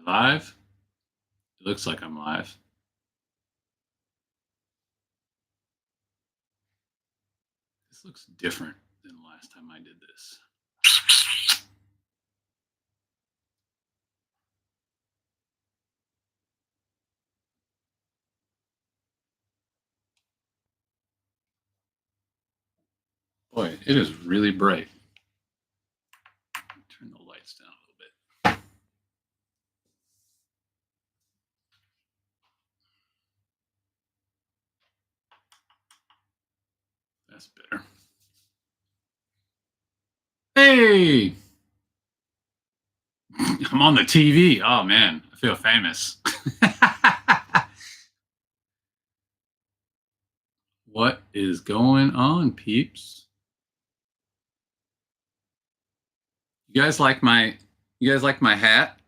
Am I live? It looks like I'm live. This looks different than the last time I did this. Boy, it is really bright. Turn the lights down a little bit. That's better. Hey! I'm on the TV. Oh, man. I feel famous. What is going on, peeps? You guys like my hat?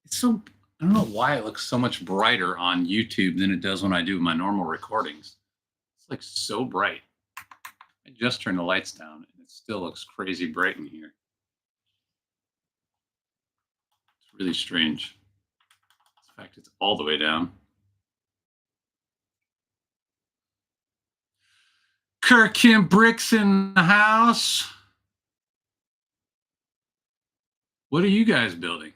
It's so, I don't know why it looks so much brighter on YouTube than it does when I do my normal recordings. It's like so bright. I just turned the lights down and it still looks crazy bright in here. It's really strange. In fact, it's all the way down. Kirkin Bricks in the house. What are you guys building?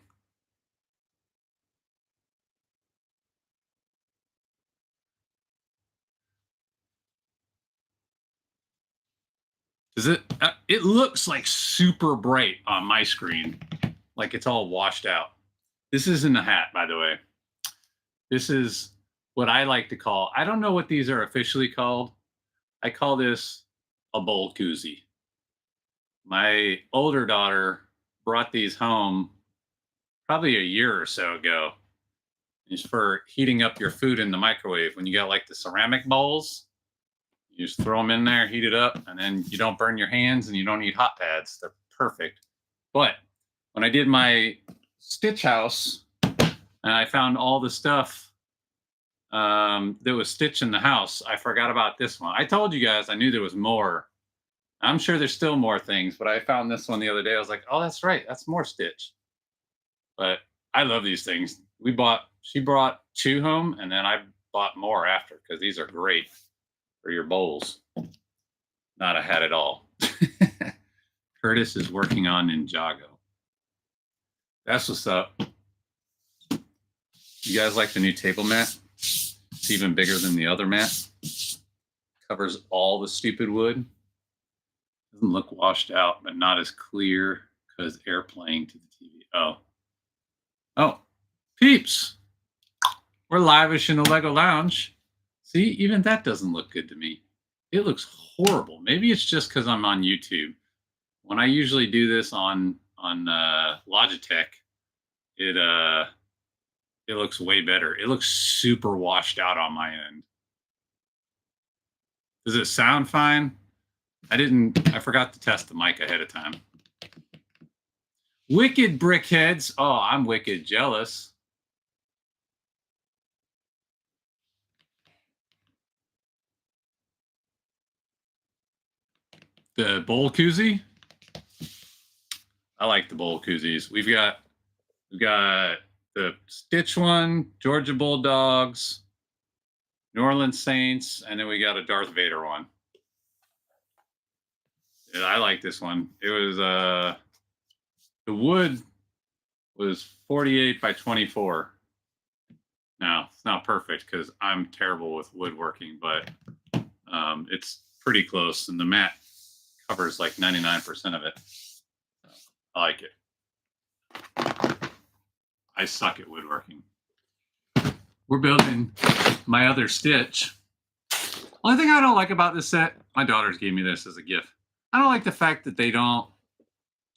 Is it? It looks like super bright on my screen, like it's all washed out. This isn't a hat, by the way. This is what I like to call. I don't know what these are officially called. I call this a bowl koozie. My older daughter brought these home probably a year or so ago. It's for heating up your food in the microwave. When you got like the ceramic bowls, you just throw them in there, heat it up, and then you don't burn your hands and you don't need hot pads. They're perfect. But when I did my stitch house and I found all the stuff that was stitched in the house, I forgot about this one. I told you guys I knew there was more. I'm sure there's still more things, but I found this one the other day. I was like, oh, that's right. That's more stitch. But I love these things. She brought 2 home, and then I bought more after because these are great for your bowls. Not a hat at all. Curtis is working on Ninjago. That's what's up. You guys like the new table mat? It's even bigger than the other mat. Covers all the stupid wood. Doesn't look washed out, but not as clear because air playing to the TV. Oh, peeps. We're live-ish in the Lego Lounge. See, even that doesn't look good to me. It looks horrible. Maybe it's just because I'm on YouTube. When I usually do this on Logitech, it looks way better. It looks super washed out on my end. Does it sound fine? I forgot to test the mic ahead of time. Wicked Brickheads. Oh, I'm wicked jealous. The bowl koozie? I like the bowl koozies. We've got the Stitch one, Georgia Bulldogs, New Orleans Saints, and then we got a Darth Vader one. Yeah, I like this one. It was the wood was 48 by 24. Now, it's not perfect because I'm terrible with woodworking, but it's pretty close, and the mat covers like 99% of it. So I like it. I suck at woodworking. We're building my other Stitch. Only thing I don't like about this set, my daughters gave me this as a gift. I don't like the fact that they don't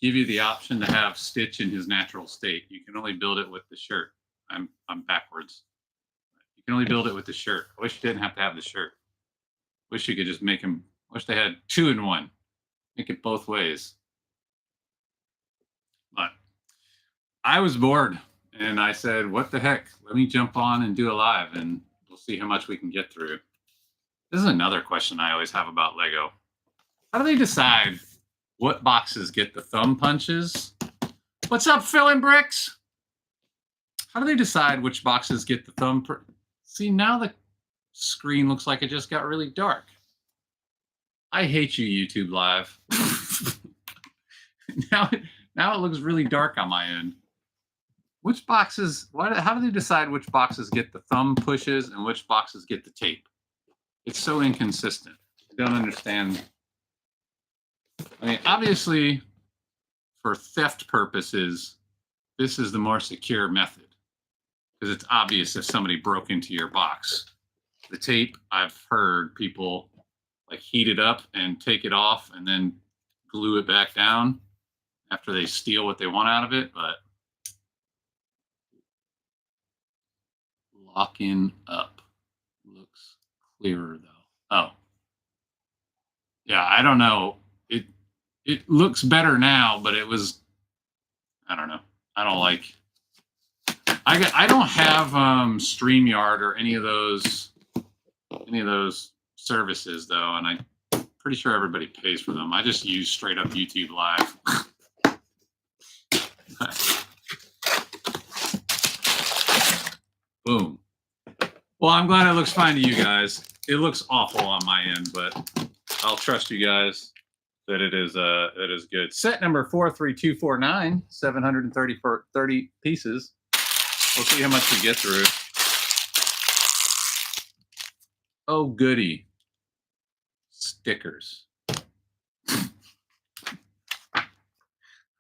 give you the option to have Stitch in his natural state. You can only build it with the shirt. I'm backwards. You can only build it with the shirt. I wish you didn't have to have the shirt. Wish you could just make him. Wish they had 2 in 1. Make it both ways. But I was bored, and I said, "What the heck? Let me jump on and do a live, and we'll see how much we can get through." This is another question I always have about Lego. How do they decide what boxes get the thumb punches? What's up, Filling Bricks? How do they decide which boxes get the thumb? See, now the screen looks like it just got really dark. I hate you, YouTube Live. now it looks really dark on my end. Which boxes? How do they decide which boxes get the thumb pushes and which boxes get the tape? It's so inconsistent. I don't understand. I mean, obviously, for theft purposes, this is the more secure method because it's obvious if somebody broke into your box. The tape, I've heard people like heat it up and take it off and then glue it back down after they steal what they want out of it, but locking up looks clearer though. Oh. Yeah, I don't know. It looks better now, but it was, I don't know. I don't like, I don't have StreamYard or any of those services though, and I'm pretty sure everybody pays for them. I just use straight up YouTube Live. Boom. Well, I'm glad it looks fine to you guys. It looks awful on my end, but I'll trust you guys that it is good. Set number 43249, 730 pieces. We'll see how much we get through. Oh, goody. Stickers.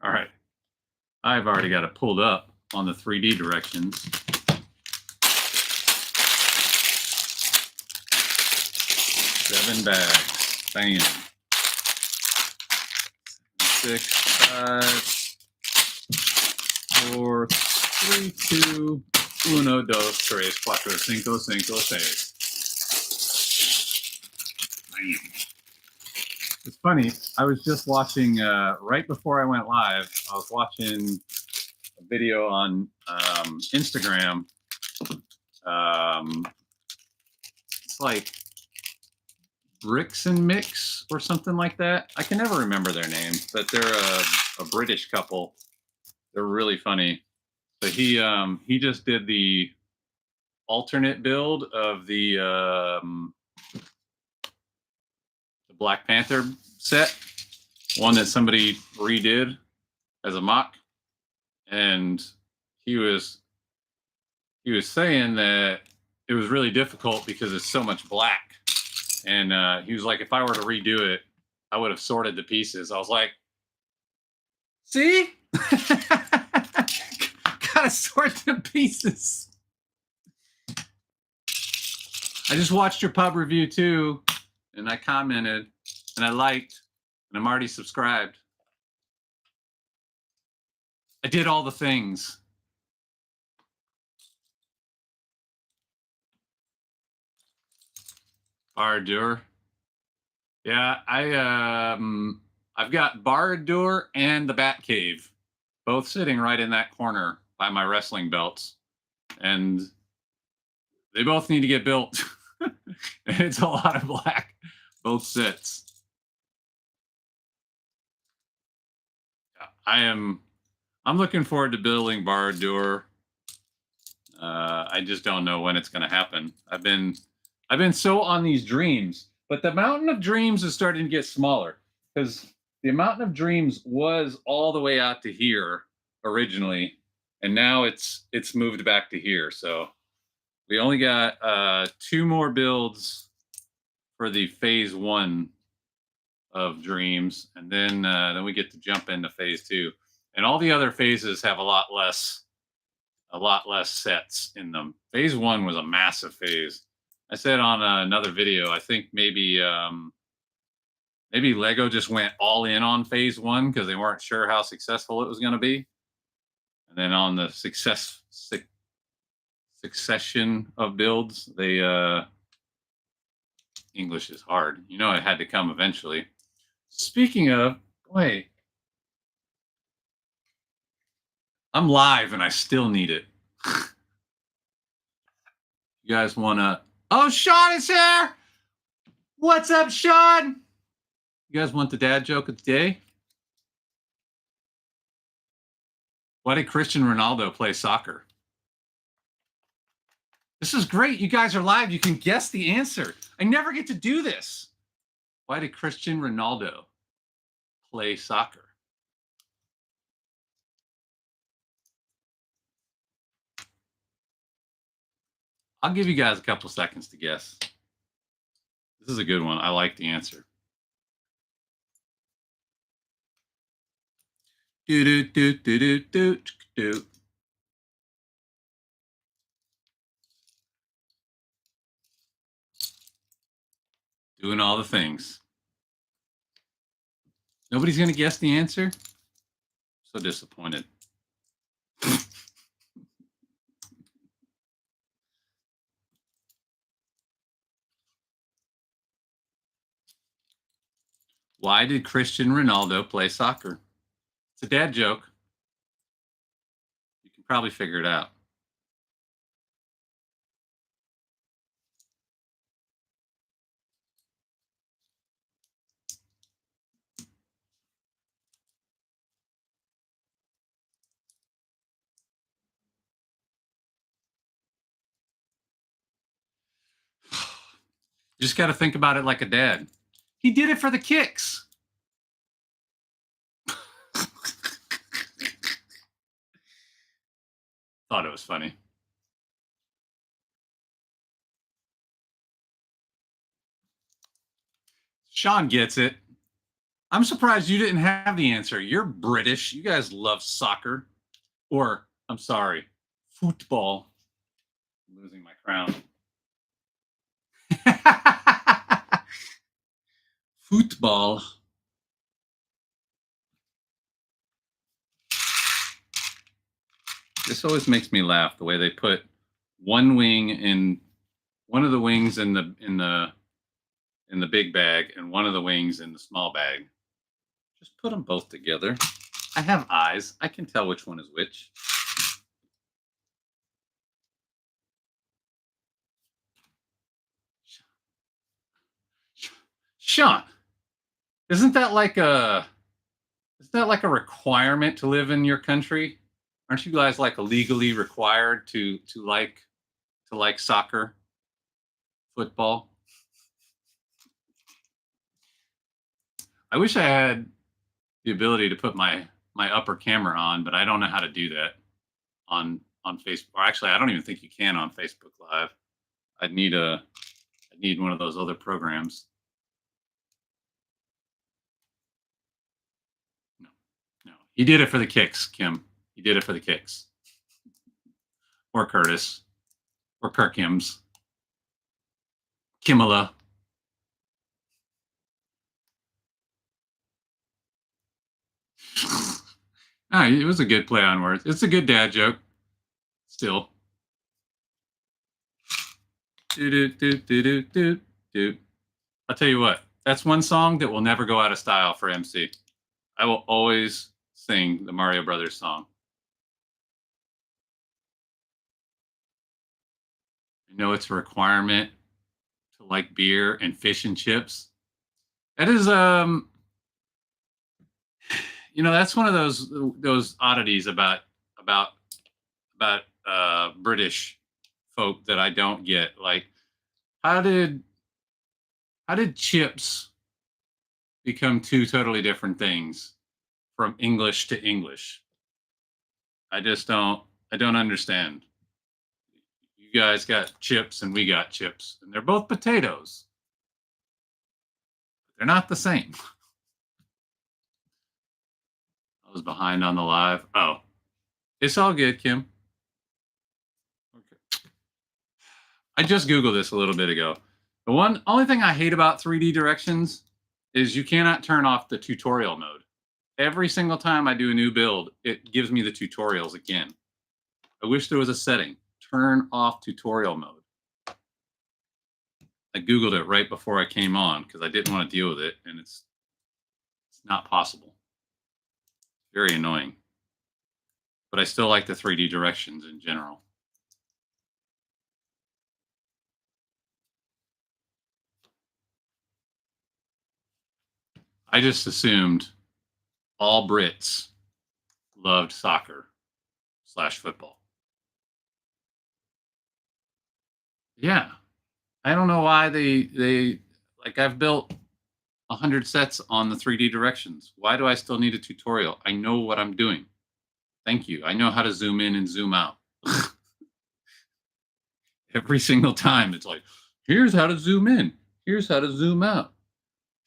All right. I've already got it pulled up on the 3D directions. Seven bags. Bam. 6, 5, 4, 3, 2, 1, 2, 3, 4, 5, 6. It's funny. I was just watching, right before I went live, I was watching a video on Instagram. It's like Bricks and Mix or something like that. I can never remember their name, but they're a British couple. They're really funny. But he just did the alternate build of the Black Panther set, one that somebody redid as a mock, and he was saying that it was really difficult because it's so much black. And he was like, if I were to redo it, I would have sorted the pieces. I was like, see? Gotta sort the pieces. I just watched your pub review too, and I commented, and I liked, and I'm already subscribed. I did all the things. Barad-dûr. Yeah, I've got Barad-dûr and the Batcave, both sitting right in that corner by my wrestling belts, and they both need to get built. It's a lot of black, both sets. I'm looking forward to building Barad-dûr. I just don't know when it's going to happen. I've been so on these dreams, but the mountain of dreams is starting to get smaller because the mountain of dreams was all the way out to here originally, and now it's moved back to here. So we only got 2 more builds for the phase 1 of dreams, and then we get to jump into phase 2. And all the other phases have a lot less sets in them. Phase 1 was a massive phase. I said on another video, I think maybe Maybe Lego just went all in on phase one because they weren't sure how successful it was going to be. And then on the succession of builds, they English is hard. You know, it had to come eventually. Speaking of, wait, I'm live and I still need it. You guys want to? Oh, Sean is here. What's up, Sean? You guys want the dad joke of the day? Why did Cristiano Ronaldo play soccer? This is great. You guys are live. You can guess the answer. I never get to do this. Why did Cristiano Ronaldo play soccer? I'll give you guys a couple seconds to guess. This is a good one. I like the answer. Do do do do do do do. Doing all the things. Nobody's going to guess the answer? So disappointed. Why did Cristiano Ronaldo play soccer? It's a dad joke. You can probably figure it out. You just got to think about it like a dad. He did it for the kicks. Thought it was funny. Sean gets it. I'm surprised you didn't have the answer. You're British. You guys love soccer. Or, I'm sorry, football. I'm losing my crown. Football. This always makes me laugh, the way they put one wing in one of the wings in the big bag and one of the wings in the small bag. Just put them both together. I have eyes. I can tell which one is which. Sean, isn't that like a requirement to live in your country? Aren't you guys like legally required to like soccer, football? I wish I had the ability to put my upper camera on, but I don't know how to do that on Facebook. Or actually, I don't even think you can on Facebook Live. I'd need one of those other programs. No. He did it for the kicks, Kim. He did it for the kicks. Or Curtis. Or Kirkims. Kimala. It was a good play on words. It's a good dad joke. Still. Do do do do do do. I'll tell you what. That's one song that will never go out of style for MC. I will always sing the Mario Brothers song. I know it's a requirement to like beer and fish and chips. That is that's one of those oddities about British folk that I don't get. Like, how did chips become two totally different things from English to English? I don't understand. You guys got chips and we got chips, and they're both potatoes. But they're not the same. I was behind on the live. Oh, it's all good, Kim. Okay. I just Googled this a little bit ago. The only thing I hate about 3D directions is you cannot turn off the tutorial mode. Every single time I do a new build, it gives me the tutorials again. I wish there was a setting. Turn off tutorial mode. I Googled it right before I came on because I didn't want to deal with it, and it's not possible. Very annoying. But I still like the 3D directions in general. I just assumed all Brits loved soccer/football. Yeah. I don't know why they like I've built 100 sets on the 3D directions. Why do I still need a tutorial? I know what I'm doing. Thank you. I know how to zoom in and zoom out. Every single time it's like, here's how to zoom in. Here's how to zoom out.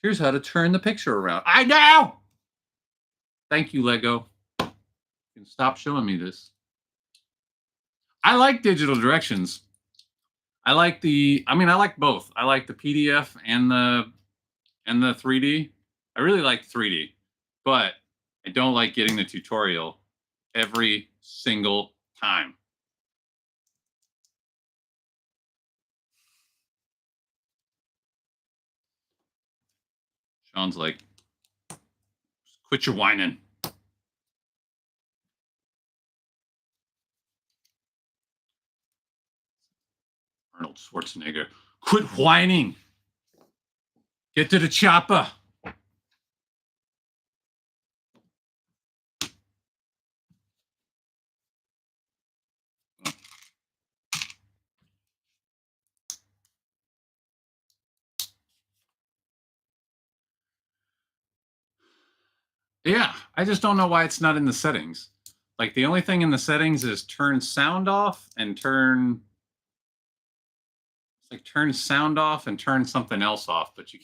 Here's how to turn the picture around. I know. Thank you, Lego. You can stop showing me this. I like digital directions. I like both. I like the PDF and the 3D. I really like 3D, but I don't like getting the tutorial every single time. Sean's like, quit your whining. Arnold Schwarzenegger, quit whining. Get to the chopper. Yeah, I just don't know why it's not in the settings. Like the only thing in the settings is turn sound off and turn sound off and turn something else off, but you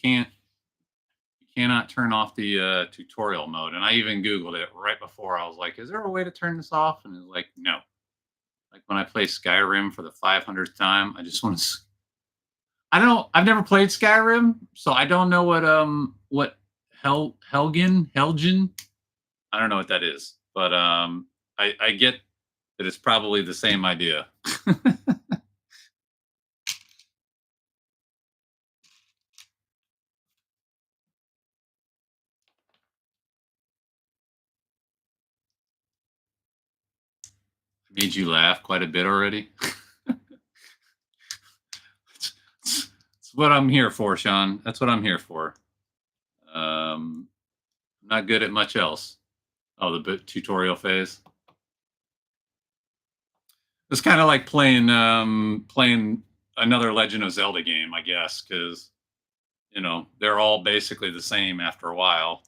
cannot turn off the tutorial mode. And I even Googled it right before. I was like, is there a way to turn this off? And it's like, no. Like when I play Skyrim for the 500th time, I just want to. I've never played Skyrim, so I don't know what Helgen. I don't know what that is, but I get that it's probably the same idea. Made you laugh quite a bit already. That's what I'm here for, Sean. That's what I'm here for. I'm not good at much else. Oh, the tutorial phase. It's kind of like playing another Legend of Zelda game, I guess, because they're all basically the same after a while,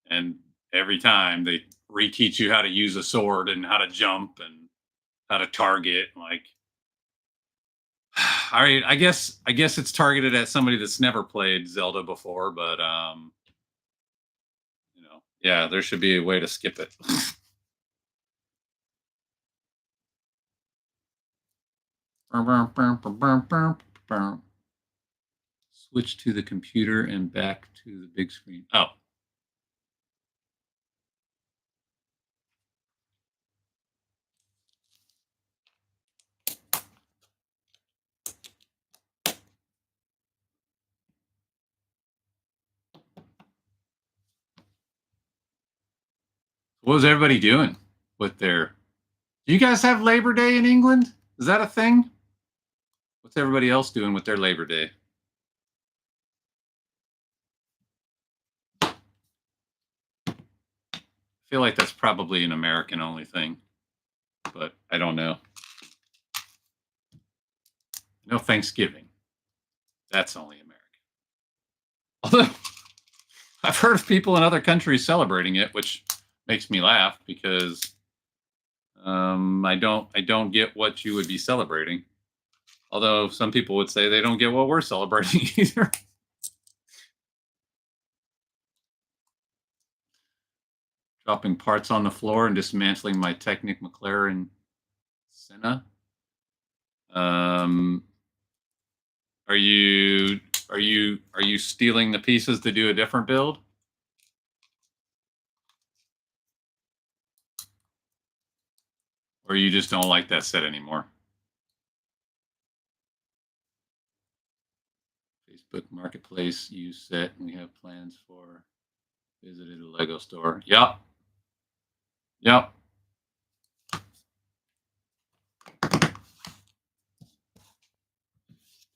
and every time they reteach you how to use a sword and how to jump and how to target. Like, all right, I guess it's targeted at somebody that's never played Zelda before, but yeah, there should be a way to skip it. Switch to the computer and back to the big screen. Oh. What was everybody doing with their... Do you guys have Labor Day in England? Is that a thing? What's everybody else doing with their Labor Day? I feel like that's probably an American only thing, but I don't know. No Thanksgiving. That's only American. Although I've heard of people in other countries celebrating it, which makes me laugh because I don't get what you would be celebrating. Although some people would say they don't get what we're celebrating either. Dropping parts on the floor and dismantling my Technic McLaren Senna. Are you Are you stealing the pieces to do a different build? Or you just don't like that set anymore? Facebook Marketplace use set. We have plans for visited a Lego store. Yep. Yep.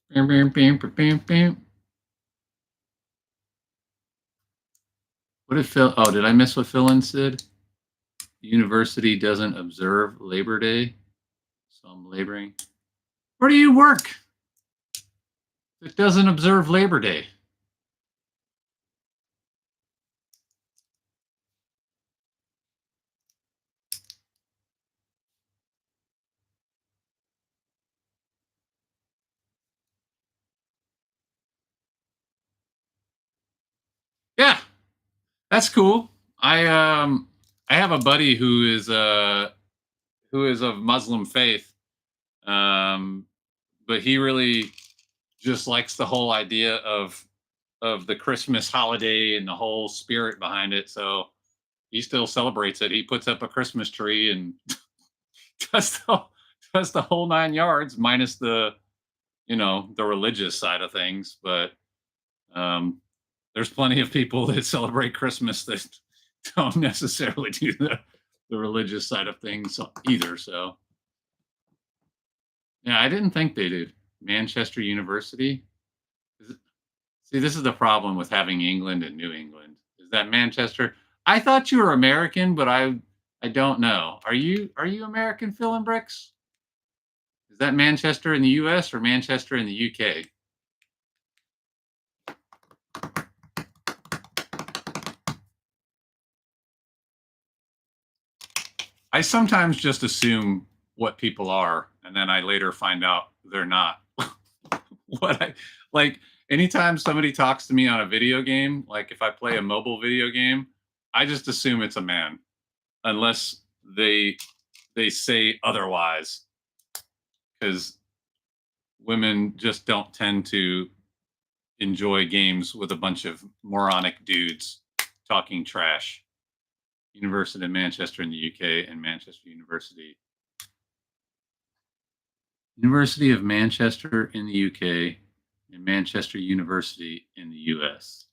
Bam, bam, bam, bam, bam. What did Phil? Oh, did I miss what Phil said? The university doesn't observe Labor Day, so I'm laboring. Where do you work? It doesn't observe Labor Day. Yeah, that's cool. I have a buddy who is of Muslim faith, but he really just likes the whole idea of the Christmas holiday and the whole spirit behind it. So he still celebrates it. He puts up a Christmas tree and does the whole 9 yards, minus the the religious side of things. But there's plenty of people that celebrate Christmas that don't necessarily do the religious side of things either. So yeah, I didn't think they did. Manchester University. See, this is the problem with having England and New England. Is that Manchester? I thought you were American, but I don't know. Are you American, Phil and Bricks? Is that Manchester in the U.S. or Manchester in the U.K.? I sometimes just assume what people are, and then I later find out they're not. What I like anytime somebody talks to me on a video game, like if I play a mobile video game, I just assume it's a man, unless they say otherwise, because women just don't tend to enjoy games with a bunch of moronic dudes talking trash. University of Manchester in the UK and Manchester University. University of Manchester in the UK and Manchester University in the US.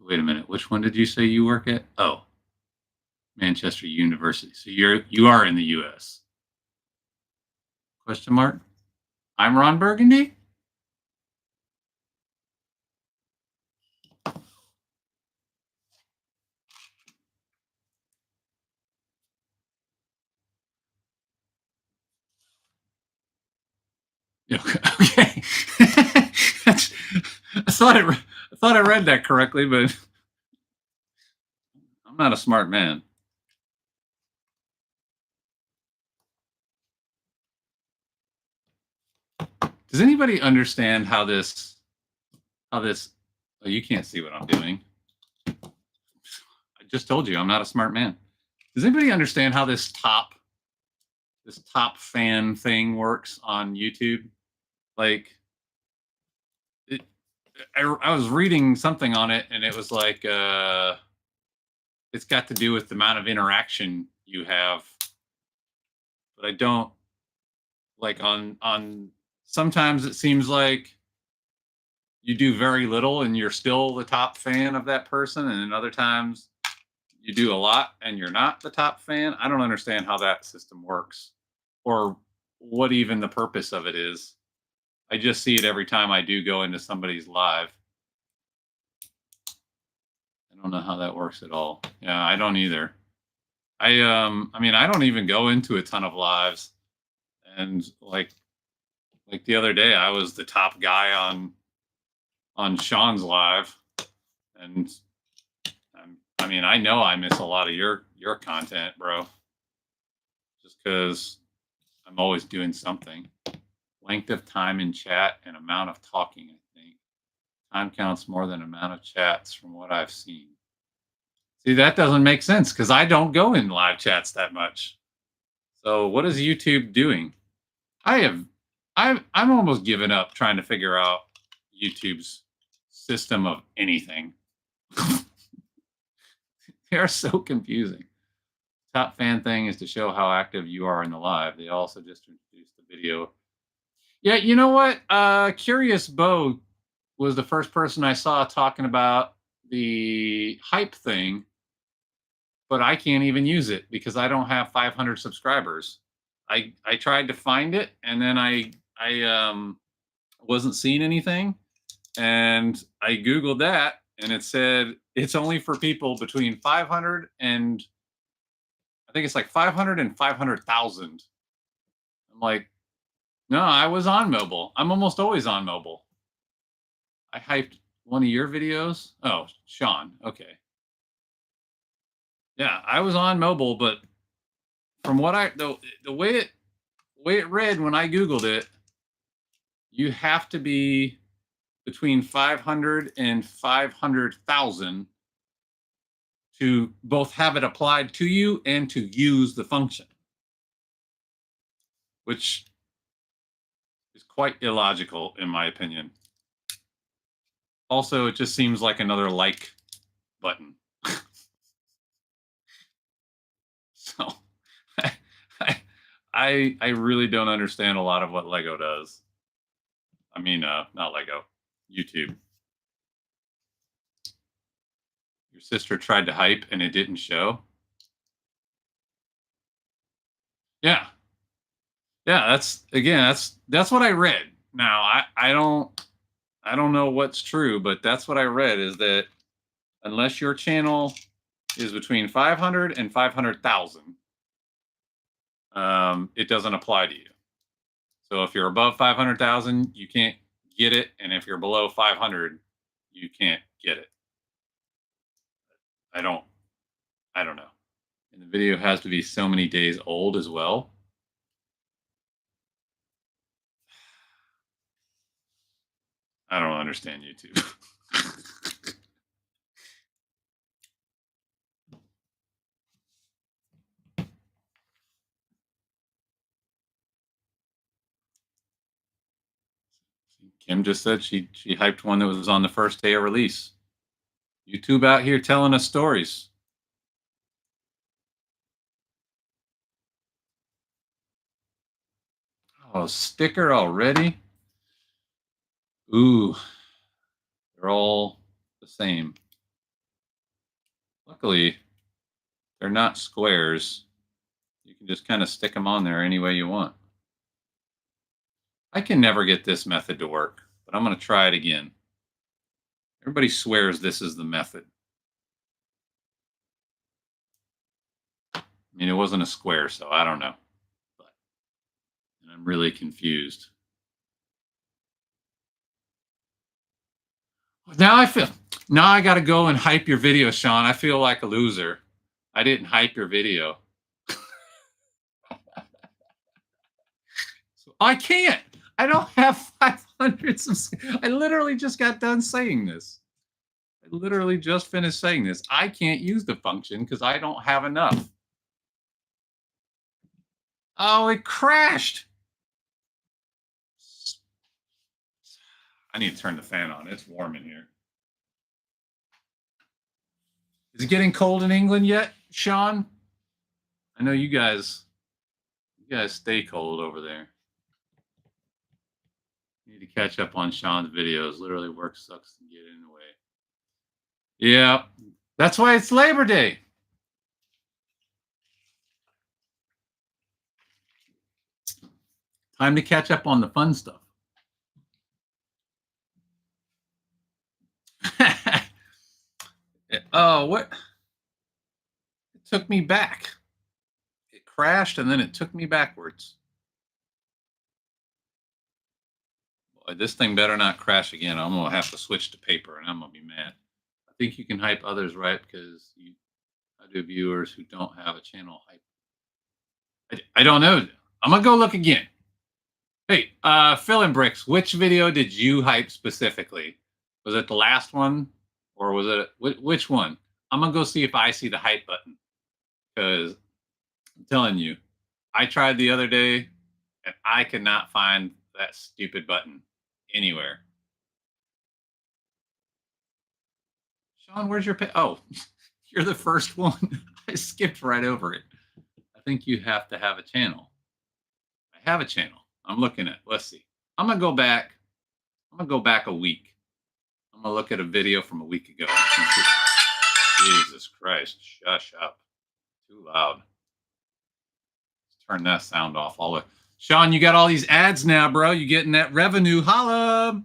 Wait a minute. Which one did you say you work at? Oh, Manchester University. So you are in the US. Question mark? I'm Ron Burgundy? Okay. I thought I read that correctly, but I'm not a smart man. Does anybody understand how this oh, you can't see what I'm doing. I just told you I'm not a smart man. Does anybody understand how this top fan thing works on YouTube? Like I was reading something on it and it was like it's got to do with the amount of interaction you have. But I don't like on sometimes it seems like you do very little and you're still the top fan of that person, and then other times you do a lot and you're not the top fan. I don't understand how that system works or what even the purpose of it is. I just see it every time I do go into somebody's live. I don't know how that works at all. Yeah, I don't either. I mean I don't even go into a ton of lives, and like the other day I was the top guy on Sean's live, and I mean I know I miss a lot of your content, bro, just because I'm always doing something. Length of time in chat and amount of talking, I think. Time counts more than amount of chats from what I've seen. See, that doesn't make sense because I don't go in live chats that much. So what is YouTube doing? I have I'm almost given up trying to figure out YouTube's system of anything. They are so confusing. Top fan thing is to show how active you are in the live. They also just introduced the video. Yeah, you know what? Curious Bo was the first person I saw talking about the hype thing, but I can't even use it because I don't have 500 subscribers. I tried to find it and then I wasn't seeing anything, and I googled that and it said it's only for people between 500 and I think it's like 500 and 500,000. I'm like, no, I was on mobile. I'm almost always on mobile. I hyped one of your videos. Oh, Sean. Okay. Yeah, I was on mobile, but from what the way it read when I googled it, you have to be between 500 and 500,000 to both have it applied to you and to use the function, which is quite illogical in my opinion. Also, it just seems like another like button. So I really don't understand a lot of what Lego does. I mean, not Lego, YouTube. Your sister tried to hype and it didn't show. Yeah. Yeah, that's what I read. Now, I don't know what's true, but that's what I read is that unless your channel is between 500 and 500,000, it doesn't apply to you. So if you're above 500,000, you can't get it, and if you're below 500, you can't get it. I don't know. And the video has to be so many days old as well. I don't understand YouTube. Kim just said she hyped one that was on the first day of release. YouTube out here telling us stories. Oh, sticker already? Ooh, they're all the same. Luckily, they're not squares. You can just kind of stick them on there any way you want. I can never get this method to work, but I'm going to try it again. Everybody swears this is the method. I mean, it wasn't a square, so I don't know. But I'm really confused. Now I got to go and hype your video, Sean. I feel like a loser. I didn't hype your video. So I can't. I don't have 500 subscribers. I literally just got done saying this. I literally just finished saying this. I can't use the function because I don't have enough. Oh, it crashed. I need to turn the fan on. It's warm in here. Is it getting cold in England yet, Sean? I know you guys stay cold over there. You need to catch up on Sean's videos. Literally, work sucks to get in the way. Yeah, that's why it's Labor Day. Time to catch up on the fun stuff. Oh, what? It took me back. It crashed and then it took me backwards. Boy, this thing better not crash again. I'm going to have to switch to paper and I'm going to be mad. I think you can hype others, right? Because I do viewers who don't have a channel hype. I don't know. I'm going to go look again. Hey, Fill in Bricks, which video did you hype specifically? Was it the last one? Or was it, which one? I'm going to go see if I see the hype button. Because I'm telling you, I tried the other day and I could not find that stupid button anywhere. Sean, where's your oh, you're the first one. I skipped right over it. I think you have to have a channel. I have a channel. I'm looking at. Let's see. I'm gonna go back. I'm gonna go back a week. I'm gonna look at a video from a week ago. Jesus Christ! Shush up. Too loud. Let's turn that sound off. All the Sean, you got all these ads now, bro. You getting that revenue? Holla!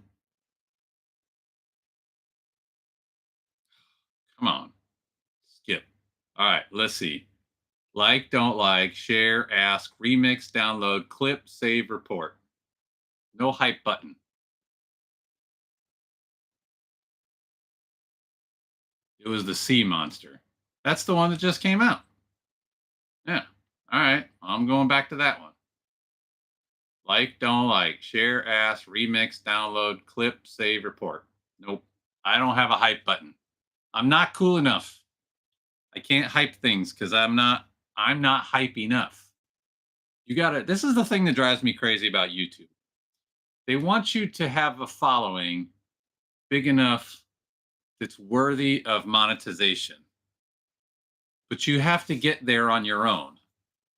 Come on. Skip. All right. Let's see. Like, don't like, share, ask, remix, download, clip, save, report. No hype button. It was the sea monster. That's the one that just came out. Yeah. All right. I'm going back to that one. Like, don't like, share, ask, remix, download, clip, save, report. Nope. I don't have a hype button. I'm not cool enough. I can't hype things because I'm not hype enough. You gotta, this is the thing that drives me crazy about YouTube. They want you to have a following big enough that's worthy of monetization. But you have to get there on your own.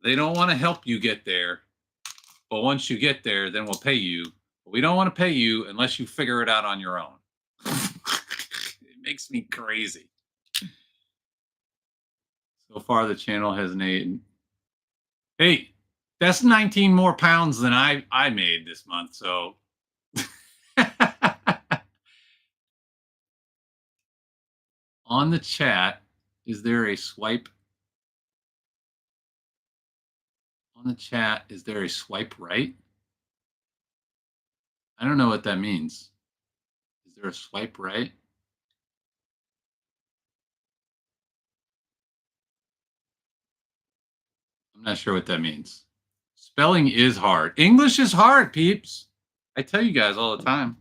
They don't want to help you get there. But once you get there, then we'll pay you. But we don't want to pay you unless you figure it out on your own. It makes me crazy. So far, the channel has made. Hey, that's 19 more pounds than I made this month. So. On the chat, is there a swipe? On the chat, is there a swipe right? I don't know what that means. Is there a swipe right? I'm not sure what that means. Spelling is hard. English is hard, peeps. I tell you guys all the time.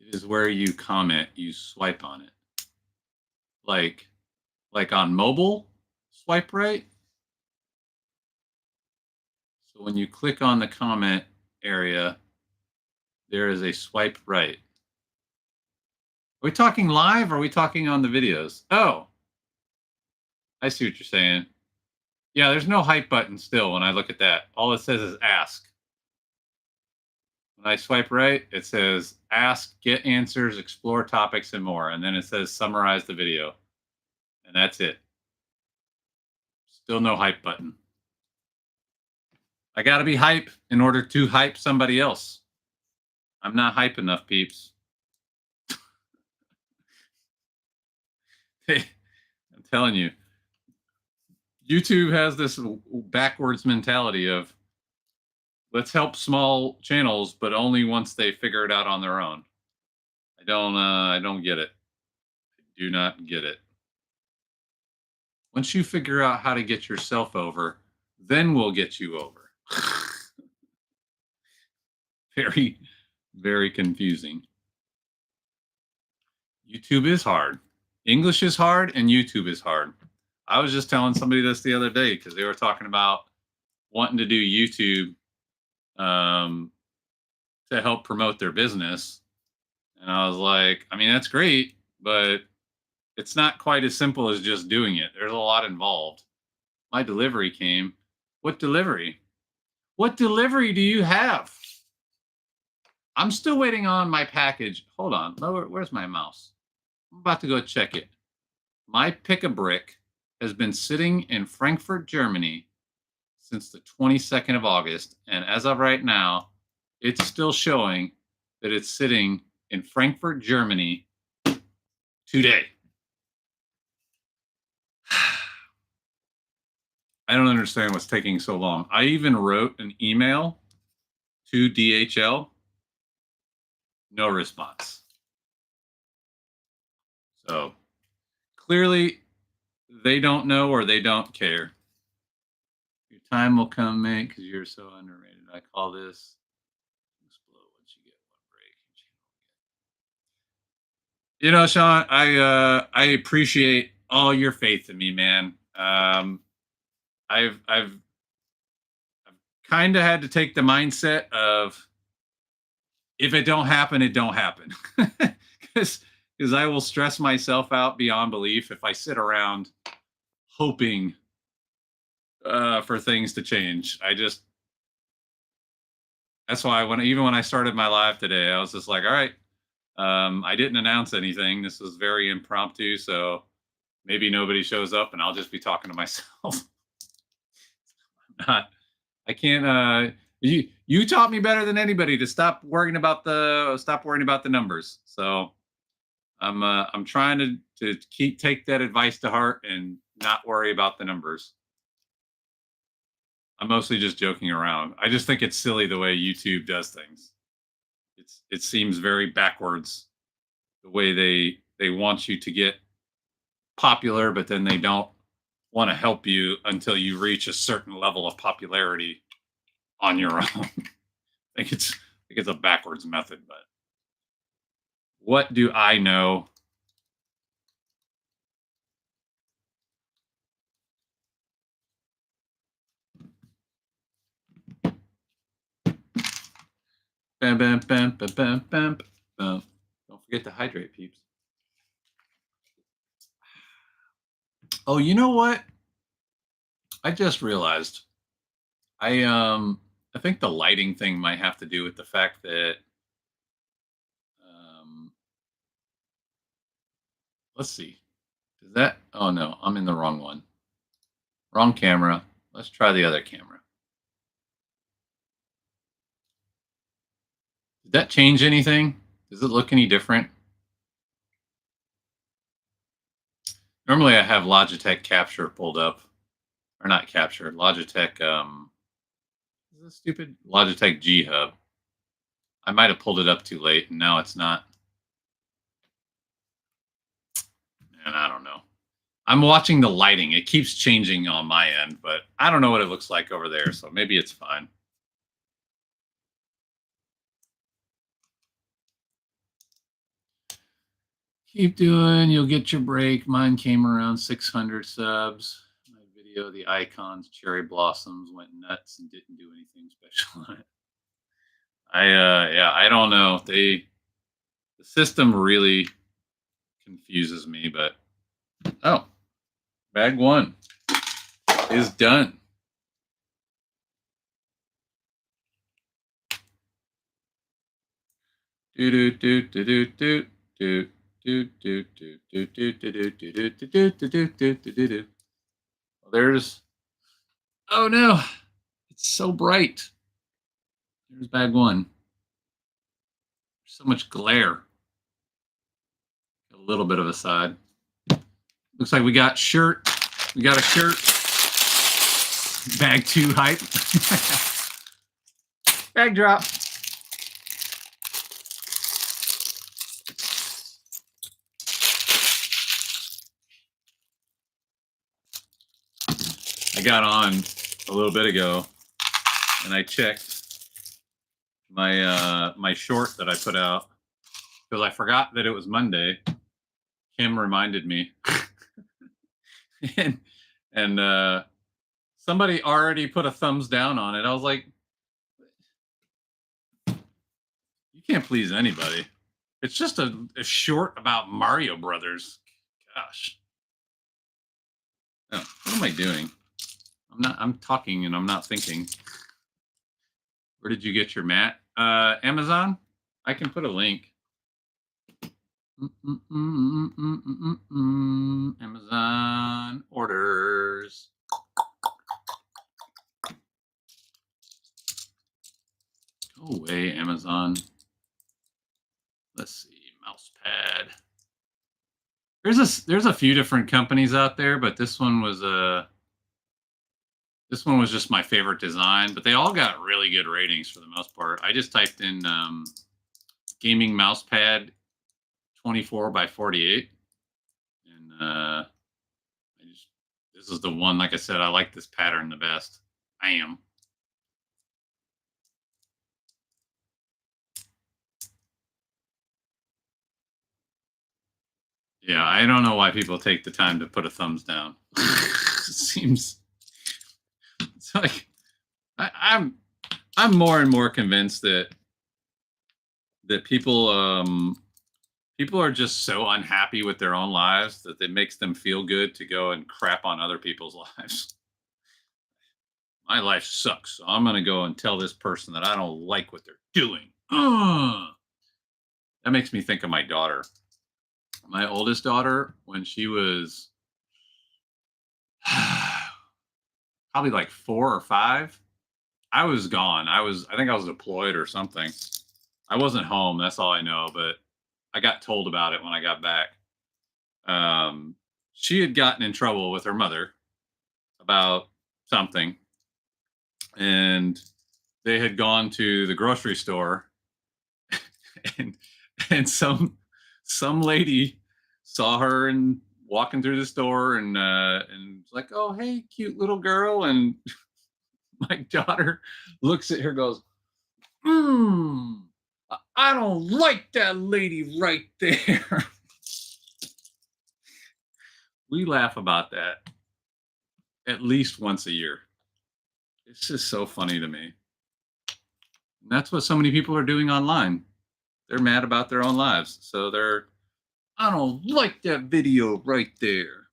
It is where you comment, you swipe on it. Like on mobile, swipe right. So when you click on the comment area, there is a swipe right. Are we talking live or are we talking on the videos? Oh, I see what you're saying. Yeah, there's no hype button still when I look at that. All it says is ask. When I swipe right, it says ask, get answers, explore topics, and more. And then it says summarize the video. And that's it. Still no hype button. I got to be hype in order to hype somebody else. I'm not hype enough, peeps. Hey, I'm telling you, YouTube has this backwards mentality of let's help small channels, but only once they figure it out on their own. I don't get it. I do not get it. Once you figure out how to get yourself over, then we'll get you over. Very, very confusing. YouTube is hard. English is hard and YouTube is hard. I was just telling somebody this the other day because they were talking about wanting to do YouTube to help promote their business. And I was like, I mean, that's great, but it's not quite as simple as just doing it. There's a lot involved. My delivery came. What delivery? What delivery do you have? I'm still waiting on my package. Hold on. Where's my mouse? I'm about to go check it. My pick-a-brick has been sitting in Frankfurt, Germany since the 22nd of August. And as of right now, it's still showing that it's sitting in Frankfurt, Germany today. I don't understand what's taking so long. I even wrote an email to DHL. No response. So clearly they don't know or they don't care. Your time will come, mate, because you're so underrated. I call this explode once you get one break. You know, Sean, I appreciate all your faith in me, man. I've kind of had to take the mindset of if it don't happen, it don't happen. Because I will stress myself out beyond belief if I sit around hoping for things to change. That's why even when I started my live today, I was just like, all right, I didn't announce anything. This was very impromptu, so maybe nobody shows up, and I'll just be talking to myself. Not, I can't. You taught me better than anybody to stop worrying about the numbers. So I'm trying to take that advice to heart and not worry about the numbers. I'm mostly just joking around. I just think it's silly the way YouTube does things. It seems very backwards the way they want you to get popular, but then they don't want to help you until you reach a certain level of popularity on your own. I think it's a backwards method, but what do I know? Bam, bam, bam, bam, bam, bam, bam. Don't forget to hydrate, peeps. Oh, you know what? I just realized. I think the lighting thing might have to do with the fact that let's see. Does that oh no, I'm in the wrong one. Wrong camera. Let's try the other camera. Did that change anything? Does it look any different? Normally I have Logitech Capture pulled up. Or not Capture, Logitech is this stupid? Logitech G Hub. I might have pulled it up too late and now it's not. And I don't know. I'm watching the lighting. It keeps changing on my end, but I don't know what it looks like over there, so maybe it's fine. Keep doing. You'll get your break. Mine came around 600 subs. My video, the icons, cherry blossoms, went nuts and didn't do anything special on it. I don't know. The system really confuses me, but oh, bag one is done. Do do do do do do do. There's oh no, it's so bright. There's bag one. So much glare. A little bit of a side. Looks like we got shirt. We got a shirt. Bag two hype. Bag drop. I got on a little bit ago and I checked my short that I put out because I forgot that it was Monday. Kim reminded me. and somebody already put a thumbs down on it. I was like, you can't please anybody. It's just a short about Mario Brothers. Gosh. Oh, what am I doing? I'm talking and I'm not thinking. Where did you get your mat? Amazon? I can put a link. Amazon orders. Go away, Amazon. Let's see, mouse pad. There's a few different companies out there, but this one was just my favorite design. But they all got really good ratings for the most part. I just typed in gaming mouse pad 24 by 48, and this is the one. Like I said, I like this pattern the best. I am. Yeah, I don't know why people take the time to put a thumbs down. It seems like I'm more and more convinced that people are just so unhappy with their own lives that it makes them feel good to go and crap on other people's lives. My life sucks, so I'm gonna go and tell this person that I don't like what they're doing. Ugh. That makes me think of my daughter. My oldest daughter, when she was probably like 4 or 5, I was gone. I think I was deployed or something. I wasn't home. That's all I know. But I got told about it when I got back. Um, she had gotten in trouble with her mother about something, and they had gone to the grocery store, and some lady saw her and walking through the store, and was like, "Oh, hey, cute little girl," and my daughter looks at her, goes, "Hmm, I don't like that lady right there." We laugh about that at least once a year. It's just so funny to me. And that's what so many people are doing online. They're mad about their own lives. So I don't like that video right there.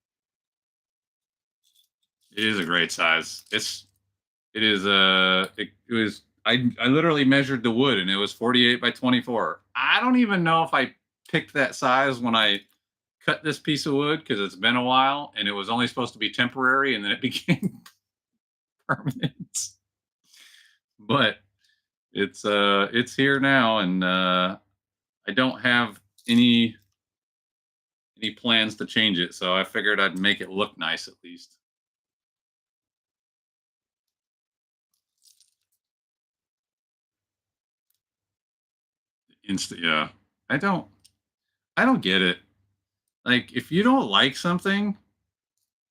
It is a great size. It was, I literally measured the wood and it was 48 by 24. I don't even know if I picked that size when I cut this piece of wood, because it's been a while and it was only supposed to be temporary and then it became permanent. But it's here now, and I don't have any plans to change it, so I figured I'd make it look nice at least. Yeah. I don't I don't get it. Like, if you don't like something,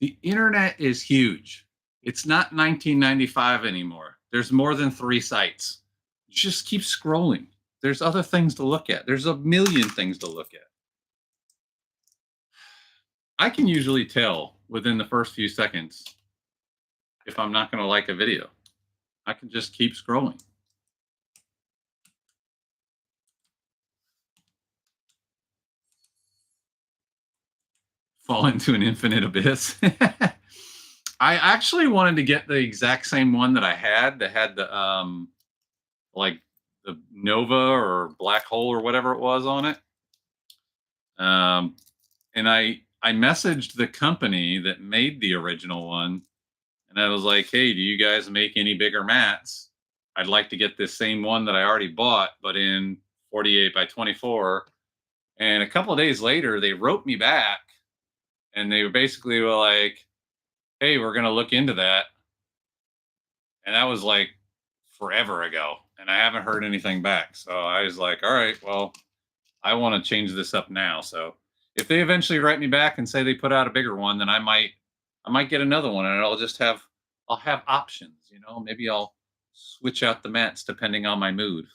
the internet is huge. It's not 1995 anymore. There's more than 3 sites. Just keep scrolling. There's other things to look at. There's a million things to look at. I can usually tell within the first few seconds if I'm not going to like a video. I can just keep scrolling. Fall into an infinite abyss. I actually wanted to get the exact same one that I had, that had the like the Nova or black hole or whatever it was on it. And I messaged the company that made the original one, and I was like, "Hey, do you guys make any bigger mats? I'd like to get this same one that I already bought, but in 48 by 24." And a couple of days later, they wrote me back, and they basically were like, "Hey, we're going to look into that." And that was like forever ago, and I haven't heard anything back. So I was like, "All right, well, I want to change this up now." So if they eventually write me back and say they put out a bigger one, then I might get another one, and I'll have options. Maybe I'll switch out the mats depending on my mood.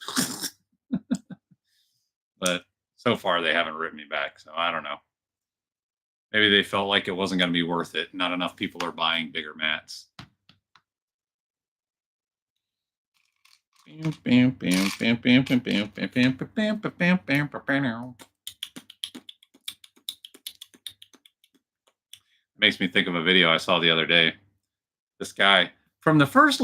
But so far they haven't written me back, so I don't know. Maybe they felt like it wasn't going to be worth it. Not enough people are buying bigger mats. Makes me think of a video I saw the other day. This guy, from the first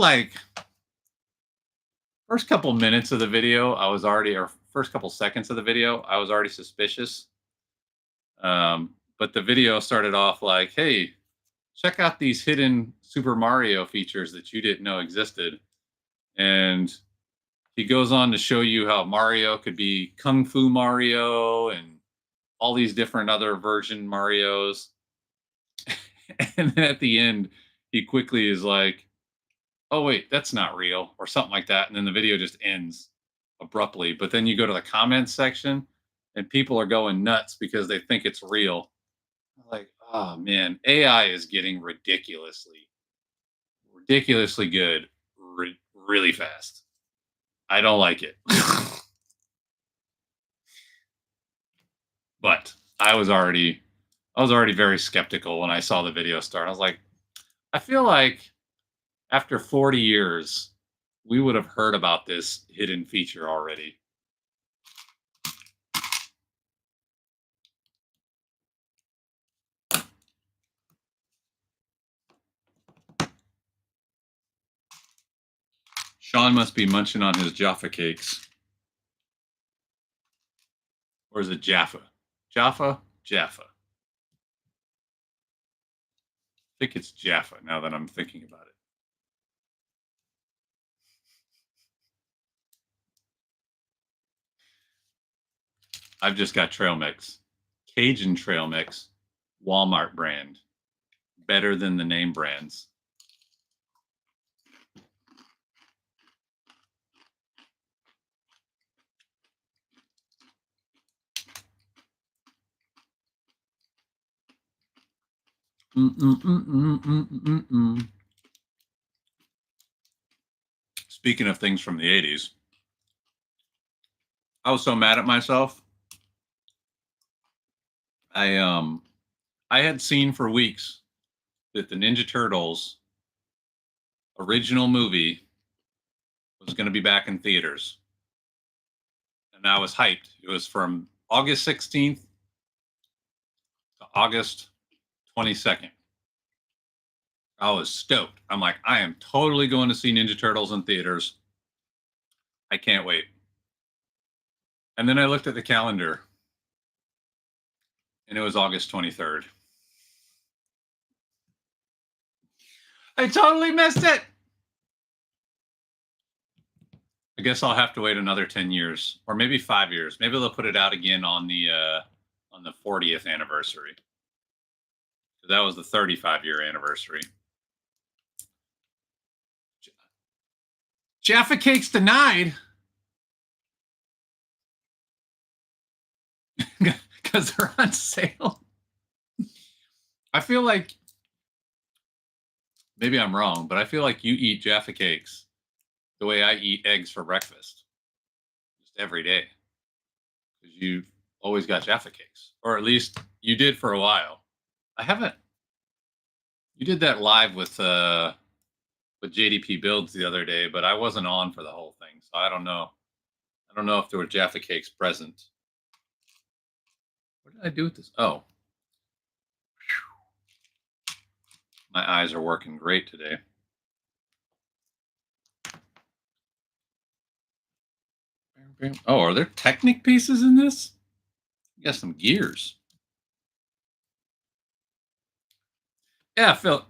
couple minutes of the video, or first couple seconds of the video, I was already suspicious. But the video started off like, "Hey, check out these hidden Super Mario features that you didn't know existed." And he goes on to show you how Mario could be Kung Fu Mario and all these different other version Marios. And then at the end, he quickly is like, "Oh, wait, that's not real," or something like that. And then the video just ends abruptly. But then you go to the comments section, and people are going nuts because they think it's real. Like, oh man, AI is getting ridiculously good, really fast. I don't like it. But I was already very skeptical when I saw the video start. I was like, I feel like After 40 years, we would have heard about this hidden feature already. Sean must be munching on his Jaffa cakes. Or is it Jaffa? Jaffa? Jaffa. I think it's Jaffa now that I'm thinking about it. I've just got trail mix. Cajun trail mix. Walmart brand. Better than the name brands. Speaking of things from the 80s, I was so mad at myself. I had seen for weeks that the Ninja Turtles original movie was going to be back in theaters. And I was hyped. It was from August 16th to August 22nd. I was stoked. I'm like, I am totally going to see Ninja Turtles in theaters. I can't wait. And then I looked at the calendar and it was August 23rd. I totally missed it. I guess I'll have to wait another 10 years or maybe 5 years. Maybe they'll put it out again on the 40th anniversary. That was the 35-year anniversary. Jaffa cakes denied. Because they're on sale. I feel like, maybe I'm wrong, but I feel like you eat Jaffa cakes the way I eat eggs for breakfast. Just every day. Because you've always got Jaffa cakes. Or at least you did for a while. I haven't. You did that live with JDP Builds the other day, but I wasn't on for the whole thing, so I don't know. I don't know if there were Jaffa cakes present. What did I do with this? Oh. My eyes are working great today. Oh, are there Technic pieces in this? You got some gears. Yeah, Phil.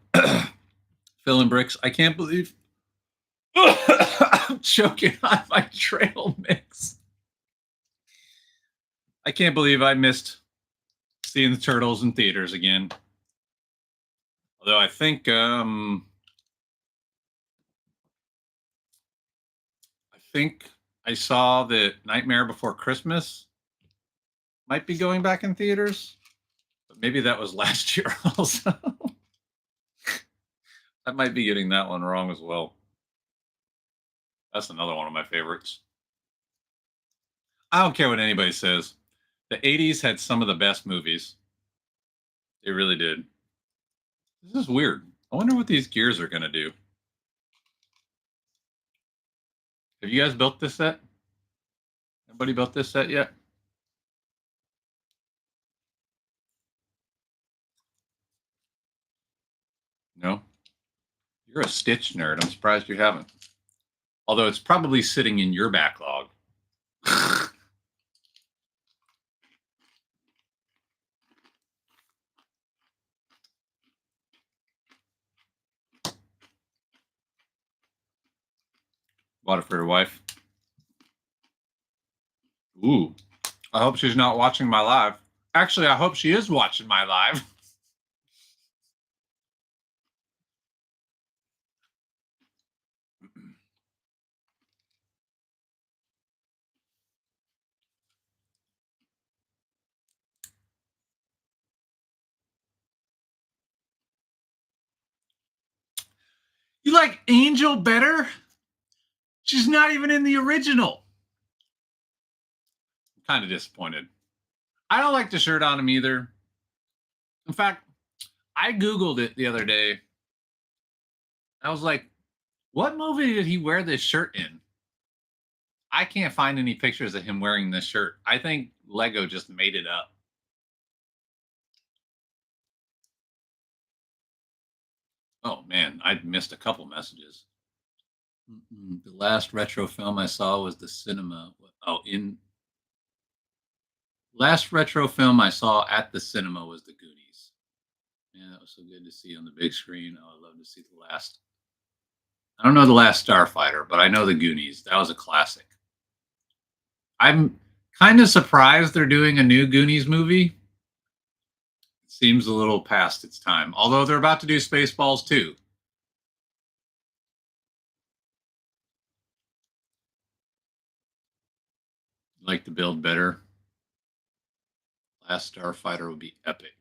Phil and Bricks. I can't believe I'm choking on my trail mix. I can't believe I missed seeing the Turtles in theaters again. Although I think I saw that Nightmare Before Christmas might be going back in theaters, but maybe that was last year also. I might be getting that one wrong as well. That's another one of my favorites. I don't care what anybody says. The 80s had some of the best movies. They really did. This is weird. I wonder what these gears are going to do. Have you guys built this set? Anybody built this set yet? No? You're a Stitch nerd. I'm surprised you haven't. Although it's probably sitting in your backlog. Bought it for your wife. Ooh. I hope she's not watching my live. Actually, I hope she is watching my live. You like Angel better? She's not even in the original. I'm kind of disappointed. I don't like the shirt on him either. In fact, I Googled it the other day. I was like, What movie did he wear this shirt in? I can't find any pictures of him wearing this shirt. I think Lego just made it up. Oh man, I missed a couple messages. The last retro film I saw was the cinema. Oh, in last retro film I saw at the cinema was The Goonies. Man, that was so good to see on the big screen. Oh, I'd love to see the last. I don't know the last Starfighter, but I know The Goonies. That was a classic. I'm kind of surprised they're doing a new Goonies movie. It seems a little past its time, although they're about to do Spaceballs too. Like to build better. Last Starfighter would be epic.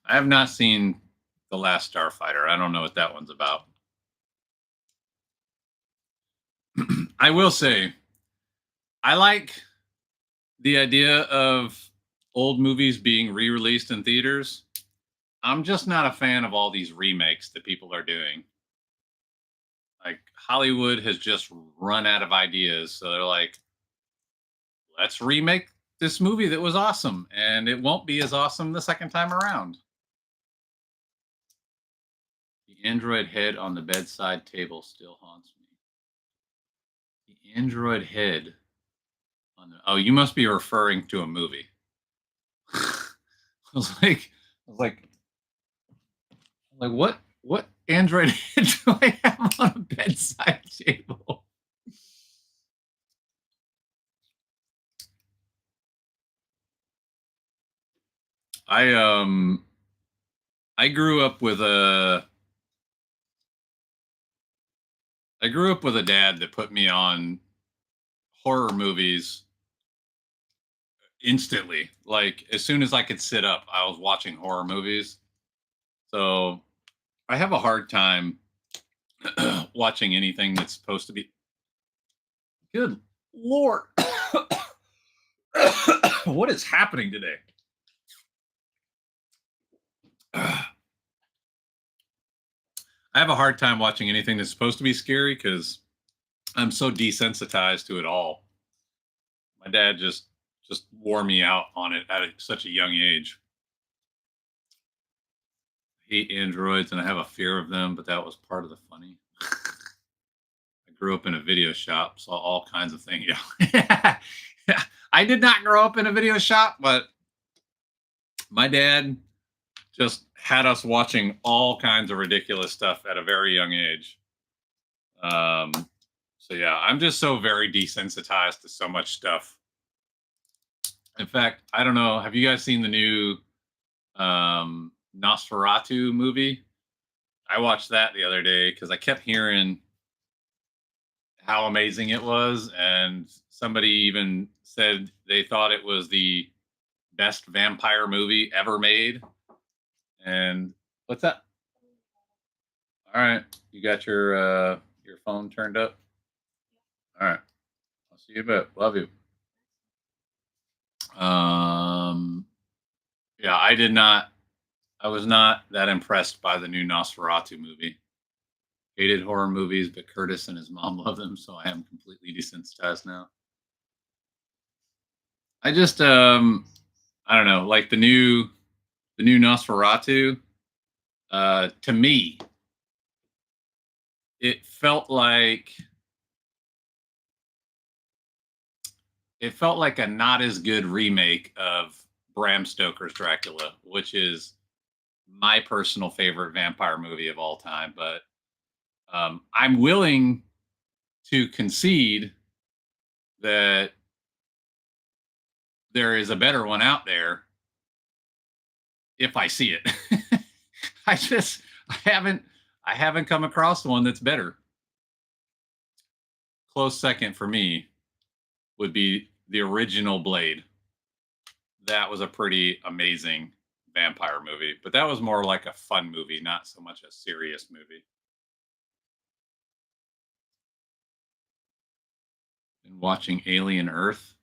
I have not seen The Last Starfighter. I don't know what that one's about. I will say, I like the idea of old movies being re-released in theaters. I'm just not a fan of all these remakes that people are doing. Like Hollywood has just run out of ideas, so they're like, let's remake this movie that was awesome, and it won't be as awesome the second time around. The android head on the bedside table still haunts me. The android head on the, oh, you must be referring to a movie. I was like, what android head do I have on a bedside table? I grew up with a dad that put me on horror movies instantly. Like as soon as I could sit up, I was watching horror movies. So I have a hard time watching anything that's supposed to be good. Lord, what is happening today? I have a hard time watching anything that's supposed to be scary because I'm so desensitized to it all. My dad just wore me out on it at such a young age. I hate androids and I have a fear of them, but that was part of the funny. I grew up in a video shop, saw all kinds of things. Yeah. I did not grow up in a video shop, but my dad just had us watching all kinds of ridiculous stuff at a very young age. So yeah, I'm just so very desensitized to so much stuff. In fact, I don't know. Have you guys seen the new Nosferatu movie? I watched that the other day because I kept hearing how amazing it was, and somebody even said they thought it was the best vampire movie ever made. And what's that? All right, you got your phone turned up. All right, I'll see you in a bit. Love you. Yeah, I did not. I was not that impressed by the new Nosferatu movie. Hated horror movies, but Curtis and his mom love them, so I am completely desensitized now. I just I don't know, like the new Nosferatu, to me, it felt like a not as good remake of Bram Stoker's Dracula, which is my personal favorite vampire movie of all time. But I'm willing to concede that there is a better one out there if I see it. I haven't come across one that's better. Close second for me would be the original Blade. That was a pretty amazing vampire movie, but that was more like a fun movie, not so much a serious movie. And watching Alien Earth.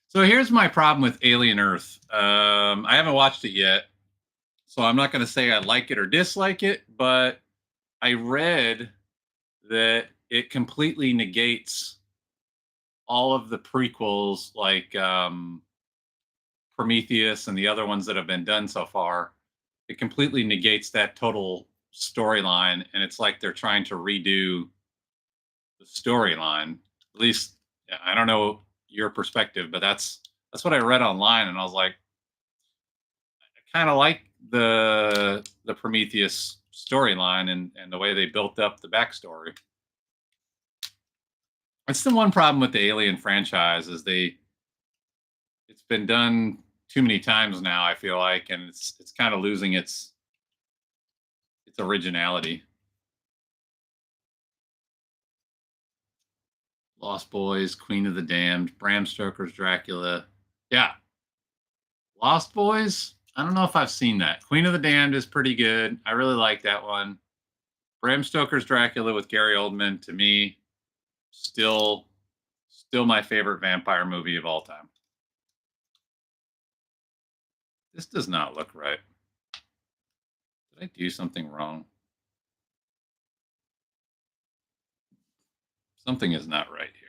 So here's my problem with Alien Earth. I haven't watched it yet, so I'm not going to say I like it or dislike it, but I read that it completely negates all of the prequels, like Prometheus and the other ones that have been done so far. It completely negates that total storyline, and it's like they're trying to redo the storyline. At least, yeah, I don't know your perspective, but that's what I read online, and I was like, I kind of like the Prometheus storyline and the way they built up the backstory. It's the one problem with the Alien franchise is it's been done too many times now. I feel like, and it's kind of losing its originality. Lost Boys, Queen of the Damned, Bram Stoker's Dracula. Yeah, Lost Boys. I don't know if I've seen that. Queen of the Damned is pretty good. I really like that one. Bram Stoker's Dracula with Gary Oldman, to me, still still my favorite vampire movie of all time. This does not look right. Did I do something wrong? Something is not right here.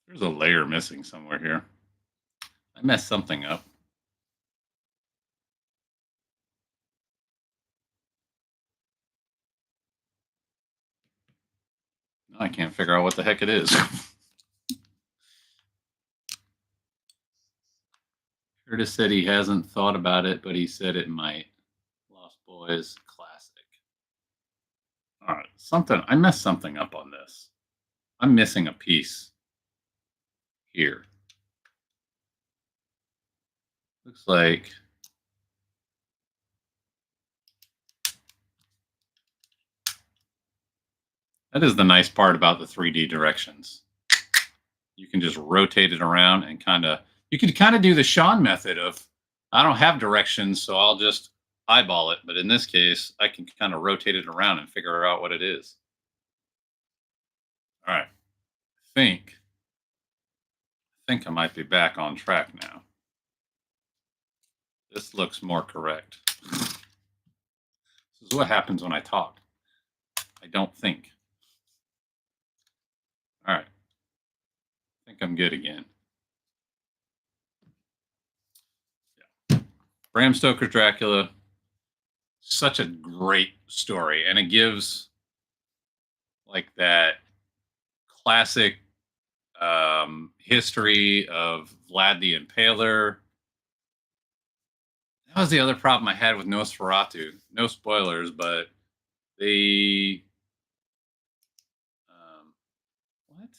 There's a layer missing somewhere here. I messed something up. I can't figure out what the heck it is. Curtis said he hasn't thought about it, but he said it might. Lost Boys, classic. All right, I messed something up on this. I'm missing a piece here. Looks like that is the nice part about the 3D directions. You can just rotate it around and you can kind of do the Sean method of, I don't have directions, so I'll just eyeball it. But in this case, I can kind of rotate it around and figure out what it is. All right. I think I might be back on track now. This looks more correct. This is what happens when I talk. I don't think. All right. I think I'm good again. Yeah. Bram Stoker's Dracula, such a great story. And it gives like that classic history of Vlad the Impaler. That was the other problem I had with Nosferatu. No spoilers, but they what?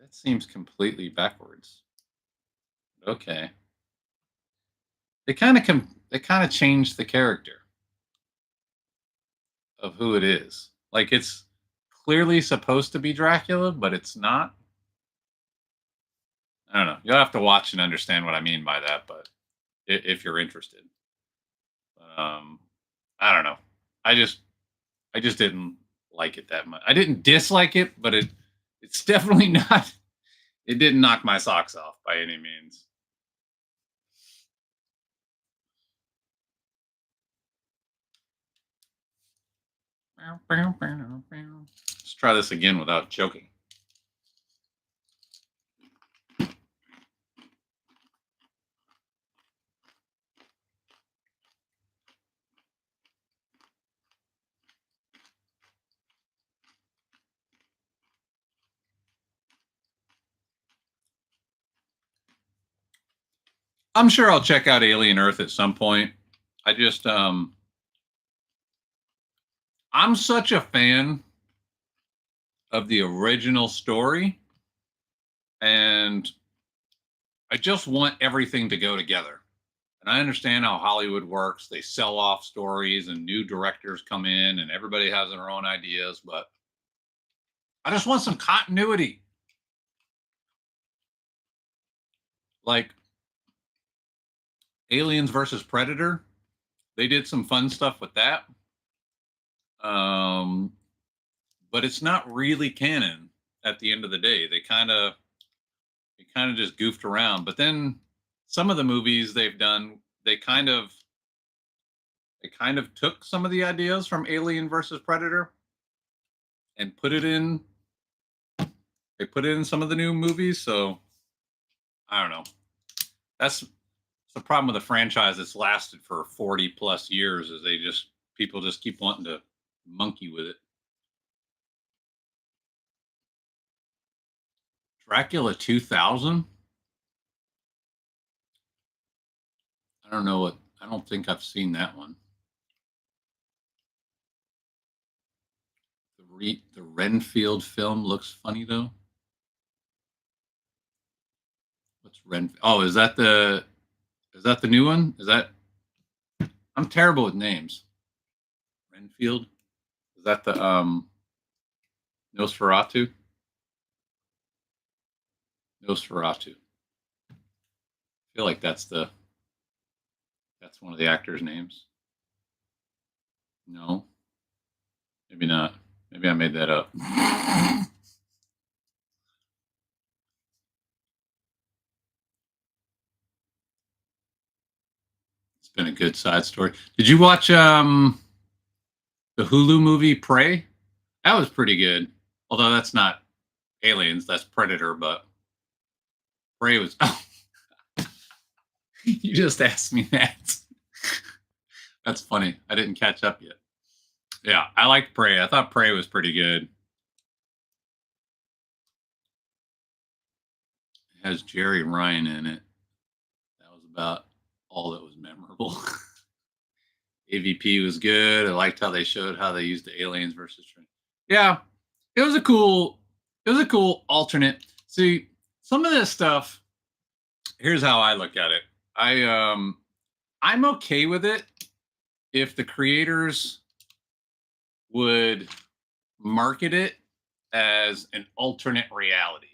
That seems completely backwards. Okay. They kind of changed the character of who it is. Like it's clearly supposed to be Dracula, but it's not. I don't know. You'll have to watch and understand what I mean by that, but if you're interested. Um, I don't know. I just I just didn't like it that much. I didn't dislike it, but it's definitely not. It didn't knock my socks off by any means. Let's try this again without choking. I'm sure I'll check out Alien Earth at some point. I just I'm such a fan of the original story, and I just want everything to go together. And I understand how Hollywood works. They sell off stories and new directors come in and everybody has their own ideas, but I just want some continuity. like Aliens versus Predator. They did some fun stuff with that. Um, but it's not really canon at the end of the day. They kind of just goofed around. But then some of the movies they've done, they kind of took some of the ideas from Alien versus Predator and put it in. They put it in some of the new movies. So I don't know. That's the problem with a franchise that's lasted for 40 plus years is people just keep wanting to monkey with it. Dracula 2000. I don't know what. I don't think I've seen that one. The Renfield film looks funny though. What's Ren? Oh, is that the new one? Is that I'm terrible with names. Renfield? Is that the Nosferatu? Nosferatu. I feel like that's one of the actors' names. No, maybe not. Maybe I made that up. It's been a good side story. Did you watch the Hulu movie Prey? That was pretty good. Although that's not aliens, that's Predator, but Prey was you just asked me that. That's funny. I didn't catch up yet. Yeah, I liked Prey. I thought Prey was pretty good. It has Jerry Ryan in it. That was about all that was memorable. AVP was good. I liked how they showed how they used the aliens versus. Yeah, it was a cool alternate. See, some of this stuff. Here's how I look at it. I'm okay with it if the creators would market it as an alternate reality.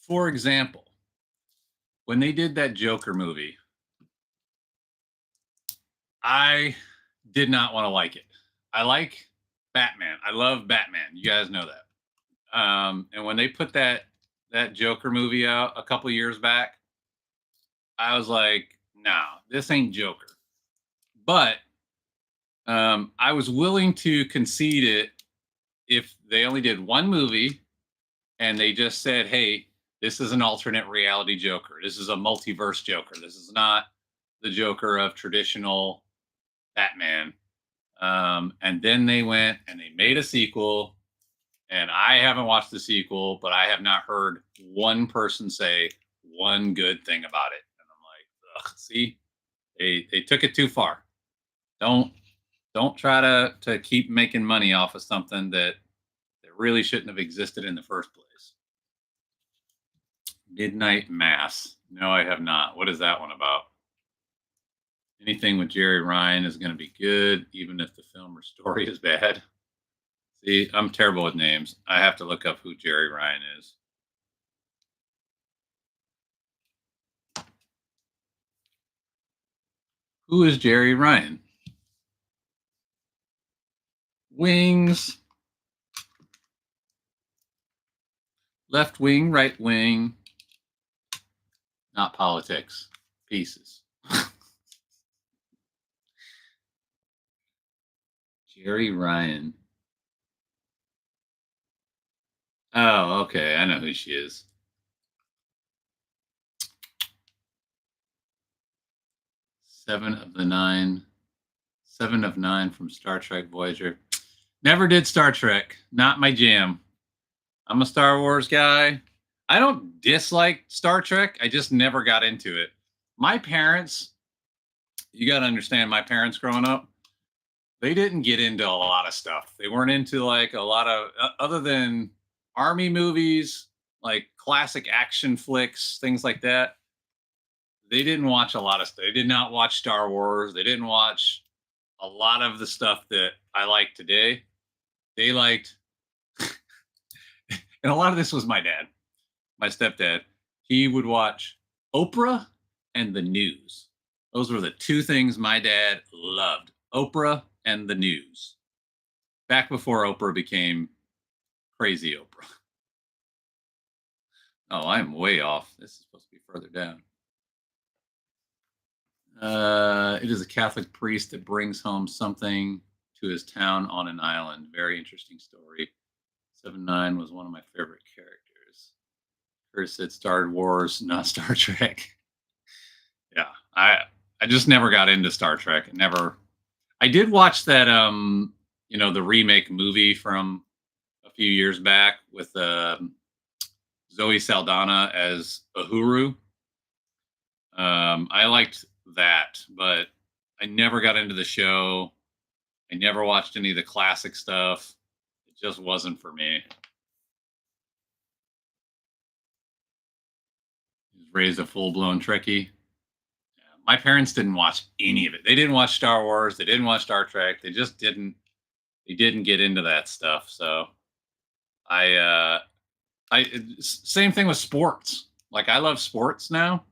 For example, when they did that Joker movie, I did not want to like it. I like Batman. I love Batman. You guys know that. And when they put that Joker movie out a couple years back, I was like, no, this ain't Joker. But I was willing to concede it if they only did one movie and they just said, hey, this is an alternate reality Joker. This is a multiverse Joker. This is not the Joker of traditional Batman. And then they went and they made a sequel. And I haven't watched the sequel, but I have not heard one person say one good thing about it. And I'm like, ugh, see, they took it too far. Don't try to keep making money off of something that really shouldn't have existed in the first place. Midnight Mass. No, I have not. What is that one about? Anything with Jerry Ryan is going to be good, even if the film or story is bad. See, I'm terrible with names. I have to look up who Jerry Ryan is. Who is Jerry Ryan? Wings. Left wing, right wing. Not politics. Pieces. Jerry Ryan. Oh, okay. I know who she is. Seven of nine from Star Trek Voyager. Never did Star Trek. Not my jam. I'm a Star Wars guy. I don't dislike Star Trek. I just never got into it. My parents, you got to understand, my parents growing up, they didn't get into a lot of stuff. They weren't into like a lot of, other than army movies, like classic action flicks, things like that. They didn't watch a lot of stuff. They did not watch Star Wars. They didn't watch a lot of the stuff that I like today. They liked, and a lot of this was my dad, my stepdad. He would watch Oprah and the news. Those were the two things my dad loved. Oprah and the news. Back before Oprah became crazy Oprah. Oh, I'm way off. This is supposed to be further down. It is a Catholic priest that brings home something to his town on an island. Very interesting story. 7-9 was one of my favorite characters. Chris said Star Wars, not Star Trek. Yeah, I just never got into Star Trek. Never. I did watch that the remake movie from a few years back with Zoe Saldana as Uhuru. I liked that, but I never got into the show. I never watched any of the classic stuff. It just wasn't for me. He was raised a full-blown Trekkie. Yeah, my parents didn't watch any of it. They didn't watch Star Wars. They didn't watch Star Trek. They just didn't. They didn't get into that stuff. So same thing with sports. Like I love sports now.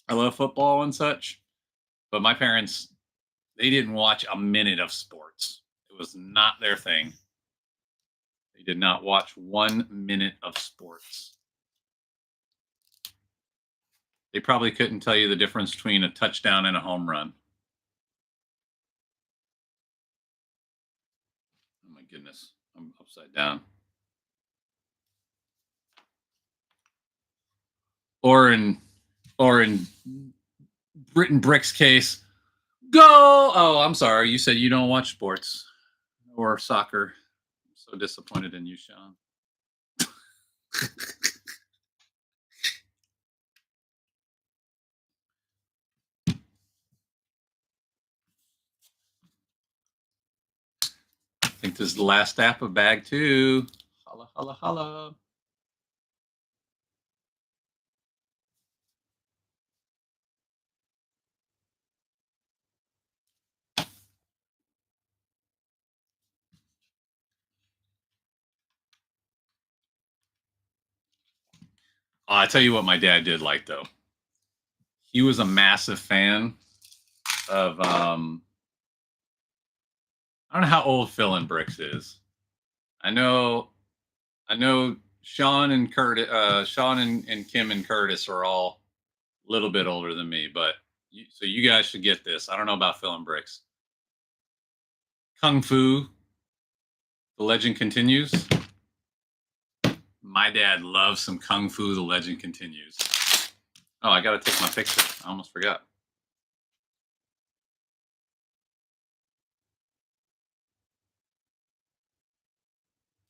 I love football and such. But my parents, they didn't watch a minute of sports. It was not their thing. They did not watch 1 minute of sports. They probably couldn't tell you the difference between a touchdown and a home run. Oh my goodness, I'm upside down. Or in Britton Brick's case, go! Oh, I'm sorry. You said you don't watch sports or soccer. I'm so disappointed in you, Sean. I think this is the last step of bag 2. Holla, holla, holla. I tell you what my dad did like, though. He was a massive fan of, I don't know how old Phil and Bricks is. I know Sean and Curtis, Sean and Kim and Curtis are all a little bit older than me, but so you guys should get this. I don't know about Phil and Bricks. Kung Fu, The Legend Continues. My dad loves some Kung Fu, The Legend Continues. Oh, I got to take my picture. I almost forgot.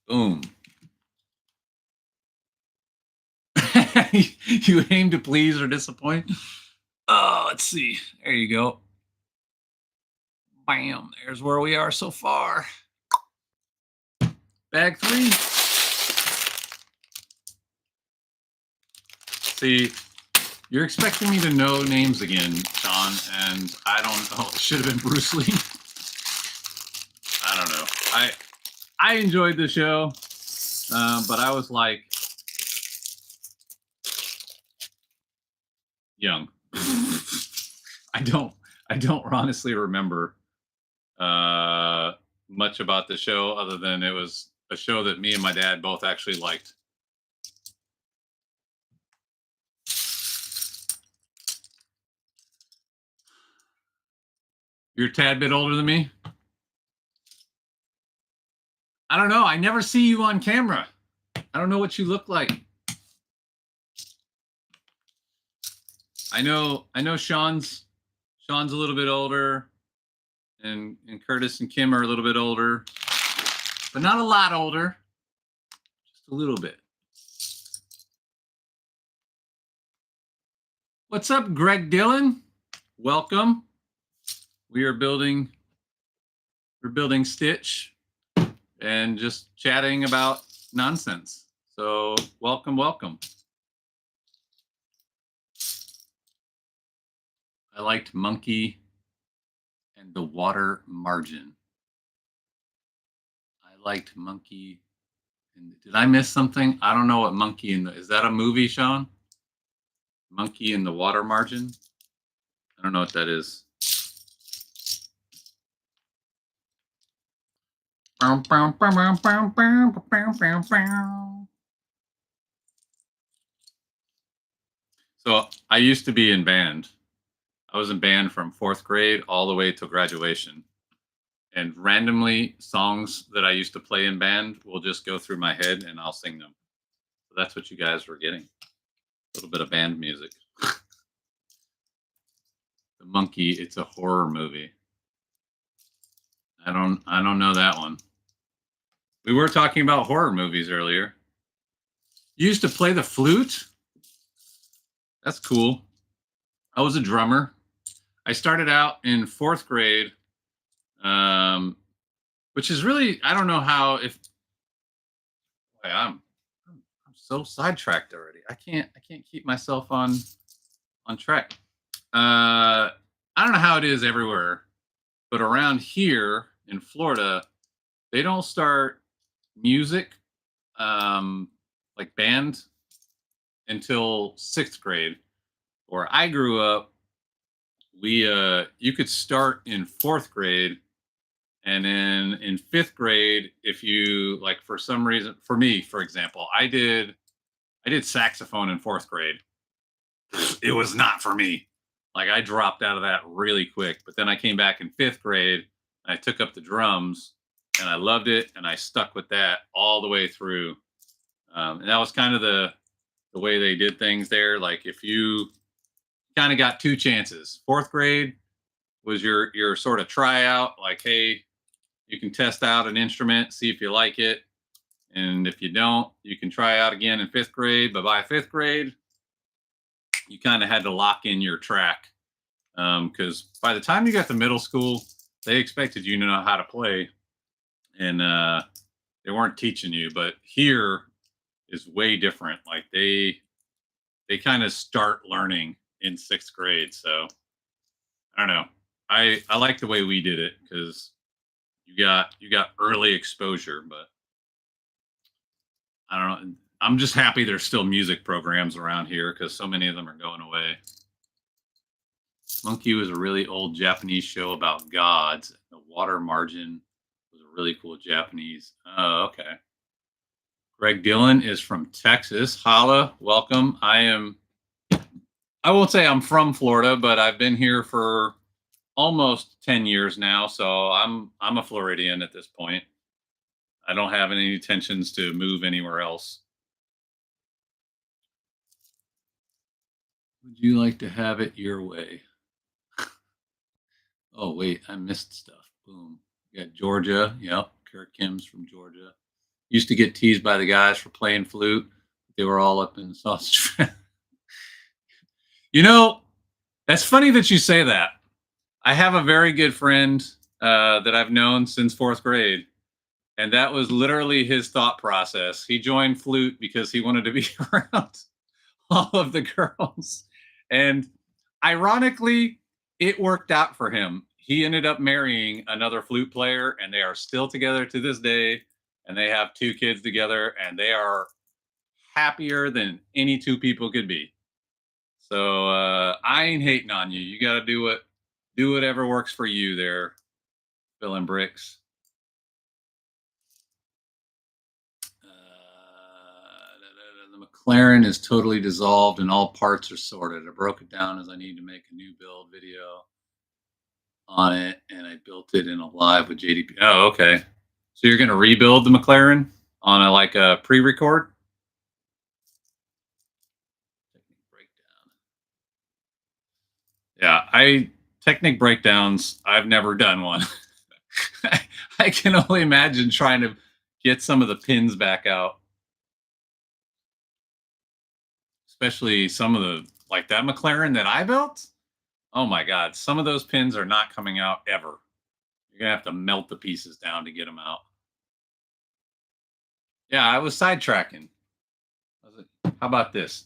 Boom. You aim to please or disappoint? Oh, let's see. There you go. Bam. There's where we are so far. Bag 3. See, you're expecting me to know names again, Sean, and I don't know. It should have been Bruce Lee. I don't know. I enjoyed the show, but I was like young. I don't honestly remember much about the show other than it was a show that me and my dad both actually liked. You're a tad bit older than me? I don't know. I never see you on camera. I don't know what you look like. I know Sean's a little bit older, and Curtis and Kim are a little bit older, but not a lot older. Just a little bit. What's up, Greg Dillon? Welcome. We're building Stitch and just chatting about nonsense. So welcome. I liked Monkey and the Water Margin. I liked Monkey. And did I miss something? I don't know what Monkey is that a movie, Sean? Monkey in the water margin. I don't know what that is. So I used to be in band. I was in band from 4th grade all the way till graduation. And randomly, songs that I used to play in band will just go through my head and I'll sing them. So that's what you guys were getting. A little bit of band music. The Monkey, it's a horror movie. I don't know that one. We were talking about horror movies earlier. You used to play the flute? That's cool. I was a drummer. I started out in 4th grade, which is really, I don't know how, if I'm so sidetracked already. I can't keep myself on track. I don't know how it is everywhere, but around here in Florida, they don't start music, like band, until 6th grade. Where I grew up, we you could start in 4th grade, and then in 5th grade, if you like, for some reason, for me, for example, I did saxophone in 4th grade. It was not for me. Like, I dropped out of that really quick. But then I came back in 5th grade and I took up the drums and I loved it and I stuck with that all the way through. And that was kind of the way they did things there. Like, if you kind of got two chances, 4th grade was your sort of tryout. Like, hey, you can test out an instrument, see if you like it. And if you don't, you can try out again in 5th grade. But by 5th grade, you kind of had to lock in your track, because by the time you got to middle school, they expected you to know how to play, and they weren't teaching you. But here is way different. Like, they kind of start learning in 6th grade. So I don't know. I like the way we did it because you got early exposure. But I don't know. I'm just happy there's still music programs around here because so many of them are going away. Monkey was a really old Japanese show about gods. The water margin was a really cool Japanese. Oh, okay. Greg Dillon is from Texas. Holla, welcome. I won't say I'm from Florida, but I've been here for almost 10 years now, so I'm a Floridian at this point. I don't have any intentions to move anywhere else. Would you like to have it your way? Oh, wait, I missed stuff. Boom. We got Georgia. Yep. Kurt Kim's from Georgia. Used to get teased by the guys for playing flute. They were all up in the sausage. You know, that's funny that you say that. I have a very good friend that I've known since 4th grade. And that was literally his thought process. He joined flute because he wanted to be around all of the girls. And ironically, it worked out for him. He ended up marrying another flute player, and they are still together to this day. And they have 2 kids together, and they are happier than any 2 people could be. So I ain't hating on you. You got to do whatever works for you there, filling bricks. The McLaren is totally dissolved and all parts are sorted. I broke it down as I need to make a new build video on it, and I built it in a live with JDP. Oh, okay. So you're going to rebuild the McLaren on a pre-record? Technique breakdown. Yeah, technique breakdowns. I've never done one. I can only imagine trying to get some of the pins back out. Especially some of the, like that McLaren that I built. Oh my God, some of those pins are not coming out ever. You're gonna have to melt the pieces down to get them out. Yeah, I was sidetracking. How about this?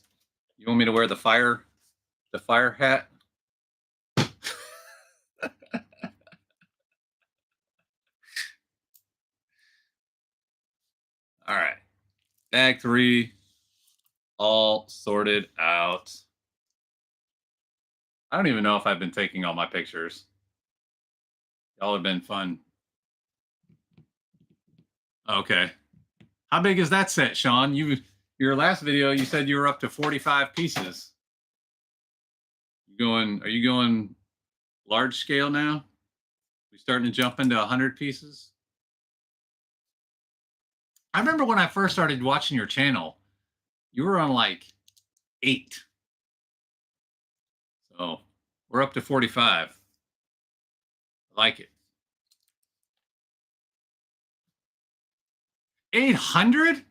You want me to wear the fire hat? All right. Bag 3, all sorted out. I don't even know if I've been taking all my pictures. Y'all have been fun. Okay. How big is that set, Sean? Your last video, you said you were up to 45 pieces. Are you going large scale now? We starting to jump into 100 pieces? I remember when I first started watching your channel, you were on like 8. So we're up to 45. I like it. 800?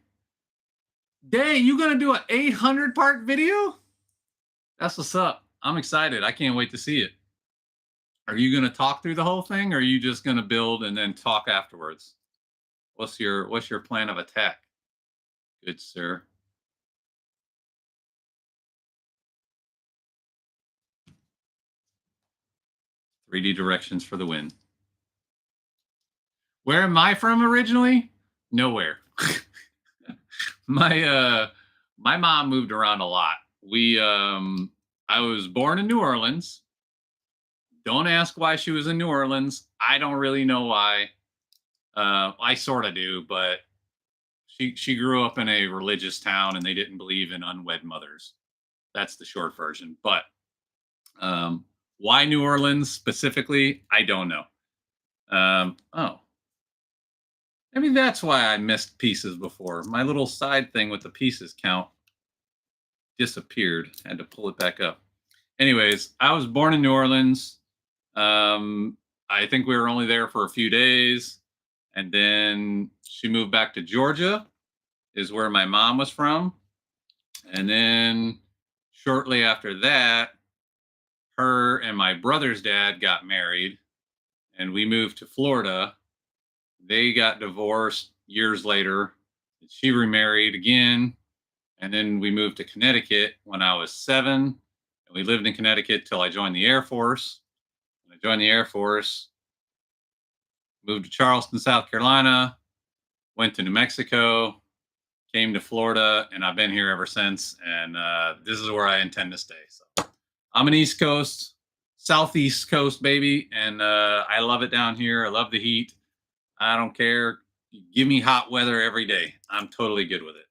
Dang, you gonna do an 800 part video? That's what's up. I'm excited. I can't wait to see it. Are you gonna talk through the whole thing, or are you just gonna build and then talk afterwards? What's your plan of attack? Good sir. "3D directions for the win." Where am I from originally? Nowhere. My mom moved around a lot. I was born in New Orleans. Don't ask why she was in New Orleans. I don't really know why. I sort of do, but she grew up in a religious town and they didn't believe in unwed mothers. That's the short version. But why New Orleans specifically, I don't know. Oh, maybe that's why I missed pieces before. My little side thing with the pieces count disappeared. Had to pull it back up. Anyways, I was born in New Orleans. I think we were only there for a few days. And then she moved back to Georgia, is where my mom was from. And then shortly after that, her and my brother's dad got married and we moved to Florida. They got divorced years later. She remarried again. And then we moved to Connecticut when I was 7. And we lived in Connecticut till I joined the Air Force. When I joined the Air Force, moved to Charleston, South Carolina, went to New Mexico, came to Florida, and I've been here ever since. And this is where I intend to stay. So I'm an East Coast, Southeast Coast baby, and I love it down here. I love the heat. I don't care. Give me hot weather every day. I'm totally good with it.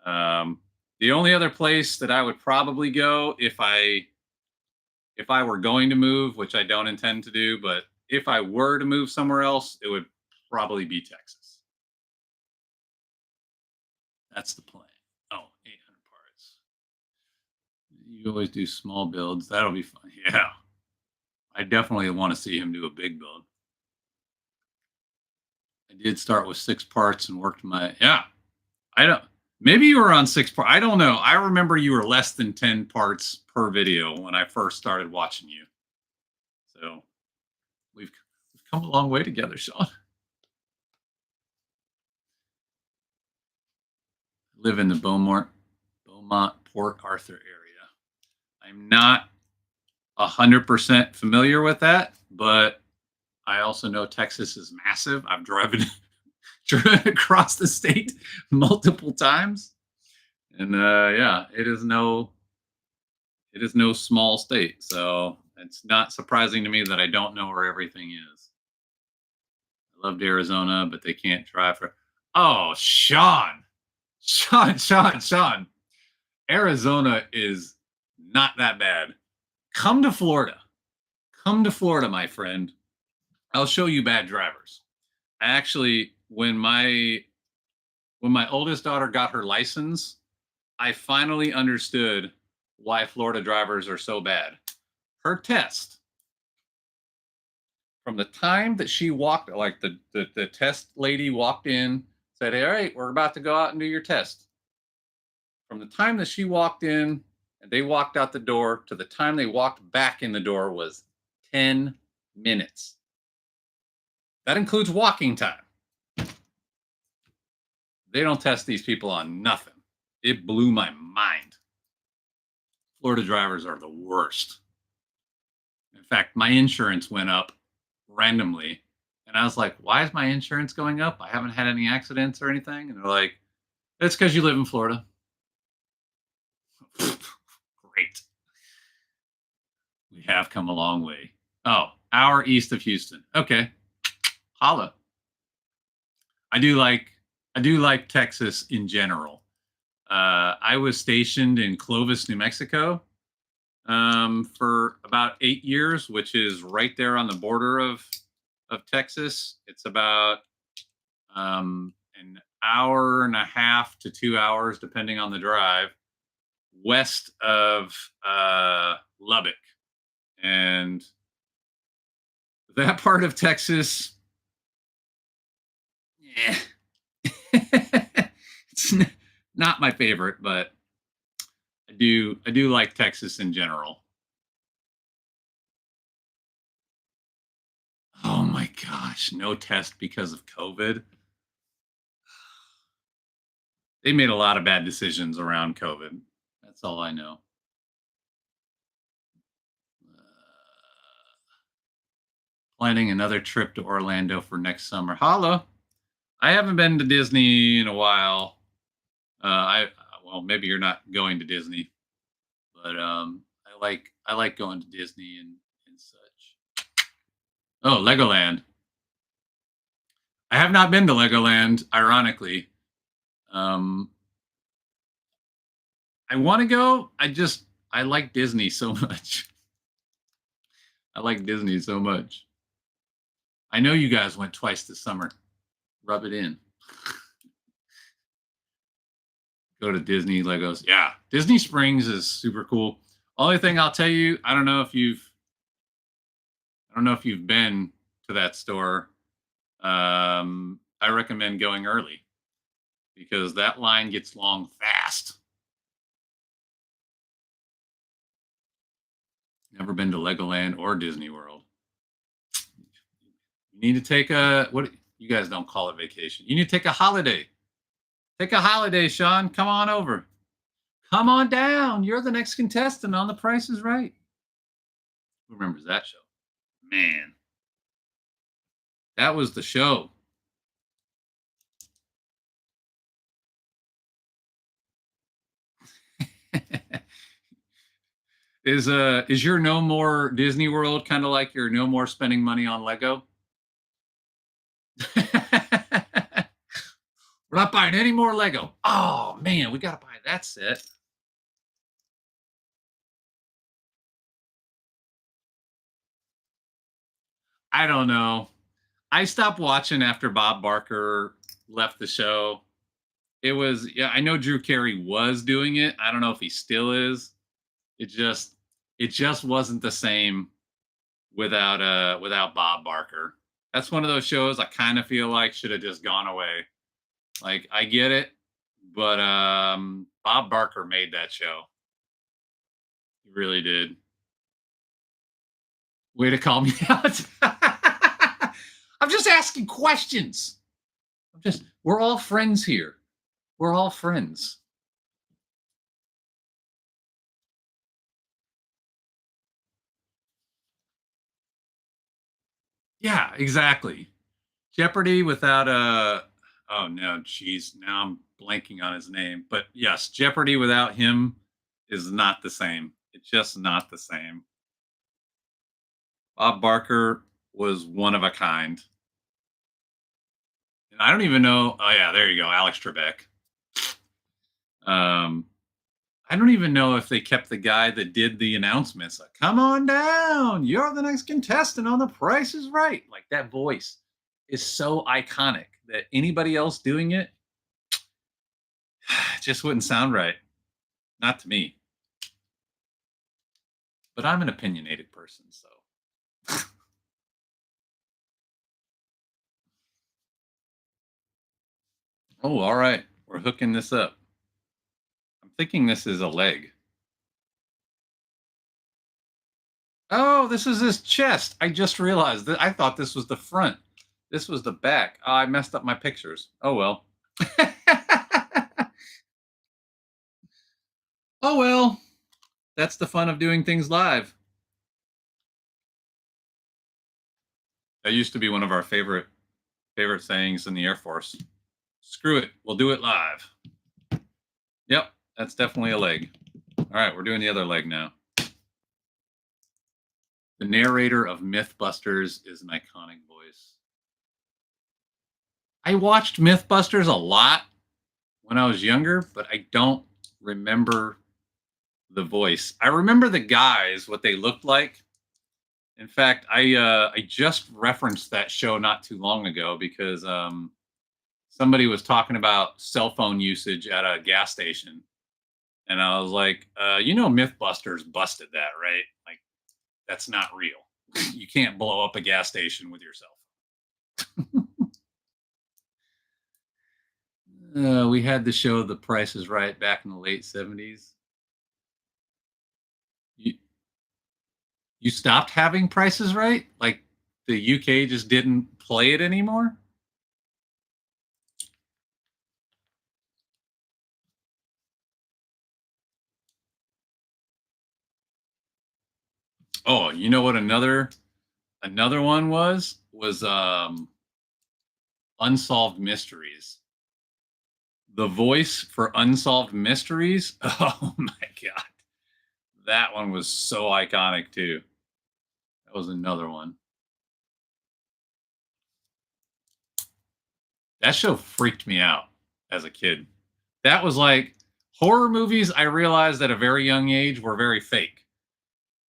But the only other place that I would probably go if I were going to move, which I don't intend to do, but if I were to move somewhere else, it would probably be Texas. That's the plan. Oh, 800 parts. You always do small builds. That'll be fun. Yeah. I definitely want to see him do a big build. I did start with 6 parts and worked yeah. Maybe you were on 6 parts. I don't know. I remember you were less than 10 parts per video when I first started watching you. So we've come a long way together, Sean. I live in the Beaumont, Port Arthur area. I'm not 100% familiar with that, but I also know Texas is massive. I've driven across the state multiple times, and yeah, it is no small state. So it's not surprising to me that I don't know where everything is. I loved Arizona, but they can't drive for. Oh, Sean. Arizona is not that bad. Come to Florida. Come to Florida, my friend. I'll show you bad drivers. Actually, when my oldest daughter got her license, I finally understood why Florida drivers are so bad. Her test, from the time that she walked, like the test lady walked in, said, "All right, we're about to go out and do your test." From the time that she walked in and they walked out the door to the time they walked back in the door was 10 minutes. That includes walking time. They don't test these people on nothing. It blew my mind. Florida drivers are the worst. In fact, my insurance went up randomly. And I was like, why is my insurance going up? I haven't had any accidents or anything. And they're like, it's because you live in Florida. Great. have come a long way. Oh, hour east of Houston. Okay. Holla. I do like Texas in general. I was stationed in Clovis, New Mexico, for about 8 years, which is right there on the border of Texas. It's about an hour and a half to 2 hours, depending on the drive, west of Lubbock, and that part of Texas. Yeah. It's not my favorite, but I do like Texas in general. Oh my gosh, no test because of COVID. They made a lot of bad decisions around COVID. That's all I know. Planning another trip to Orlando for next summer. Holla. I haven't been to Disney in a while. I well, maybe you're not going to Disney, but I like going to Disney and such. Oh, Legoland. I have not been to Legoland, ironically. Um, I want to go. I like Disney so much. I like Disney so much. I know you guys went twice this summer. Rub it in. Go to Disney Legos. Yeah, Disney Springs is super cool. Only thing I'll tell you, I don't know if you've been to that store. I recommend going early because that line gets long fast. Never been to Legoland or Disney World. You need to take what you guys don't call it vacation. You need to take a holiday. Take a holiday, Sean. Come on over. Come on down. You're the next contestant on The Price is Right. Who remembers that show? Man, that was the show. Is your no more Disney World kind of like your no more spending money on Lego? We're not buying any more Lego. Oh man, we gotta buy that set. I don't know. I stopped watching after Bob Barker left the show. It was, yeah, I know Drew Carey was doing it. I don't know if he still is. It just it just wasn't the same without Bob Barker. That's one of those shows I kind of feel like should have just gone away. Like I get it, but Bob Barker made that show. He really did. Way to call me out. I'm just asking questions. We're all friends here. We're all friends. Yeah, exactly. Jeopardy without a, oh no, geez, now I'm blanking on his name. But yes, Jeopardy without him is not the same. It's just not the same. Bob Barker was one of a kind. And I don't even know. Oh yeah, there you go, Alex Trebek. Um, I don't even know if they kept the guy that did the announcements. Like, come on down, you're the next contestant on The Price is Right. Like that voice is so iconic that anybody else doing it just wouldn't sound right. Not to me. But I'm an opinionated person, so. Oh, all right. We're hooking this up. I'm thinking this is a leg. Oh, this is his chest. I just realized that I thought this was the front. This was the back. Oh, I messed up my pictures. Oh well. Oh well. That's the fun of doing things live. That used to be one of our favorite sayings in the Air Force. Screw it. We'll do it live. Yep, that's definitely a leg. All right, we're doing the other leg now. The narrator of Mythbusters is an iconic voice. I watched Mythbusters a lot when I was younger, but I don't remember the voice. I remember the guys, what they looked like. In fact, I just referenced that show not too long ago because somebody was talking about cell phone usage at a gas station, and I was like, MythBusters busted that, right? Like, that's not real. You can't blow up a gas station with your cell phone. We had the show The Price is Right back in the late 70s. You, you stopped having Prices Right? Like the UK just didn't play it anymore? Oh, you know what another one was Unsolved Mysteries. The voice for Unsolved Mysteries. Oh my god. That one was so iconic too. That was another one. That show freaked me out as a kid. That was like horror movies I realized at a very young age were very fake.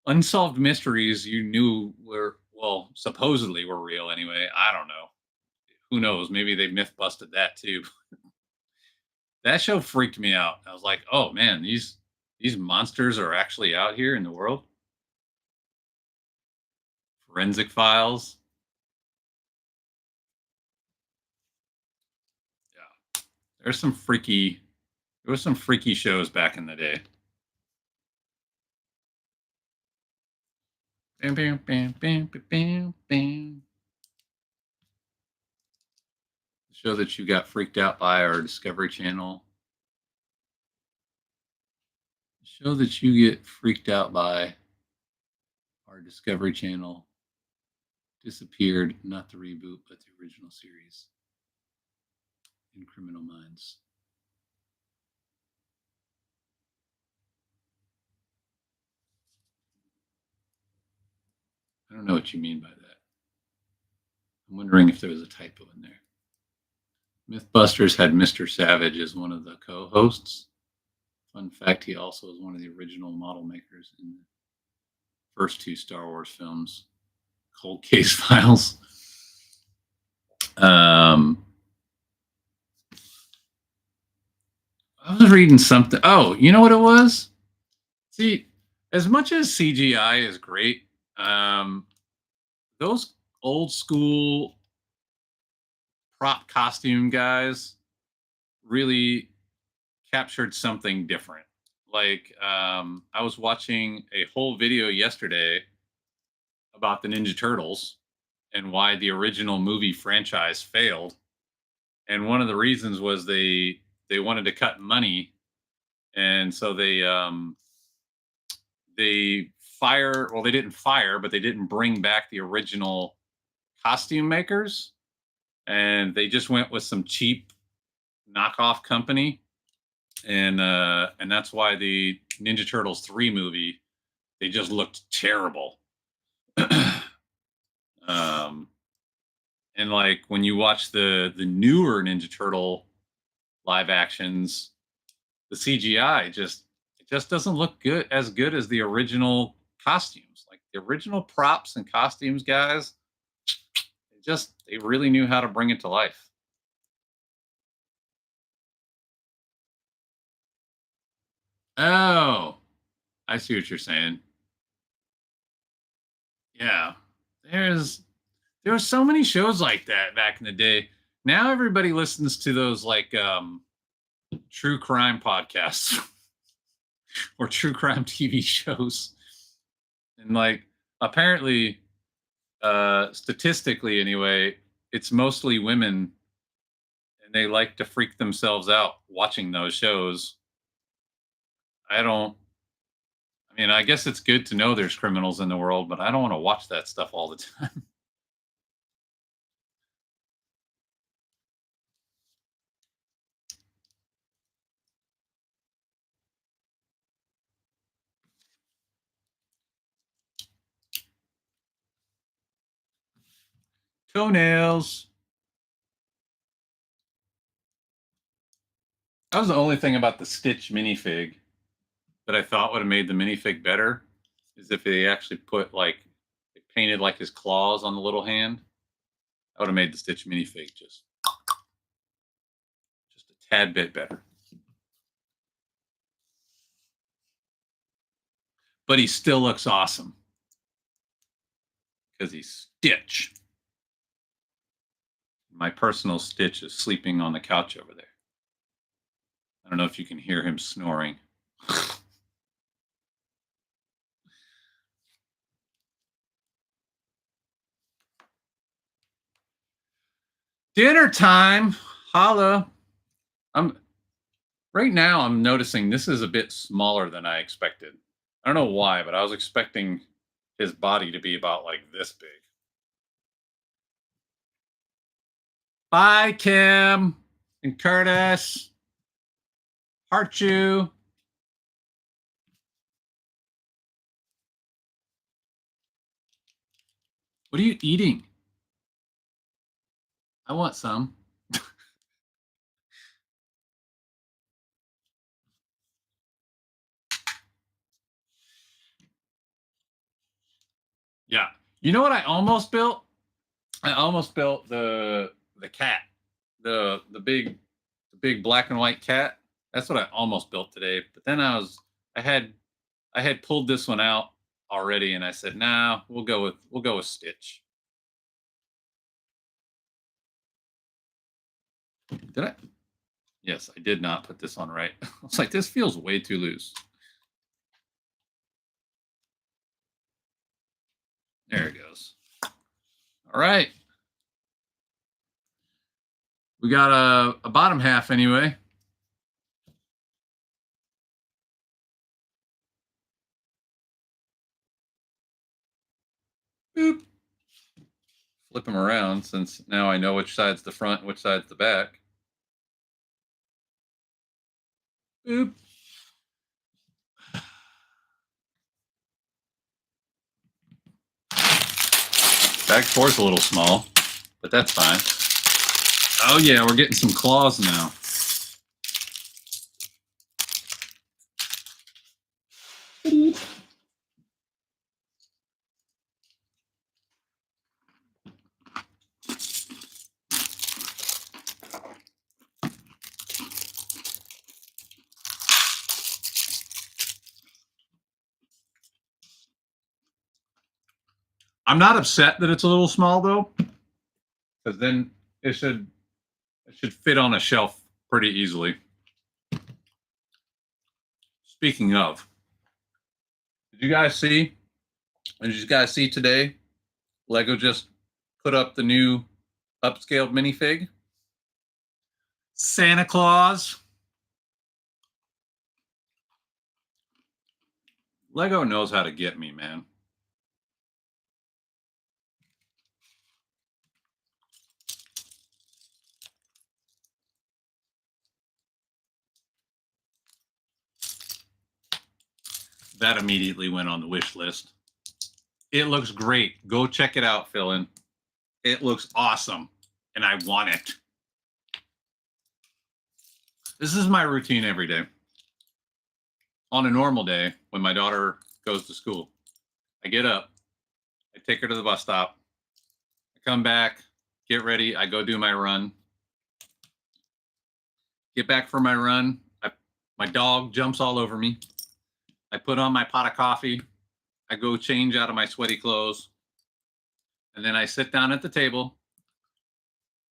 Unsolved Mysteries you knew were, well, supposedly were real anyway. I don't know. Who knows? Maybe they myth busted that too. That show freaked me out. I was like, "Oh man, these monsters are actually out here in the world." Forensic Files. Yeah. There's some freaky there was some freaky shows back in the day. Bam, bam, bam, bam, bam, bam, bam. The show that you got freaked out by our Discovery Channel. The show that you get freaked out by our Discovery Channel disappeared, not the reboot, but the original series in Criminal Minds. I don't know what you mean by that. I'm wondering if there was a typo in there. Mythbusters had Mr. Savage as one of the co-hosts. Fun fact, he also was one of the original model makers in the first two Star Wars films, Cold Case Files. I was reading something. Oh, you know what it was? See, as much as CGI is great, those old school prop costume guys really captured something different. Like, I was watching a whole video yesterday about the Ninja Turtles and why the original movie franchise failed. And one of the reasons was they wanted to cut money, and so they they didn't fire, but they didn't bring back the original costume makers, and they just went with some cheap knockoff company, and that's why the Ninja Turtles 3 movie, they just looked terrible. um, and like when you watch the newer Ninja Turtle live actions, the CGI just doesn't look good as the original costumes. Like the original props and costumes guys, they really knew how to bring it to life. Oh, I see what you're saying. Yeah. There's there were so many shows like that back in the day. Now everybody listens to those like true crime podcasts or true crime TV shows. And like apparently statistically anyway, it's mostly women and they like to freak themselves out watching those shows. I don't I mean, I guess it's good to know there's criminals in the world, but I don't want to watch that stuff all the time. Toenails. That was the only thing about the Stitch minifig that I thought would have made the minifig better, is if they actually put like, they painted like his claws on the little hand. That would have made the Stitch minifig just a tad bit better. But he still looks awesome because he's Stitch. My personal Stitch is sleeping on the couch over there. I don't know if you can hear him snoring. Dinner time. Holla. Right now I'm noticing this is a bit smaller than I expected. I don't know why, but I was expecting his body to be about like this big. Bye, Kim and Curtis. Heart you. What are you eating? I want some. Yeah. You know what I almost built? I almost built the cat. The big black and white cat. That's what I almost built today. But then I had pulled this one out already, and I said, nah, we'll go with Stitch. Did I? Yes, I did not put this on right. I was like, this feels way too loose. There it goes. All right. We got a bottom half anyway. Boop. Flip them around, since now I know which side's the front and which side's the back. Boop. Bag 4's a little small, but that's fine. Oh yeah, we're getting some claws now. I'm not upset that it's a little small though, because then it should fit on a shelf pretty easily. Speaking of, did you guys see today? Lego just put up the new upscaled minifig. Santa Claus. Lego knows how to get me, man. That immediately went on the wish list. It looks great. Go check it out, Philin. It looks awesome, and I want it. This is my routine every day. On a normal day, when my daughter goes to school, I get up, I take her to the bus stop, I come back, get ready, I go do my run. Get back from my run, my dog jumps all over me. I put on my pot of coffee, I go change out of my sweaty clothes, and then I sit down at the table.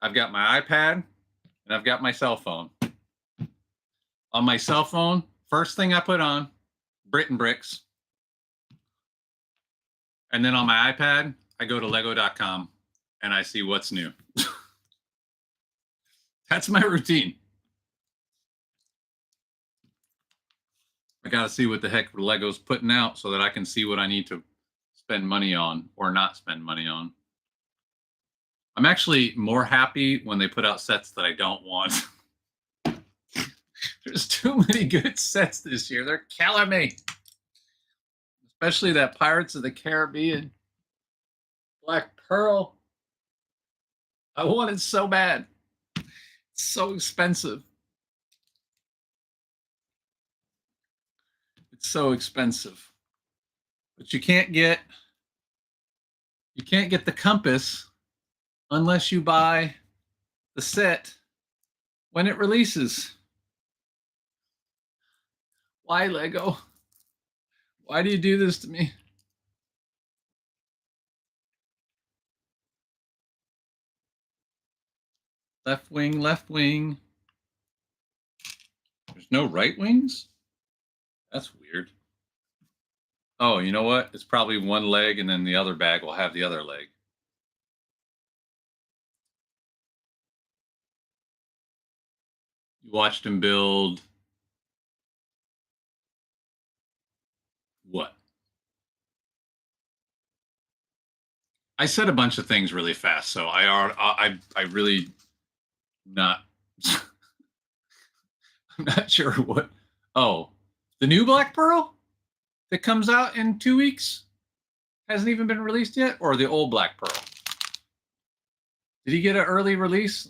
I've got my iPad and I've got my cell phone. On my cell phone, first thing I put on, Brit and Bricks. And then on my iPad, I go to lego.com and I see what's new. That's my routine. I got to see what the heck Lego's putting out so that I can see what I need to spend money on or not spend money on. I'm actually more happy when they put out sets that I don't want. There's too many good sets this year. They're killing me. Especially that Pirates of the Caribbean Black Pearl. I want it so bad. It's so expensive. It's so expensive. But you can't get the compass unless you buy the set when it releases. Why, Lego? Why do you do this to me? Left wing, left wing. There's no right wings? That's weird. Oh, you know what? It's probably one leg and then the other bag will have the other leg. You watched him build what? I said a bunch of things really fast, so I really not. I'm not sure what. Oh, the new Black Pearl that comes out in 2 weeks hasn't even been released yet, or the old Black Pearl? Did he get an early release?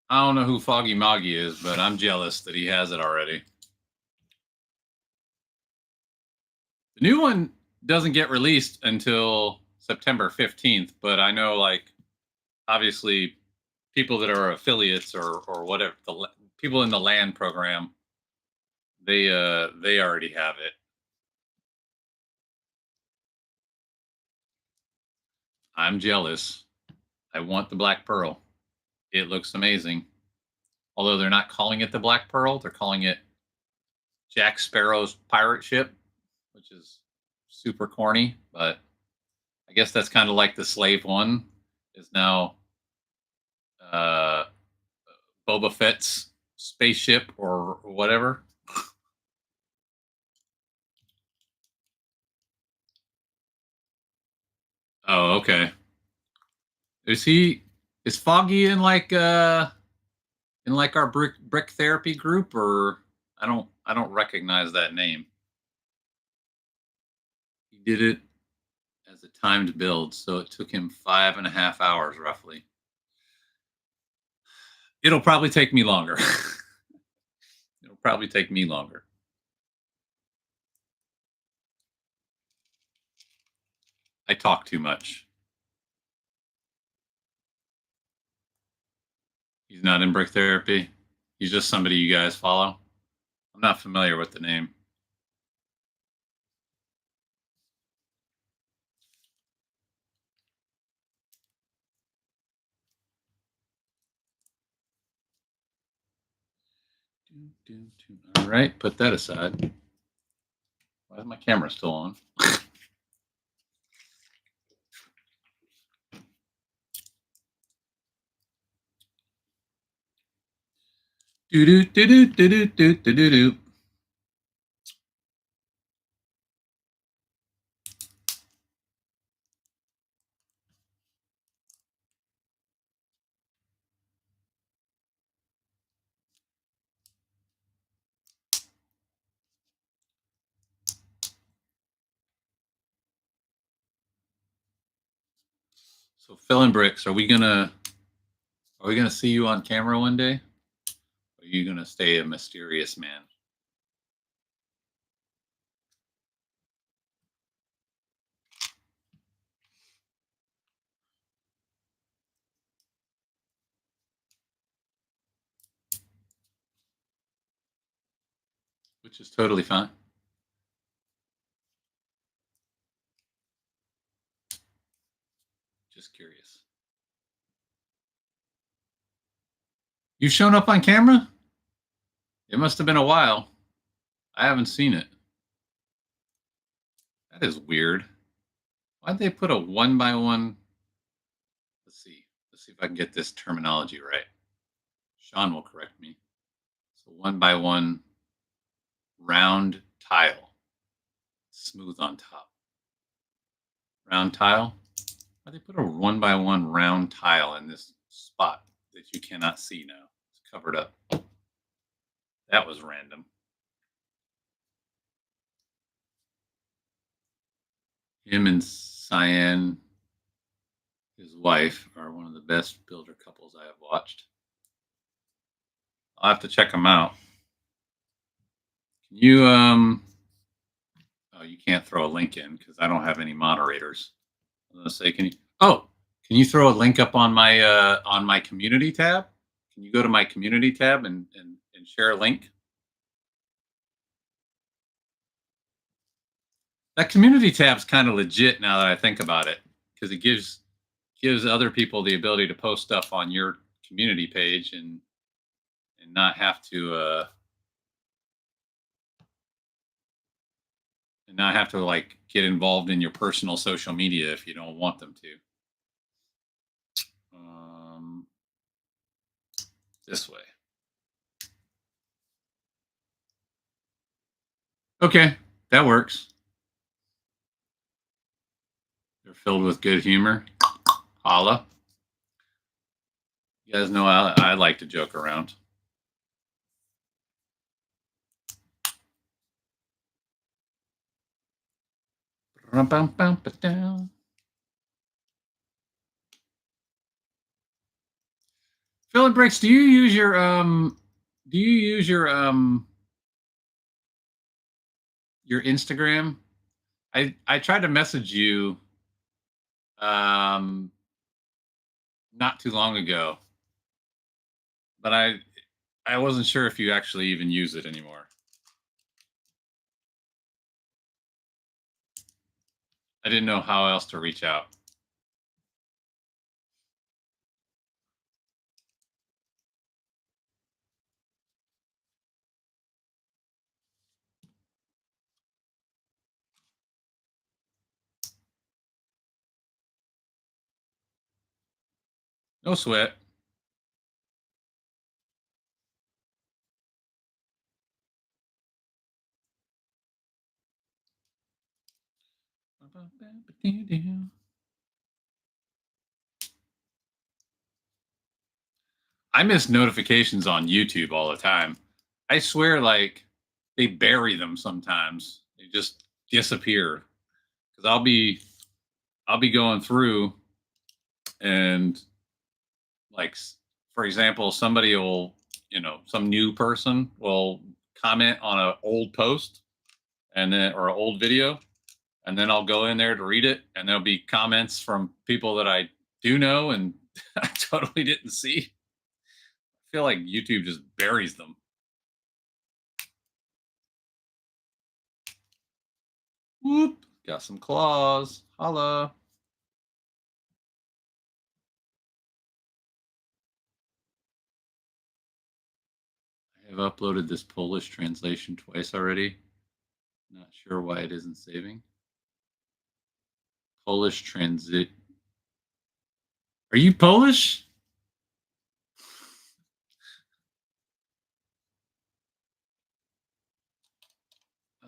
I don't know who Foggy Moggy is, but I'm jealous that he has it already. The new one doesn't get released until September 15th, but I know, like, obviously people that are affiliates or whatever, the people in the LAN program, they already have it. I'm jealous. I want the Black Pearl. It looks amazing. Although they're not calling it the Black Pearl, they're calling it Jack Sparrow's pirate ship, which is super corny, but I guess that's kind of like the Slave One is now Boba Fett's spaceship or whatever. Oh, okay. Is Foggy in like our brick therapy group, or I don't recognize that name. He did it as a timed build, so it took him 5.5 hours roughly. It'll probably take me longer. It'll probably take me longer. I talk too much. He's not in brick therapy. He's just somebody you guys follow. I'm not familiar with the name. All right, put that aside. Why is my camera still on? Do do do do do do do do do. So filling bricks, are we gonna see you on camera one day? Or are you gonna stay a mysterious man? Which is totally fine. Just curious. You've shown up on camera? It must have been a while. I haven't seen it. That is weird. Why'd they put a 1x1? Let's see. Let's see if I can get this terminology right. Sean will correct me. So 1x1 round tile. Smooth on top. Round tile? Why'd they put a 1x1 round tile in this spot that you cannot see now? It's covered up. That was random. Him and Cyan, his wife, are one of the best builder couples I have watched. I'll have to check them out. Can you oh, you can't throw a link in because I don't have any moderators. I was gonna say, can you throw a link up on my community tab? Can you go to my community tab and share a link? That community tab's kind of legit now that I think about it, because it gives other people the ability to post stuff on your community page and not have to like get involved in your personal social media if you don't want them to. This way. Okay, that works. They're filled with good humor. Holla. You guys know I like to joke around. Phil and Bricks, do you use your Instagram? I tried to message you not too long ago, but I wasn't sure if you actually even use it anymore. I didn't know how else to reach out. No sweat. I miss notifications on YouTube all the time. I swear, like, they bury them sometimes. They just disappear. Because I'll be going through and, like, for example, somebody will, some new person will comment on an old post or an old video, and then I'll go in there to read it, and there'll be comments from people that I do know and I totally didn't see. I feel like YouTube just buries them. Whoop! Got some claws. Holla. I have uploaded this Polish translation twice already. Not sure why it isn't saving. Polish transit. Are you Polish?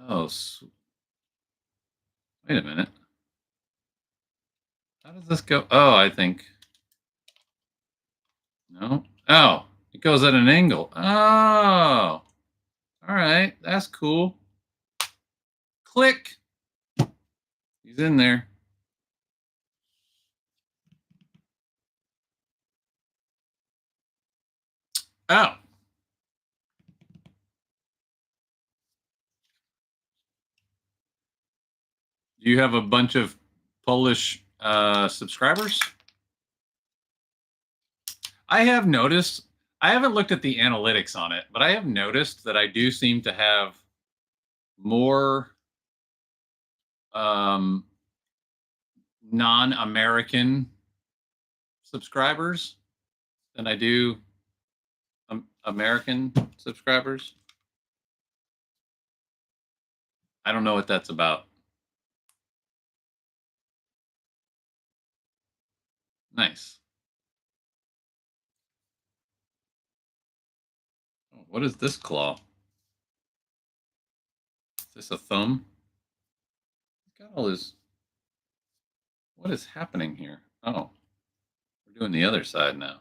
Oh, wait a minute. How does this go? Oh, I think. No. Oh, it goes at an angle. Oh, all right. That's cool. Click. He's in there. Oh. Do you have a bunch of Polish subscribers? I have noticed, I haven't looked at the analytics on it, but I have noticed that I do seem to have more non-American subscribers than I do American subscribers. I don't know what that's about. Nice. Oh, what is this claw? Is this a thumb? Got all this. What is happening here? Oh, we're doing the other side now.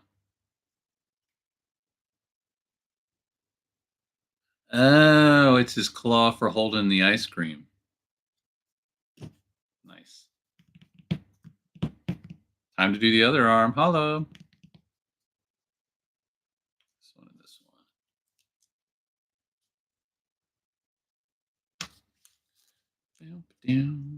Oh, it's his claw for holding the ice cream. Nice. Time to do the other arm. Holla. This one and this one. Down.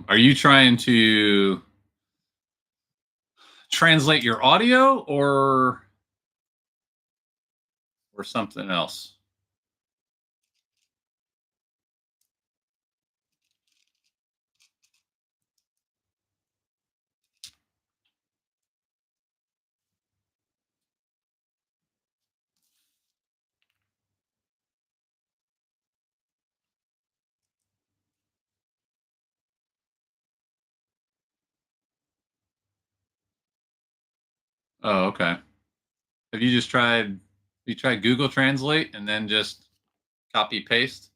Are you trying to translate your audio or something else? Oh, okay. Have you just tried? You tried Google Translate and then just copy paste?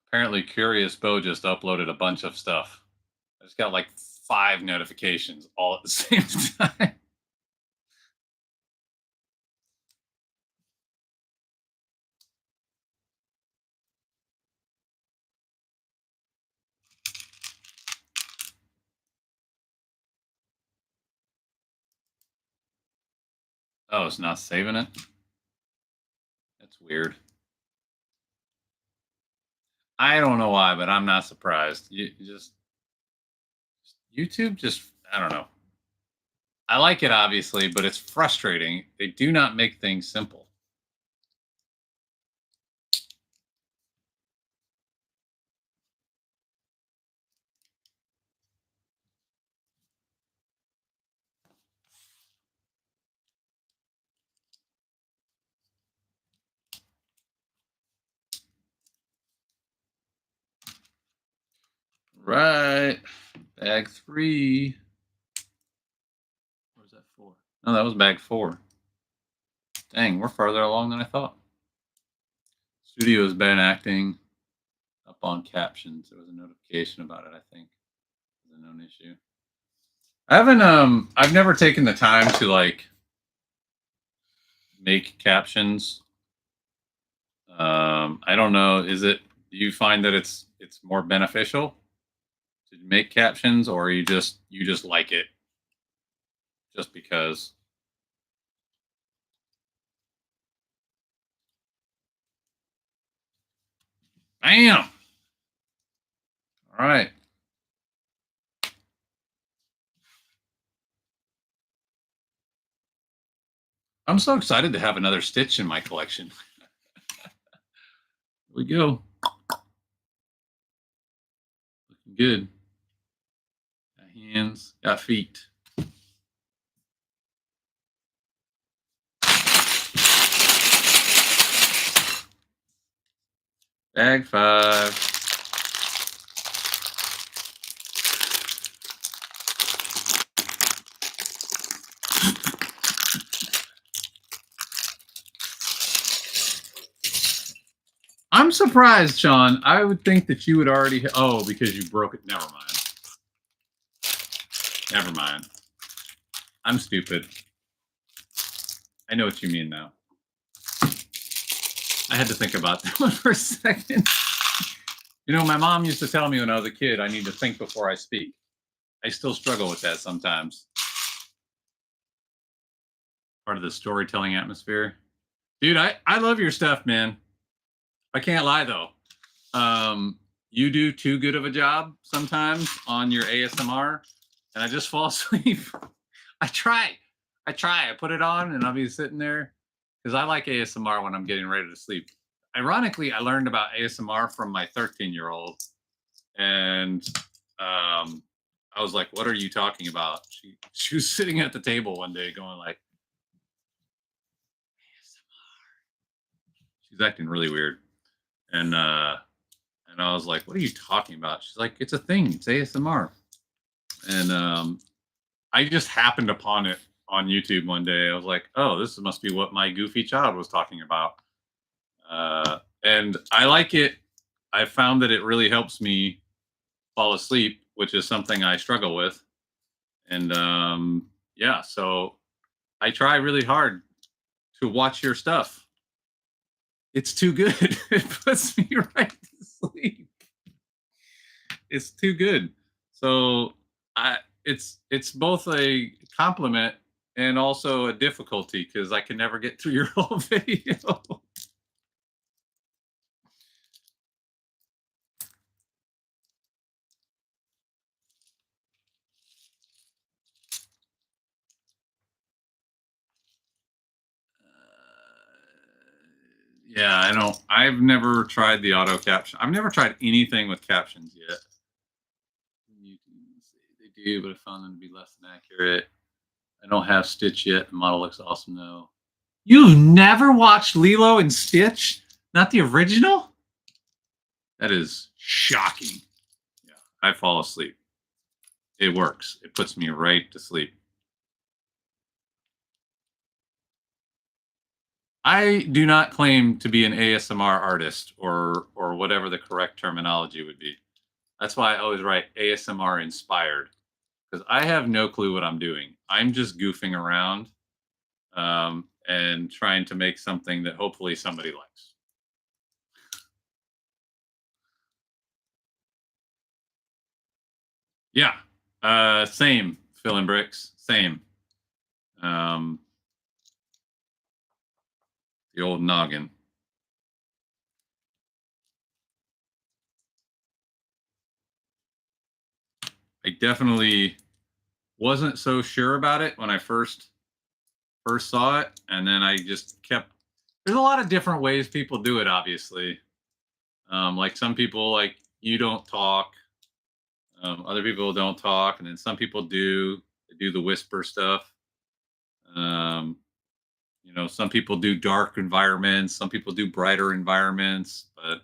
Apparently, Curious Bo just uploaded a bunch of stuff. I just got like 5 notifications all at the same time. Oh, it's not saving it? That's weird. I don't know why, but I'm not surprised. You just YouTube just I don't know. I like it obviously, but it's frustrating. They do not make things simple. Right. Bag 3. Or was that 4? No, that was bag 4. Dang, we're farther along than I thought. Studio has been acting up on captions. There was a notification about it, I think. It's a known issue. I haven't I've never taken the time to like make captions. I don't know, do you find that it's more beneficial to make captions, or you just like it just because? Bam. All right. I'm so excited to have another Stitch in my collection. Here we go. Looking good. Got hands, got feet. Bag 5. I'm surprised, Sean. I would think that you would already. Oh, because you broke it. Never mind. Never mind. I'm stupid. I know what you mean now. I had to think about that one for a second. You know, my mom used to tell me when I was a kid, I need to think before I speak. I still struggle with that sometimes. Part of the storytelling atmosphere. Dude, I love your stuff, man. I can't lie though. You do too good of a job sometimes on your ASMR, and I just fall asleep. I try. I put it on, and I'll be sitting there because I like ASMR when I'm getting ready to sleep. Ironically, I learned about ASMR from my 13-year-old, and I was like, "What are you talking about?" She was sitting at the table one day, going like, ASMR. She's acting really weird, and I was like, "What are you talking about?" She's like, "It's a thing. It's ASMR." And I just happened upon it on YouTube one day. I was like, oh, this must be what my goofy child was talking about. And I like it. I found that it really helps me fall asleep, which is something I struggle with. And yeah, so I try really hard to watch your stuff. It's too good. It puts me right to sleep. It's too good. So it's both a compliment and also a difficulty because I can never get through your whole video. Yeah, I don't. I've never tried the auto caption. I've never tried anything with captions yet. They do, but I found them to be less than accurate. I don't have Stitch yet. The model looks awesome though. You've never watched Lilo and Stitch? Not the original? That is shocking. Yeah, I fall asleep. It works. It puts me right to sleep. I do not claim to be an ASMR artist or whatever the correct terminology would be. That's why I always write ASMR inspired because I have no clue what I'm doing. I'm just goofing around and trying to make something that hopefully somebody likes. Yeah, same. Filling bricks, same. Um, the old noggin. I definitely wasn't so sure about it when I first saw it, and then I just kept. There's a lot of different ways people do it. Obviously, like some people like you don't talk, other people don't talk, and then some people do. They do the whisper stuff. Um, you know, some people do dark environments, some people do brighter environments, but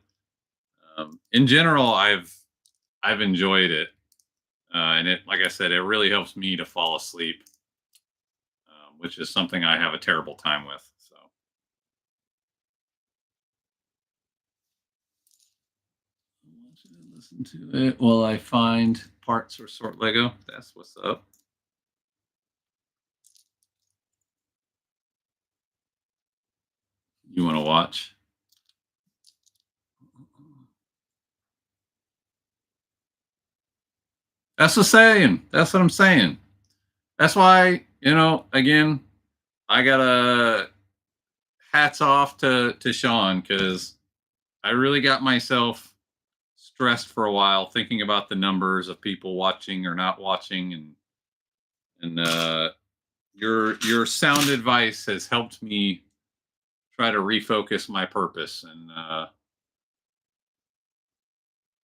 in general, I've enjoyed it, and it, like I said, it really helps me to fall asleep, which is something I have a terrible time with. So. Listen to it while I find parts or sort Lego. That's what's up. You want to watch? That's the saying. That's what I'm saying. That's why, again, I got a hats off to Sean because I really got myself stressed for a while thinking about the numbers of people watching or not watching, and your sound advice has helped me try to refocus my purpose, and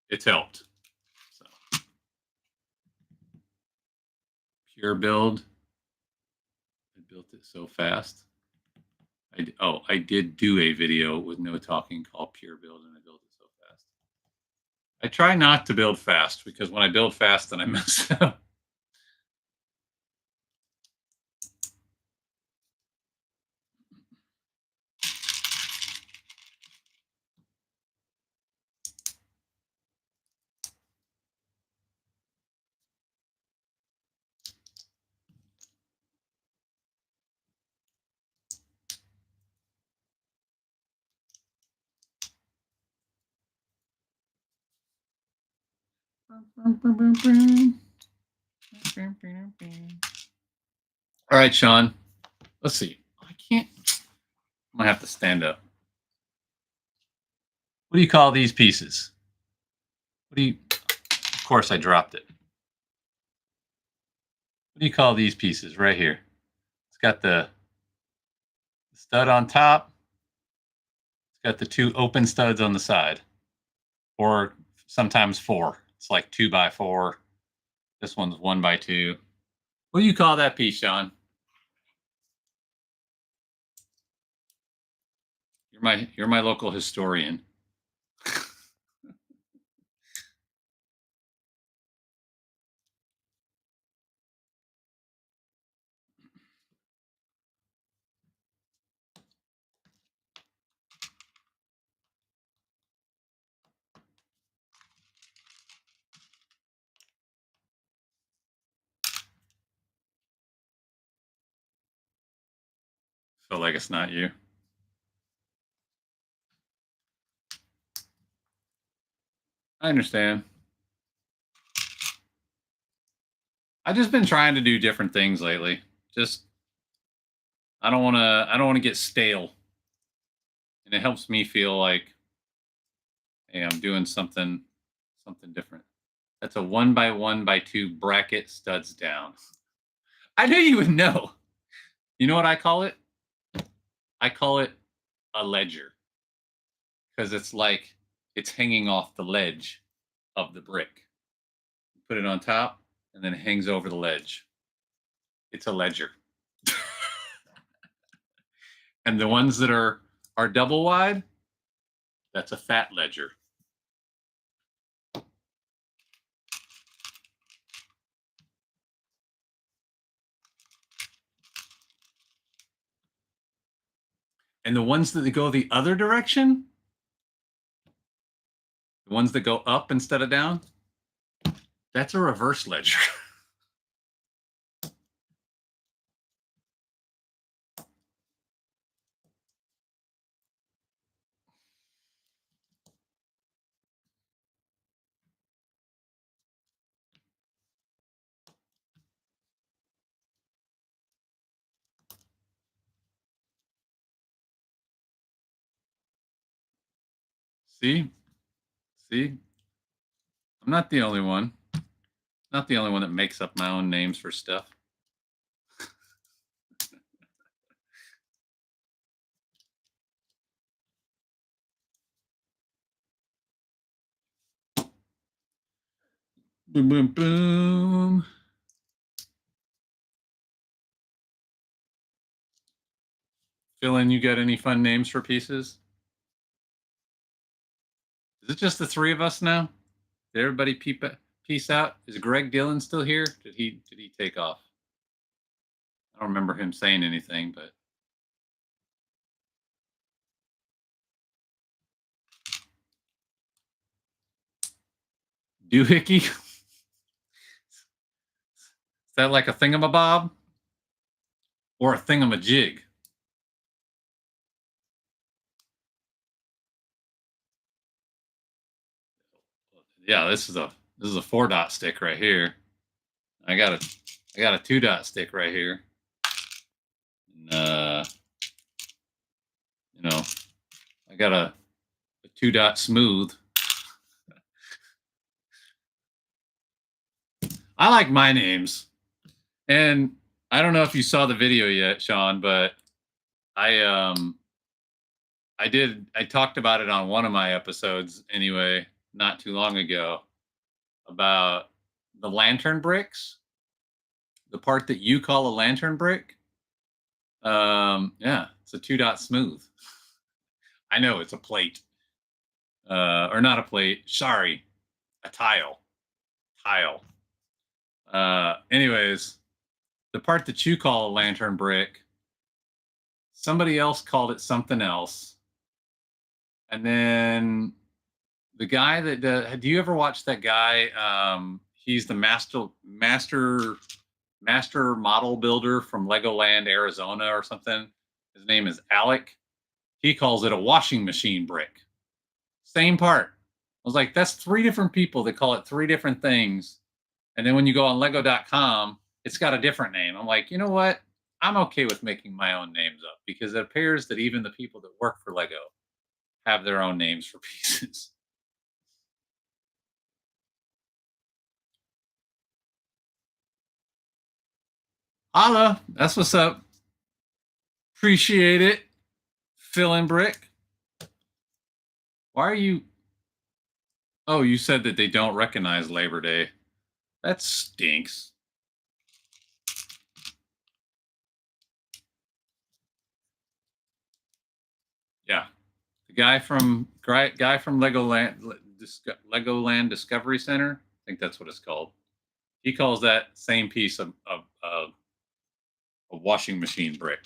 it's helped. So, pure build. I built it so fast. I did do a video with no talking called Pure Build, and I built it so fast. I try not to build fast because when I build fast, then I mess up. All right, Sean. Let's see. I can't. I'm gonna have to stand up. What do you call these pieces? What do you? Of course, I dropped it. What do you call these pieces right here? It's got the stud on top. It's got the two open studs on the side, or sometimes four. It's like 2x4. This one's 1x2. What do you call that piece, Sean? You're my local historian. Feel like it's not you. I understand. I've just been trying to do different things lately. Just I don't want to get stale. And it helps me feel like, hey, I'm doing something different. That's a 1x1x2 bracket studs down. I knew you would know. You know what I call it? I call it a ledger. Because it's like it's hanging off the ledge of the brick. Put it on top and then it hangs over the ledge. It's a ledger. And the ones that are double wide, that's a fat ledger. And the ones that go the other direction, the ones that go up instead of down, that's a reverse ledger. See? See? I'm not the only one. Not the only one that makes up my own names for stuff. Boom, boom, boom. Phil, you got any fun names for pieces? Is it just the three of us now? Did everybody peace out? Is Greg Dillon still here? Did he take off? I don't remember him saying anything, but doohickey? Is that like a thingamabob? Or a thingamajig? Yeah, this is a 4-dot stick right here. I got a 2-dot stick right here. And, you know, I got a 2-dot smooth. I like my names. And I don't know if you saw the video yet, Sean, but I talked about it on one of my episodes anyway, not too long ago, about the lantern bricks, the part that you call a lantern brick. Yeah, it's a 2-dot smooth. I know it's a plate, or not a plate. Sorry, a tile. Anyways, the part that you call a lantern brick, somebody else called it something else. And then the guy that do you ever watch that guy? He's the master model builder from Legoland, Arizona, or something. His name is Alec. He calls it a washing machine brick. Same part. I was like, that's 3 different people that call it 3 different things. And then when you go on Lego.com, it's got a different name. I'm like, you know what? I'm okay with making my own names up because it appears that even the people that work for Lego have their own names for pieces. Holla, that's what's up. Appreciate it. Fill in brick. Why are you? Oh, you said that they don't recognize Labor Day. That stinks. Yeah, the guy from Legoland Discovery Center. I think that's what it's called. He calls that same piece of a washing machine brick.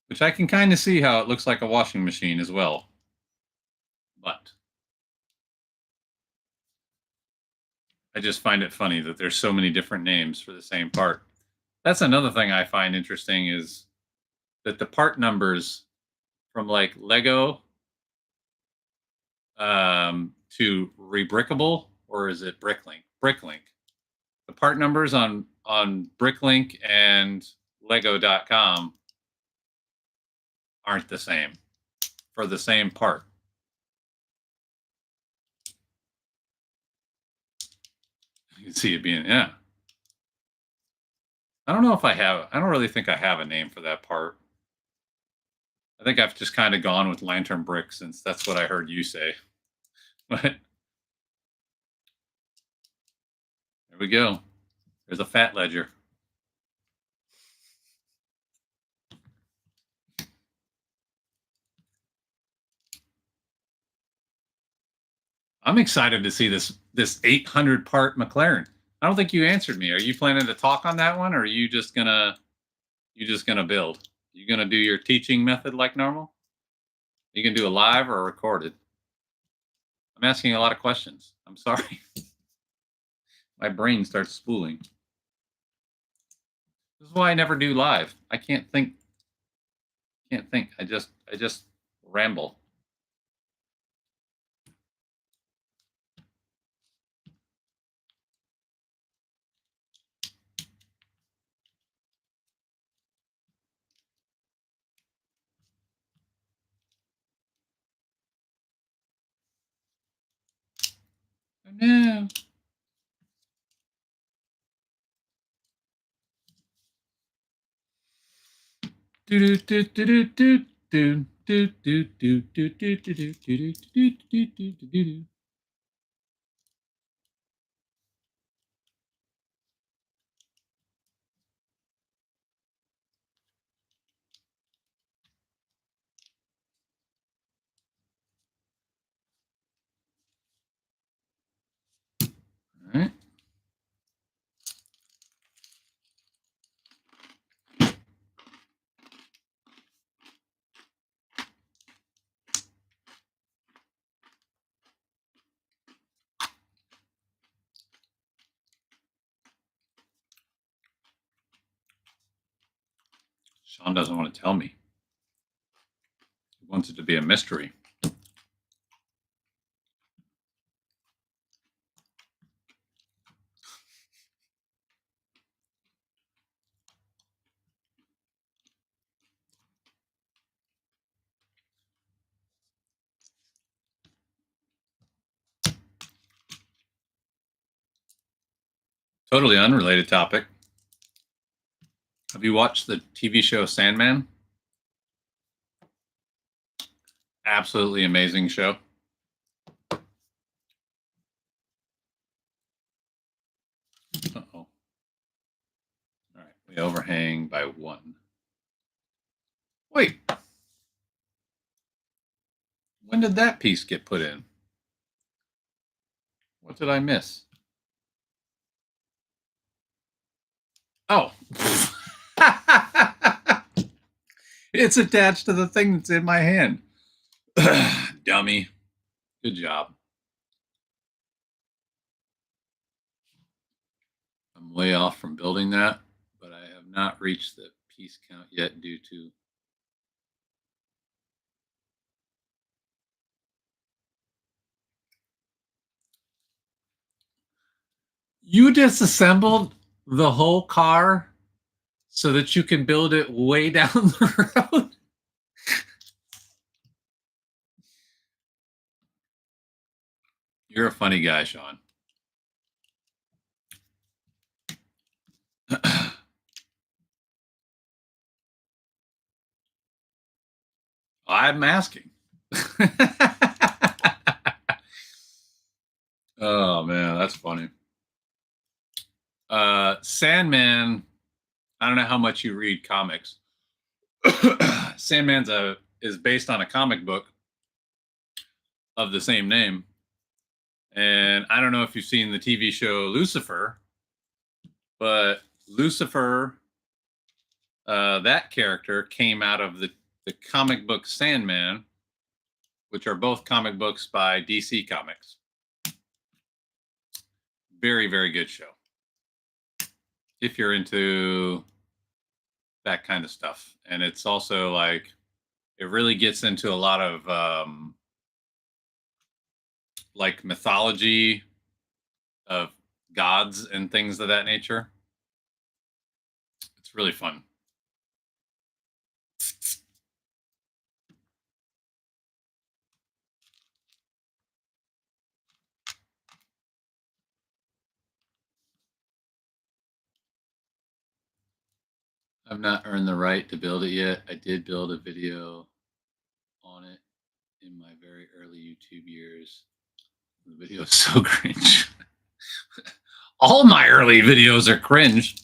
Which I can kind of see how it looks like a washing machine as well. But I just find it funny that there's so many different names for the same part. That's another thing I find interesting is that the part numbers from like Lego to Rebrickable, or is it Bricklink? Bricklink. The part numbers on Bricklink and Lego.com aren't the same for the same part. You can see it being, yeah. I don't know if I don't really think I have a name for that part. I think I've just kind of gone with lantern brick since that's what I heard you say. But there we go. There's a fat ledger. I'm excited to see this 800 part McLaren. I don't think you answered me. Are you planning to talk on that one, or are you just gonna build? You gonna do your teaching method like normal? You can do a live or a recorded. I'm asking a lot of questions. I'm sorry. My brain starts spooling. This is why I never do live. I can't think. I just ramble. No. Do do do do do do do do do do do do do do do do do. All right. Sean doesn't want to tell me. He wants it to be a mystery. Totally unrelated topic. Have you watched the TV show Sandman? Absolutely amazing show. Uh-oh. All right, we overhang by 1. Wait. When did that piece get put in? What did I miss? Oh. It's attached to the thing that's in my hand. Dummy. Good job. I'm way off from building that, but I have not reached the piece count yet due to you disassembled the whole car so that you can build it way down the road. You're a funny guy, Sean. I'm asking. Oh man, that's funny. Sandman, I don't know how much you read comics. Sandman's is based on a comic book of the same name. And I don't know if you've seen the TV show Lucifer, but Lucifer, that character came out of the comic book Sandman, which are both comic books by DC Comics. Very, very good show. If you're into that kind of stuff. And it's also like, it really gets into a lot of like mythology of gods and things of that nature. It's really fun. I've not earned the right to build it yet. I did build a video on it in my very early YouTube years. The video is so cringe. All my early videos are cringe.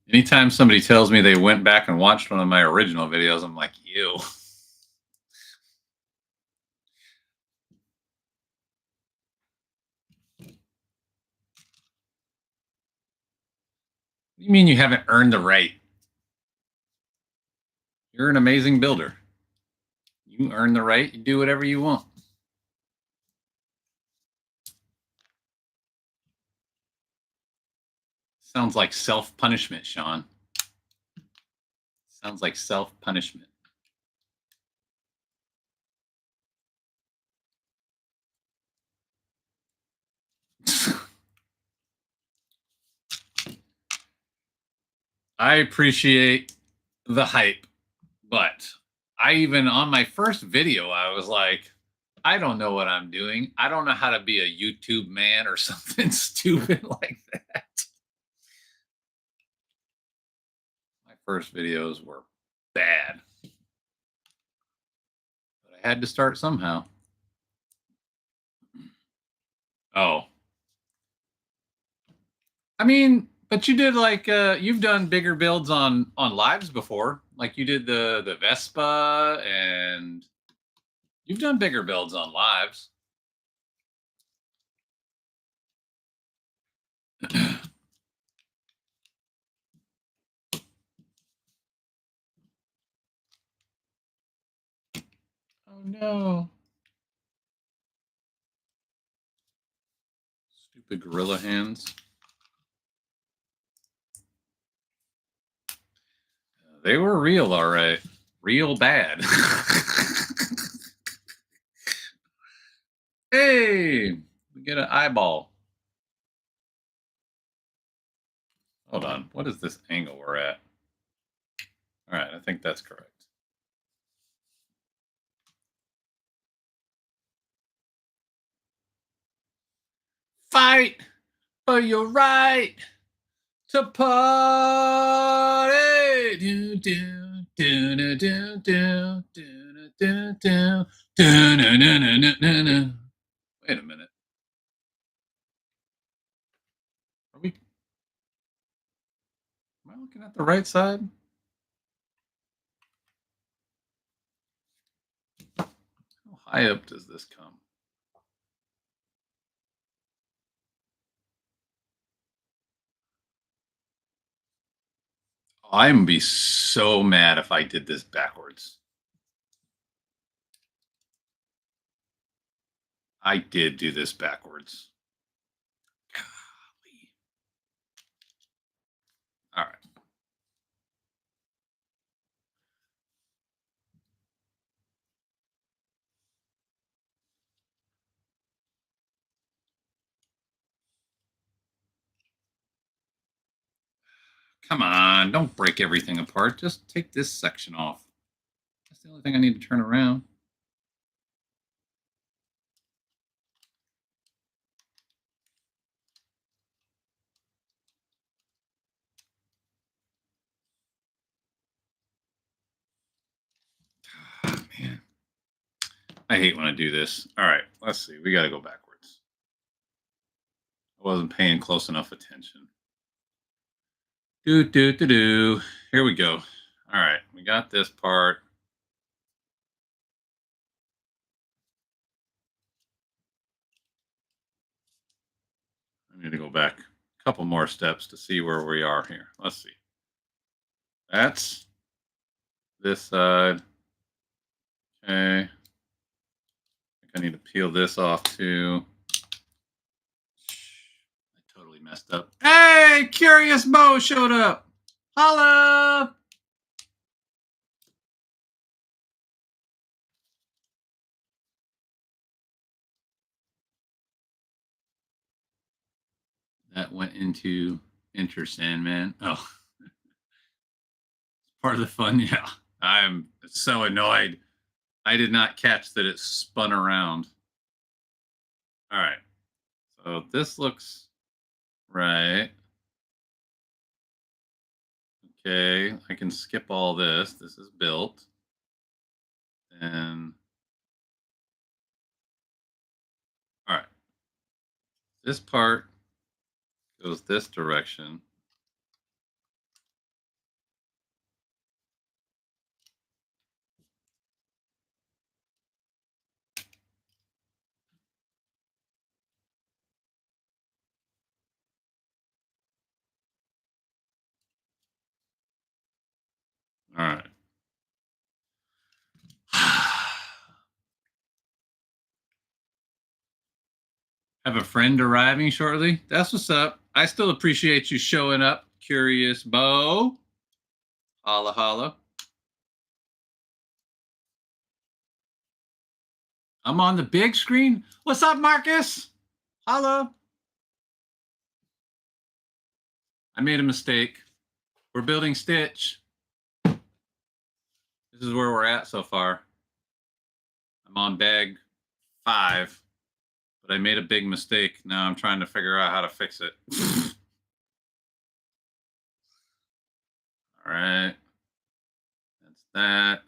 Anytime somebody tells me they went back and watched one of my original videos, I'm like, ew. What do you mean you haven't earned the right? You're an amazing builder. You earn the right. You do whatever you want. Sounds like self-punishment, Sean. Sounds like self-punishment. I appreciate the hype, but I even on my first video, I was like, I don't know what I'm doing. I don't know how to be a YouTube man or something stupid like that. My first videos were bad, but I had to start somehow. Oh, I mean, but you did like you've done bigger builds on lives before. Like you did the Vespa, and you've done bigger builds on lives. Oh no. Stupid gorilla hands. They were real, all right. Real bad. Hey, we get an eyeball. Hold on. What is this angle we're at? All right, I think that's correct. Fight for your right to party. Do, do, do, do, do, do, do, do, do, do, do, do, do, do. Wait a minute. Are we? Am I looking at the right side? How high up does this come? I'm gonna be so mad if I did this backwards. I did do this backwards. Golly. All right. Come on, don't break everything apart. Just take this section off. That's the only thing I need to turn around. Oh, man. I hate when I do this. All right, let's see. We got to go backwards. I wasn't paying close enough attention. Do, do, do, do. Here we go. All right, we got this part. I need to go back a couple more steps to see where we are here. Let's see. That's this side. Okay. I need to peel this off too. I totally messed up. Hey, Curious Bo showed up. Holla! That went into Enter Sandman. Oh, part of the fun. Yeah, I'm so annoyed. I did not catch that it spun around. All right, so this looks right. Okay, I can skip all this. This is built. And all right, this part goes this direction. All right. Have a friend arriving shortly. That's what's up. I still appreciate you showing up, Curious Bo. Holla, holla. I'm on the big screen. What's up, Marcus? Holla. I made a mistake. We're building Stitch. This is where we're at so far. I'm on bag 5, but I made a big mistake. Now I'm trying to figure out how to fix it. All right. That's that.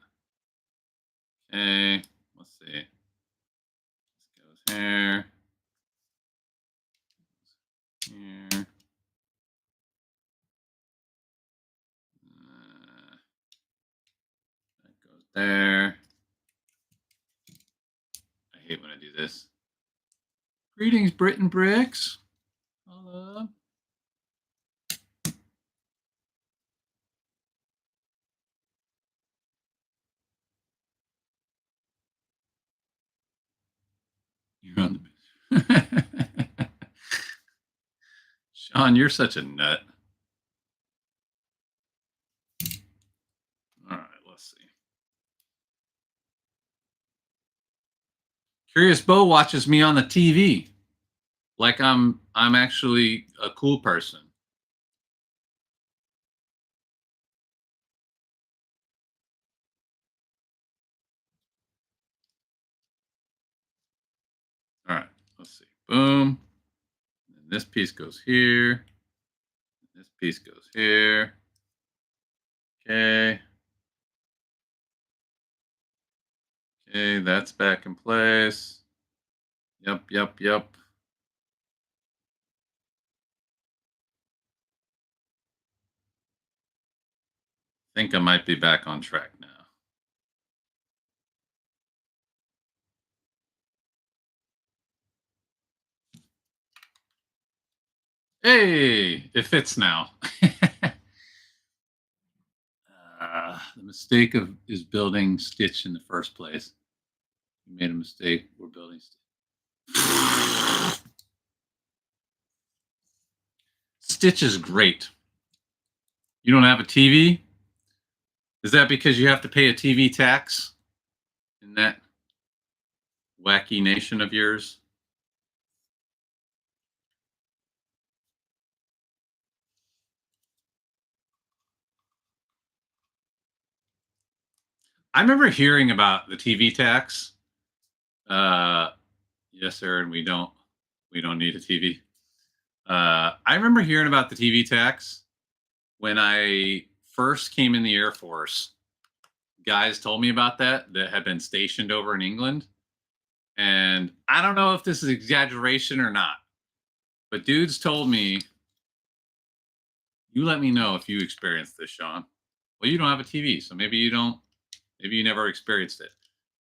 Okay. Let's see. This goes here. Here. That goes there. I hate when I do this. Greetings, Brit and Bricks. Hello. You're on the Sean, you're such a nut. All right, let's see. Curious Bo watches me on the TV. Like I'm actually a cool person. All right, let's see. Boom. And this piece goes here. This piece goes here. Okay. Okay, that's back in place. Yep, yep, yep. I think I might be back on track now. Hey, it fits now. The mistake is building Stitch in the first place. We made a mistake. We're building Stitch. Stitch is great. You don't have a TV? Is that because you have to pay a TV tax in that wacky nation of yours? I remember hearing about the TV tax. Yes, Aaron, we don't need a TV. I remember hearing about the TV tax when I first came in the Air Force. Guys told me about that had been stationed over in England. And I don't know if this is exaggeration or not, but dudes told me, you let me know if you experienced this, Sean. Well, you don't have a TV, so maybe you never experienced it.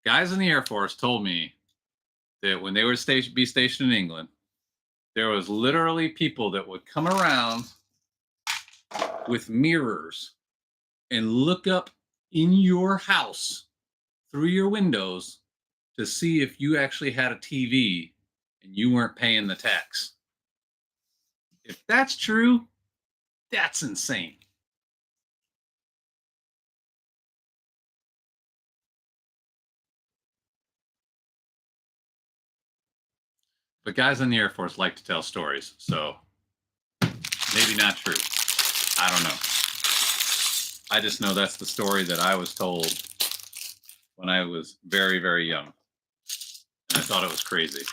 Guys in the Air Force told me that when they would be stationed in England, there was literally people that would come around with mirrors and look up in your house through your windows to see if you actually had a TV and you weren't paying the tax. If that's true, that's insane. But guys in the Air Force like to tell stories, so maybe not true. I don't know. I just know that's the story that I was told when I was very, very young. And I thought it was crazy.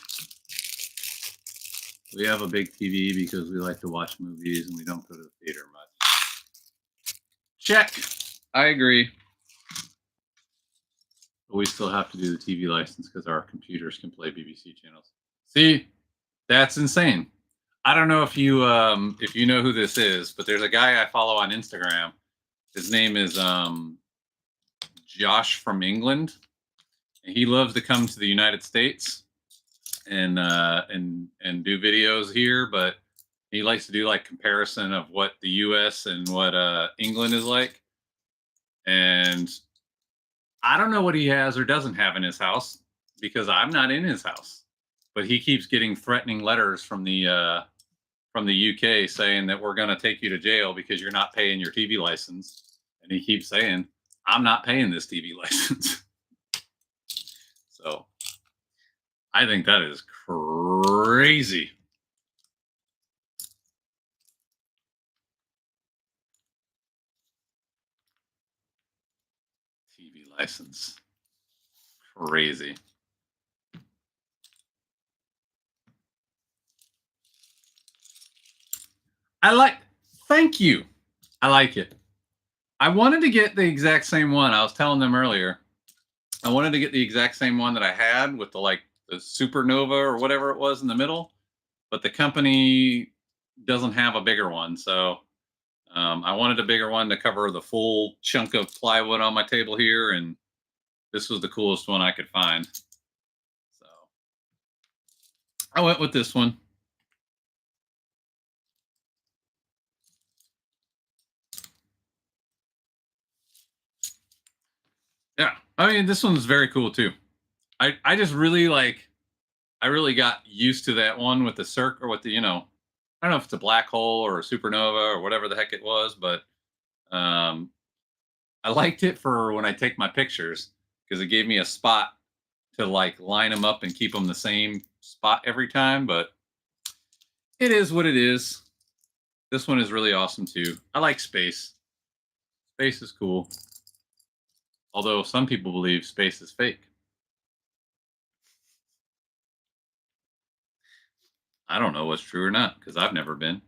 We have a big TV because we like to watch movies and we don't go to the theater much. Check. I agree. But we still have to do the TV license because our computers can play BBC channels. See, that's insane. I don't know if you know who this is, but there's a guy I follow on Instagram. His name is Josh from England, and he loves to come to the United States and do videos here. But he likes to do like comparison of what the U.S. and what England is like. And I don't know what he has or doesn't have in his house because I'm not in his house. But he keeps getting threatening letters from the UK saying that we're going to take you to jail because you're not paying your TV license. And he keeps saying, I'm not paying this TV license. So I think that is crazy. TV license. Crazy. Thank you. I like it. I wanted to get the exact same one. I was telling them earlier. I wanted to get the exact same one that I had with the supernova or whatever it was in the middle, but the company doesn't have a bigger one. So I wanted a bigger one to cover the full chunk of plywood on my table here, and this was the coolest one I could find. So I went with this one. Yeah, I mean, this one's very cool too. I just really I really got used to that one with the circle or with the, I don't know if it's a black hole or a supernova or whatever the heck it was, but I liked it for when I take my pictures because it gave me a spot to line them up and keep them the same spot every time. But it is what it is. This one is really awesome too. I like space. Space is cool. Although some people believe space is fake. I don't know what's true or not because I've never been.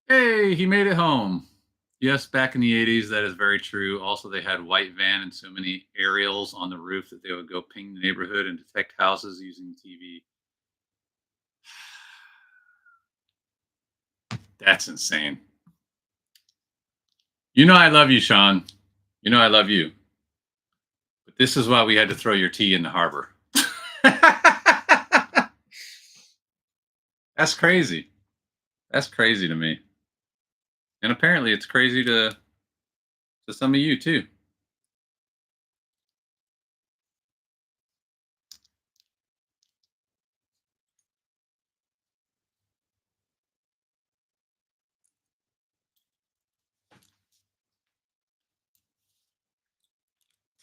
Hey, he made it home. Yes, back in the 80s, that is very true. Also, they had white van and so many aerials on the roof that they would go ping the neighborhood and detect houses using TV. That's insane. You know I love you, Sean. You know I love you. But this is why we had to throw your tea in the harbor. That's crazy. That's crazy to me. And apparently it's crazy to some of you too.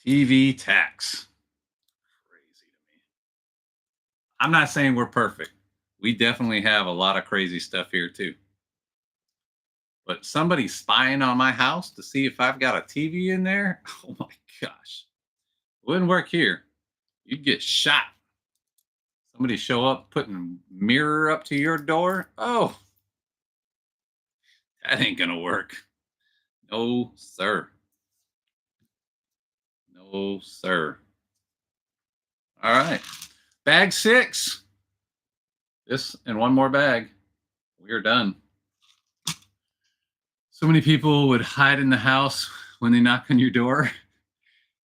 TV tax. Crazy to me. I'm not saying we're perfect. We definitely have a lot of crazy stuff here too. But somebody spying on my house to see if I've got a TV in there? Oh my gosh. It wouldn't work here. You'd get shot. Somebody show up putting mirror up to your door? Oh, that ain't gonna work. No, sir. No, sir. All right. Bag 6. This and one more bag. We are done. So many people would hide in the house when they knock on your door.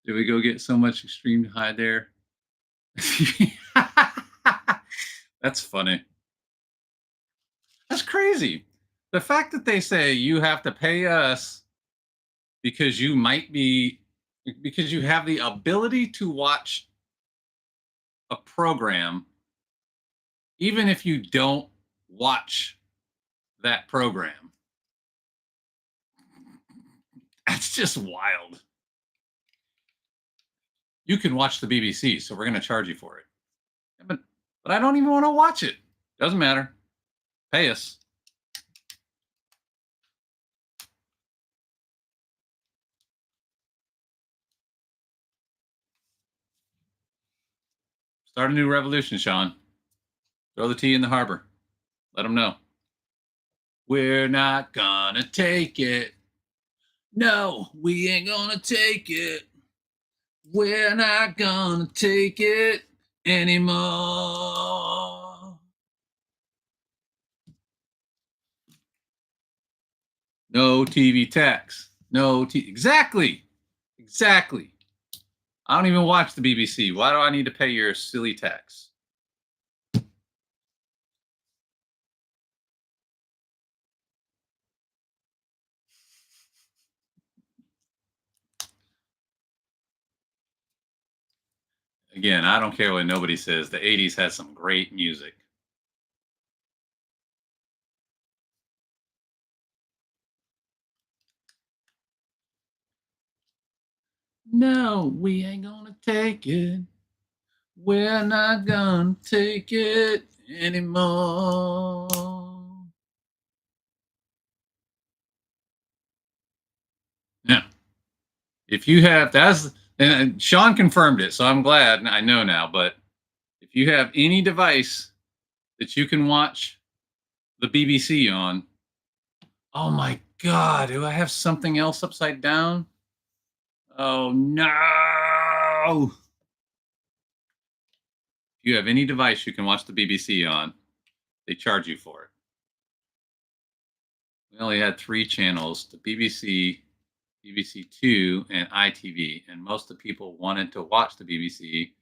Did we go get so much extreme to hide there? That's funny. That's crazy. The fact that they say you have to pay us because you might be because you have the ability to watch a program even if you don't watch that program. That's just wild. You can watch the BBC, so we're going to charge you for it. But I don't even want to watch it. Doesn't matter. Pay us. Start a new revolution, Sean. Throw the tea in the harbor. Let them know. We're not gonna take it. No, we ain't gonna take it. We're not gonna take it anymore. No TV tax. No TV. Exactly. I don't even watch the BBC. Why do I need to pay your silly tax? Again, I don't care what nobody says. The 80s had some great music. No, we ain't gonna take it. We're not gonna take it anymore. Yeah. If you have, and Sean confirmed it, so I'm glad I know now. But if you have any device that you can watch the BBC on, oh my God, do I have something else upside down? Oh no. If you have any device you can watch the BBC on, they charge you for it. We only had 3 channels, the BBC, BBC Two, and ITV. And most of the people wanted to watch the BBC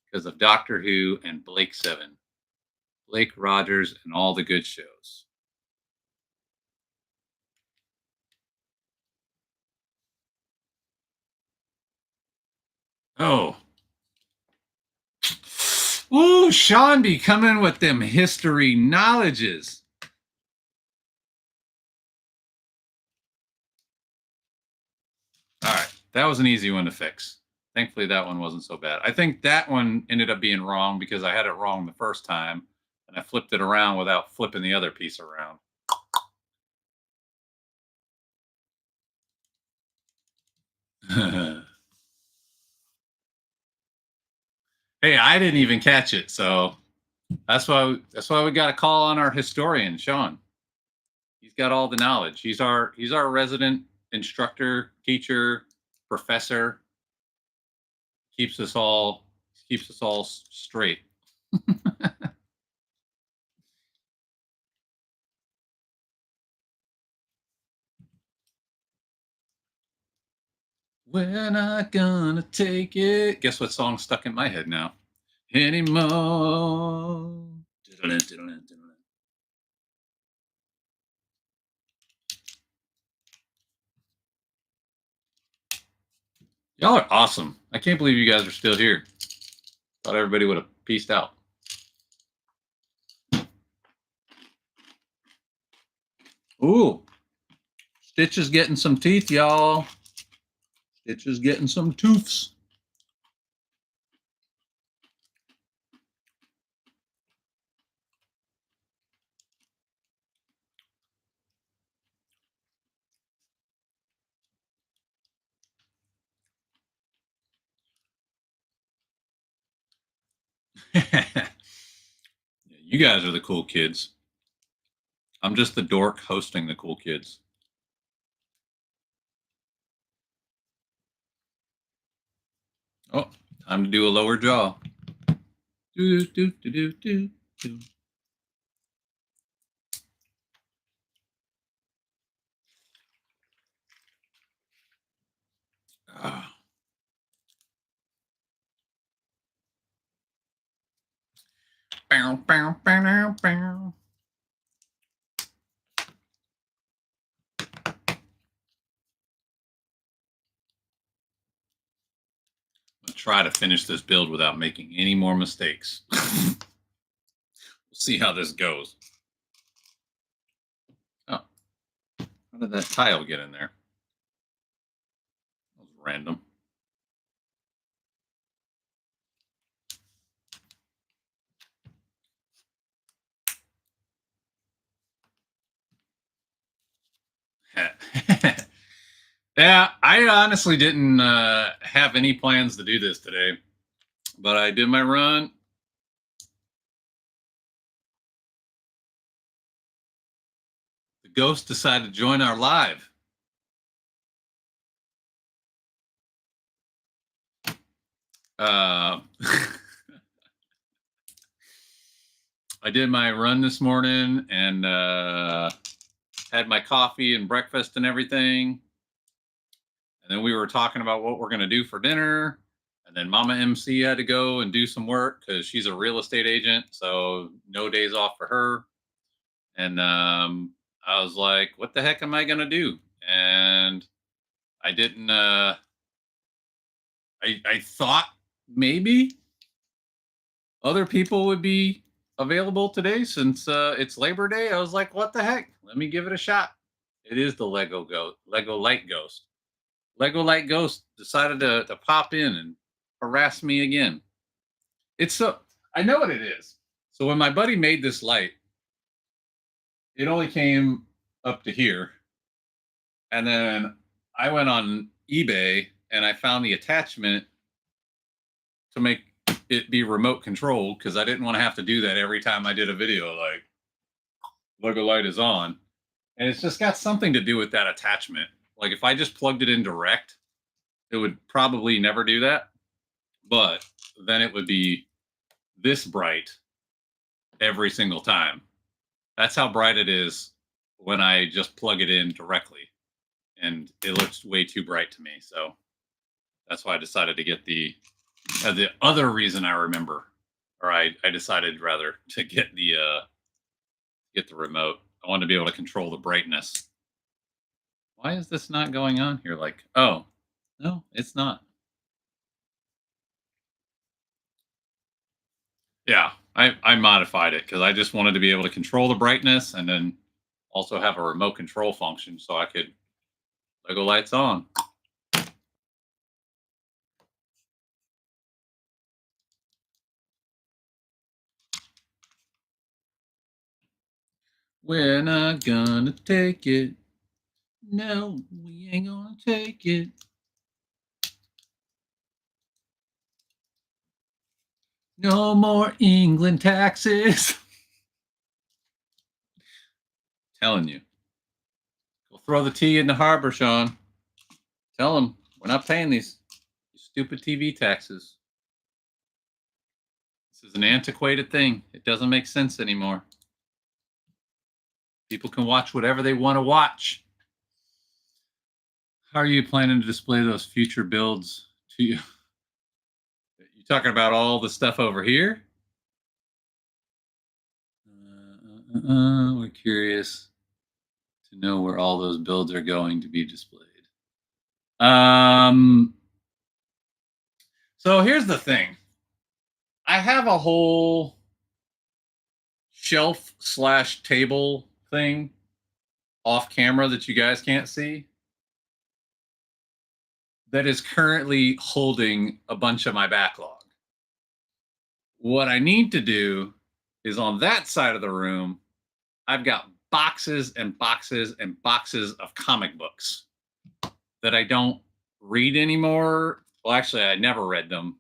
because of Doctor Who and Blake 7, Blake Rogers, and all the good shows. Oh. Ooh, Sean be coming with them history knowledges. All right. That was an easy one to fix. Thankfully, that one wasn't so bad. I think that one ended up being wrong because I had it wrong the first time and I flipped it around without flipping the other piece around. Hey, I didn't even catch it, so that's why we got to call on our historian, Sean. He's got all the knowledge. He's our resident instructor, teacher, professor. Keeps us all straight. We're not gonna take it. Guess what song's stuck in my head now? Anymore. Y'all are awesome. I can't believe you guys are still here. Thought everybody would have peaced out. Ooh. Stitch is getting some teeth, y'all. Stitch is getting some tooths. You guys are the cool kids. I'm just the dork hosting the cool kids. Oh, time to do a lower jaw. Do, do, do, do, do, do. Ah. Bow, bow, bow, bow. try to finish this build without making any more mistakes. We'll see how this goes. Oh, how did that tile get in there? That was random. Yeah, I honestly didn't have any plans to do this today, but I did my run. The ghost decided to join our live. I did my run this morning and had my coffee and breakfast and everything. And then we were talking about what we're going to do for dinner. And then Mama MC had to go and do some work because she's a real estate agent. So no days off for her. And I was like, what the heck am I going to do? And I didn't, I thought maybe other people would be available today since it's Labor Day. I was like, what the heck? Let me give it a shot. It is the Lego Light Ghost. Lego Light Ghost decided to pop in and harass me again. It's so, I know what it is. So when my buddy made this light, it only came up to here. And then I went on eBay and I found the attachment to make it be remote controlled because I didn't want to have to do that every time I did a video like Lego Light is on. And it's just got something to do with that attachment. Like if I just plugged it in direct, it would probably never do that. But then it would be this bright every single time. That's how bright it is when I just plug it in directly. And it looks way too bright to me. So that's why I decided to get the other reason I remember, or I decided rather to get the remote. I wanted to be able to control the brightness. Why is this not going on here? Like, oh, no, it's not. Yeah, I modified it because I just wanted to be able to control the brightness and then also have a remote control function so I could Lego lights on. We're not gonna take it. No, we ain't gonna take it. No more England taxes. Telling you. Go throw the tea in the harbor, Sean. Tell them we're not paying these stupid TV taxes. This is an antiquated thing. It doesn't make sense anymore. People can watch whatever they want to watch. How are you planning to display those future builds to you? You talking about all the stuff over here? We're curious to know where all those builds are going to be displayed. So here's the thing. I have a whole shelf / table thing off camera that you guys can't see that is currently holding a bunch of my backlog. What I need to do is on that side of the room, I've got boxes and boxes and boxes of comic books that I don't read anymore. Well, actually, I never read them.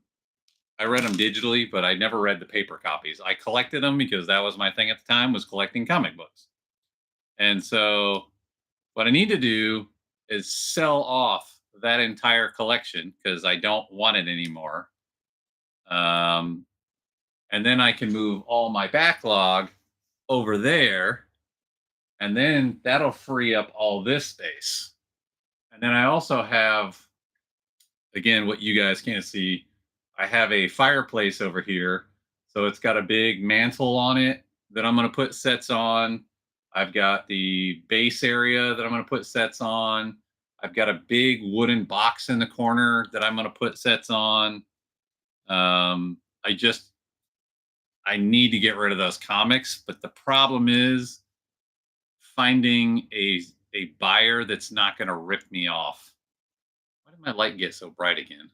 I read them digitally, but I never read the paper copies. I collected them because that was my thing at the time, was collecting comic books. And so what I need to do is sell off that entire collection because I don't want it anymore. And then I can move all my backlog over there. And then that'll free up all this space. And then I also have, again, what you guys can't see, I have a fireplace over here. So it's got a big mantle on it that I'm going to put sets on. I've got the base area that I'm going to put sets on. I've got a big wooden box in the corner that I'm going to put sets on. I need to get rid of those comics, but the problem is finding a buyer that's not going to rip me off. Why did my light get so bright again?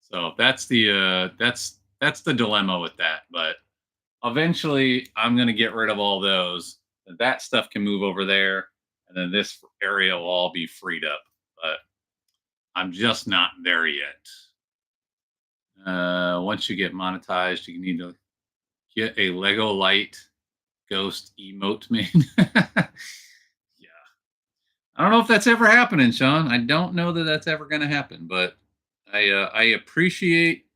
So that's the dilemma with that. But eventually, I'm going to get rid of all those. That stuff can move over there, and then this area will all be freed up. But I'm just not there yet. Once you get monetized, you need to get a Lego Light Ghost emote made. Yeah. I don't know if that's ever happening, Sean. I don't know that that's ever going to happen, but I appreciate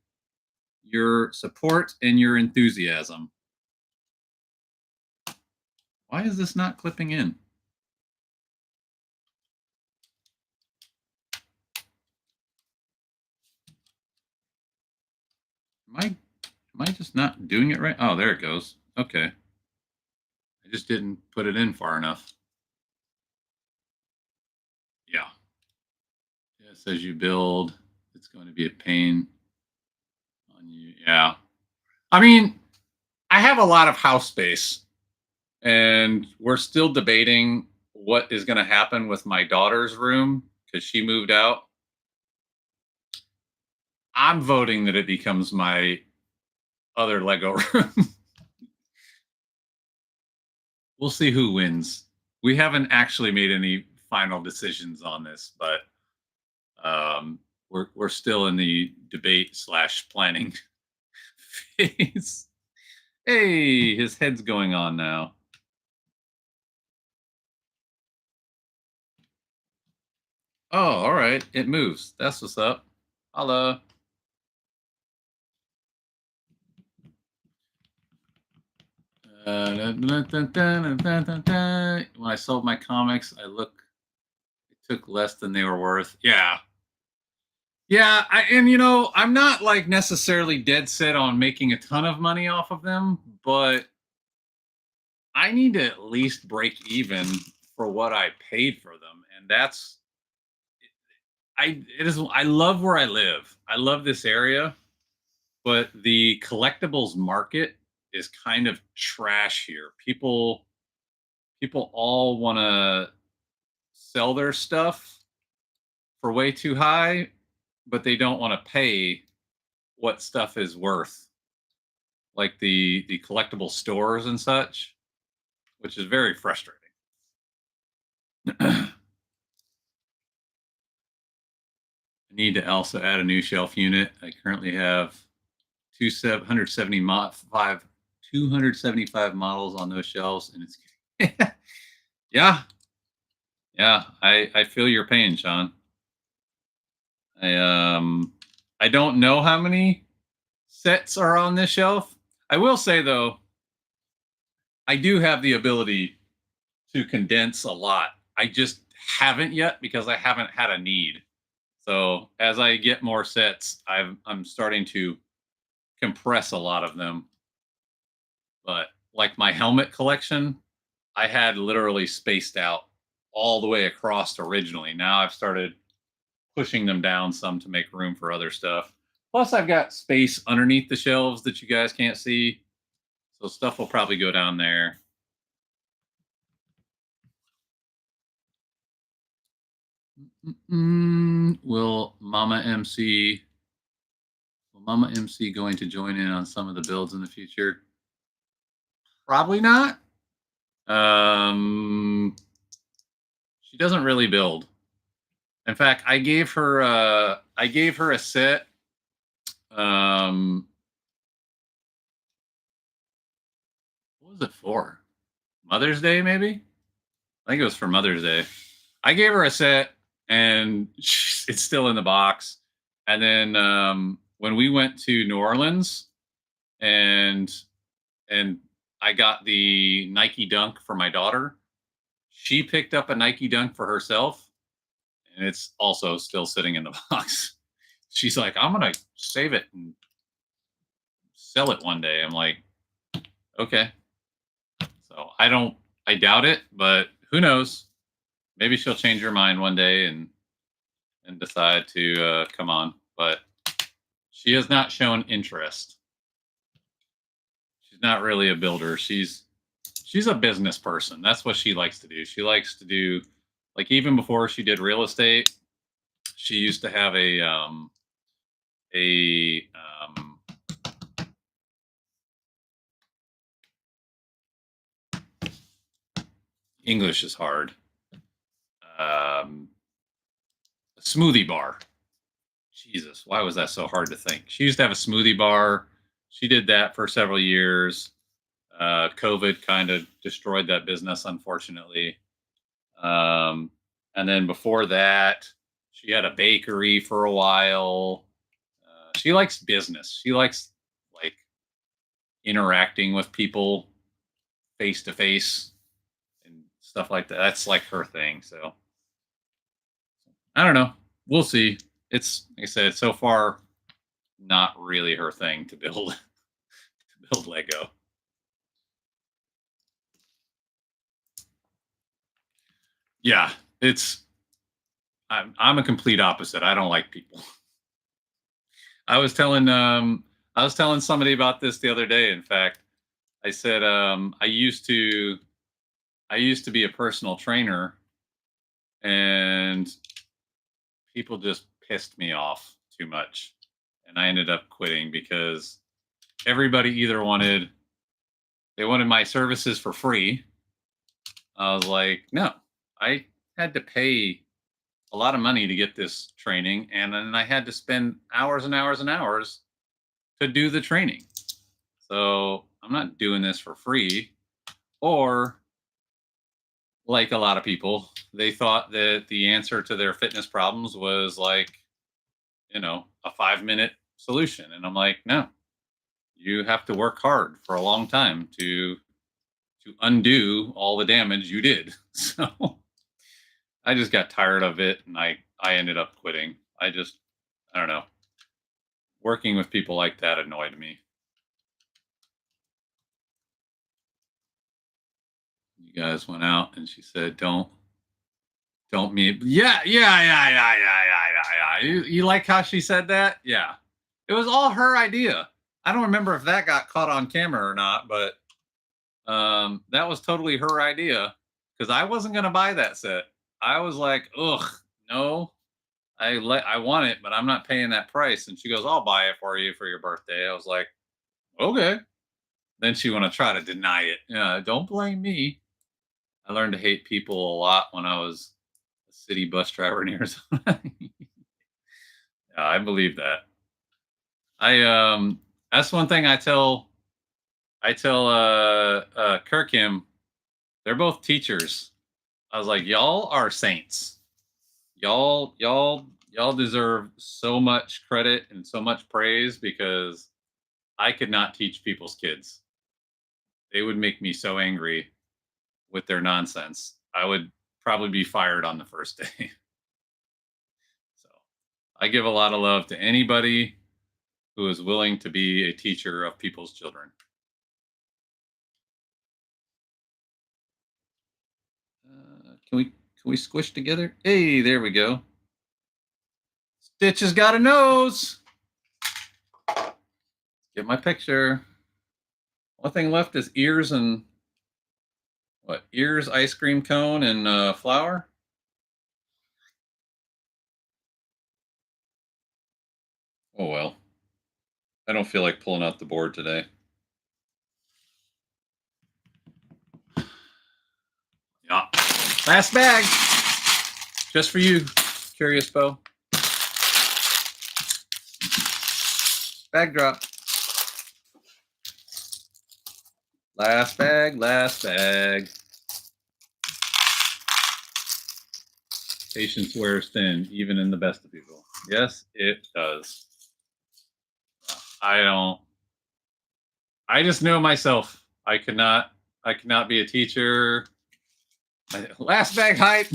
your support and your enthusiasm. Why is this not clipping in? Am I just not doing it right? Oh, there it goes. Okay. I just didn't put it in far enough. Yeah. Yes, as you build, it's going to be a pain on you. Yeah. I mean, I have a lot of house space, and we're still debating what is going to happen with my daughter's room because she moved out. I'm voting that it becomes my other Lego room. We'll see who wins. We haven't actually made any final decisions on this, but we're still in the debate / planning phase. Hey, his head's going on now. Oh, all right. It moves. That's what's up. Holla. When I sold my comics, it took less than they were worth. Yeah. Yeah, and I'm not like necessarily dead set on making a ton of money off of them, but I need to at least break even for what I paid for them, and I love where I live. I love this area, but the collectibles market is kind of trash here. People all want to sell their stuff for way too high, but they don't want to pay what stuff is worth, like the collectible stores and such, which is very frustrating. I need to also add a new shelf unit. I currently have 275 models on those shelves, and it's yeah, yeah. I feel your pain, Sean. I don't know how many sets are on this shelf. I will say though, I do have the ability to condense a lot. I just haven't yet because I haven't had a need. So as I get more sets, I'm starting to compress a lot of them. But like my helmet collection, I had literally spaced out all the way across originally. Now I've started pushing them down some to make room for other stuff. Plus, I've got space underneath the shelves that you guys can't see. So stuff will probably go down there. Will Mama MC going to join in on some of the builds in the future? Probably not. She doesn't really build. In fact, I gave her a set. What was it for? Mother's Day, maybe? I think it was for Mother's Day. I gave her a set, and it's still in the box. And then when we went to New Orleans, and I got the Nike Dunk for my daughter, she picked up a Nike Dunk for herself, and it's also still sitting in the box. She's like, I'm gonna save it and sell it one day. I'm like, okay. So I doubt it, but who knows? Maybe she'll change her mind one day and decide to come on. But She has not shown interest. She's not really a builder. She's a business person. That's what she likes to do. She likes to do, like, even before she did real estate, she used to have a English is hard. A smoothie bar. Jesus, why was that so hard to think? She used to have a smoothie bar. She did that for several years. COVID kind of destroyed that business, unfortunately. And then before that, she had a bakery for a while. She likes business. She likes, like, interacting with people face to face and stuff like that. That's like her thing. So I don't know. We'll see. It's, like I said, so far not really her thing to build to build Lego. Yeah, I'm a complete opposite. I don't like people. I was telling somebody about this the other day. In fact, I said I used to be a personal trainer, and people just pissed me off too much, and I ended up quitting because everybody either wanted my services for free. I was like, no, I had to pay a lot of money to get this training, and then I had to spend hours and hours and hours to do the training. So I'm not doing this for free. Or, like a lot of people, they thought that the answer to their fitness problems was like, a 5-minute solution. And I'm like, no, you have to work hard for a long time to undo all the damage you did. So I just got tired of it, and I ended up quitting. I don't know. Working with people like that annoyed me. You guys went out, and she said, don't meet. Yeah. You like how she said that? Yeah. It was all her idea. I don't remember if that got caught on camera or not, but that was totally her idea, because I wasn't going to buy that set. I was like, ugh, no, I want it, but I'm not paying that price. And she goes, I'll buy it for you for your birthday. I was like, okay. Then she want to try to deny it. Yeah, don't blame me. I learned to hate people a lot when I was a city bus driver in Arizona. Yeah, I believe that. That's one thing I tell Kirkham, they're both teachers. I was like, y'all are saints. Y'all deserve so much credit and so much praise, because I could not teach people's kids. They would make me so angry with their nonsense. I would probably be fired on the first day. So I give a lot of love to anybody who is willing to be a teacher of people's children. Can we squish together? Hey, there we go. Stitch has got a nose. Get my picture. One thing left is ears and ears, ice cream cone, and flour. Oh well. I don't feel like pulling out the board today. Yeah. Last bag. Just for you, Curious Bo. Bag drop. Last bag, last bag. Patience wears thin, even in the best of people. Yes, it does. I just know myself. I cannot be a teacher. Last bag height.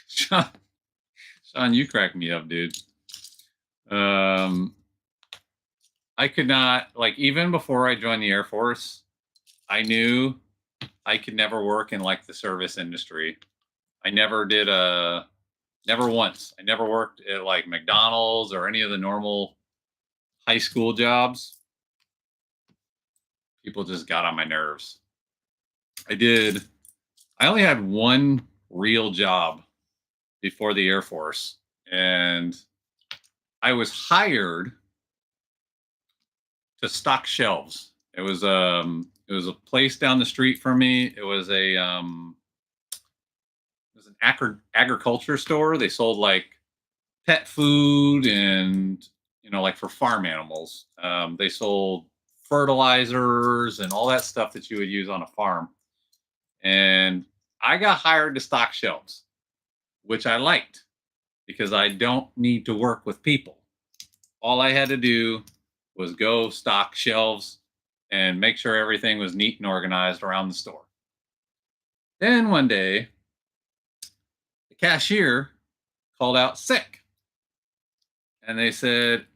Sean, you crack me up, dude. I could not, like, even before I joined the Air Force, I knew I could never work in, like, the service industry. I never did never once. I never worked at, like, McDonald's or any of the normal high school jobs, people just got on my nerves. I only had one real job before the Air Force, and I was hired to stock shelves. It was a place down the street from me. It was an agriculture store. They sold like pet food and like for farm animals. They sold fertilizers and all that stuff that you would use on a farm. And I got hired to stock shelves, which I liked because I don't need to work with people. All I had to do was go stock shelves and make sure everything was neat and organized around the store. Then one day, the cashier called out sick. And they said,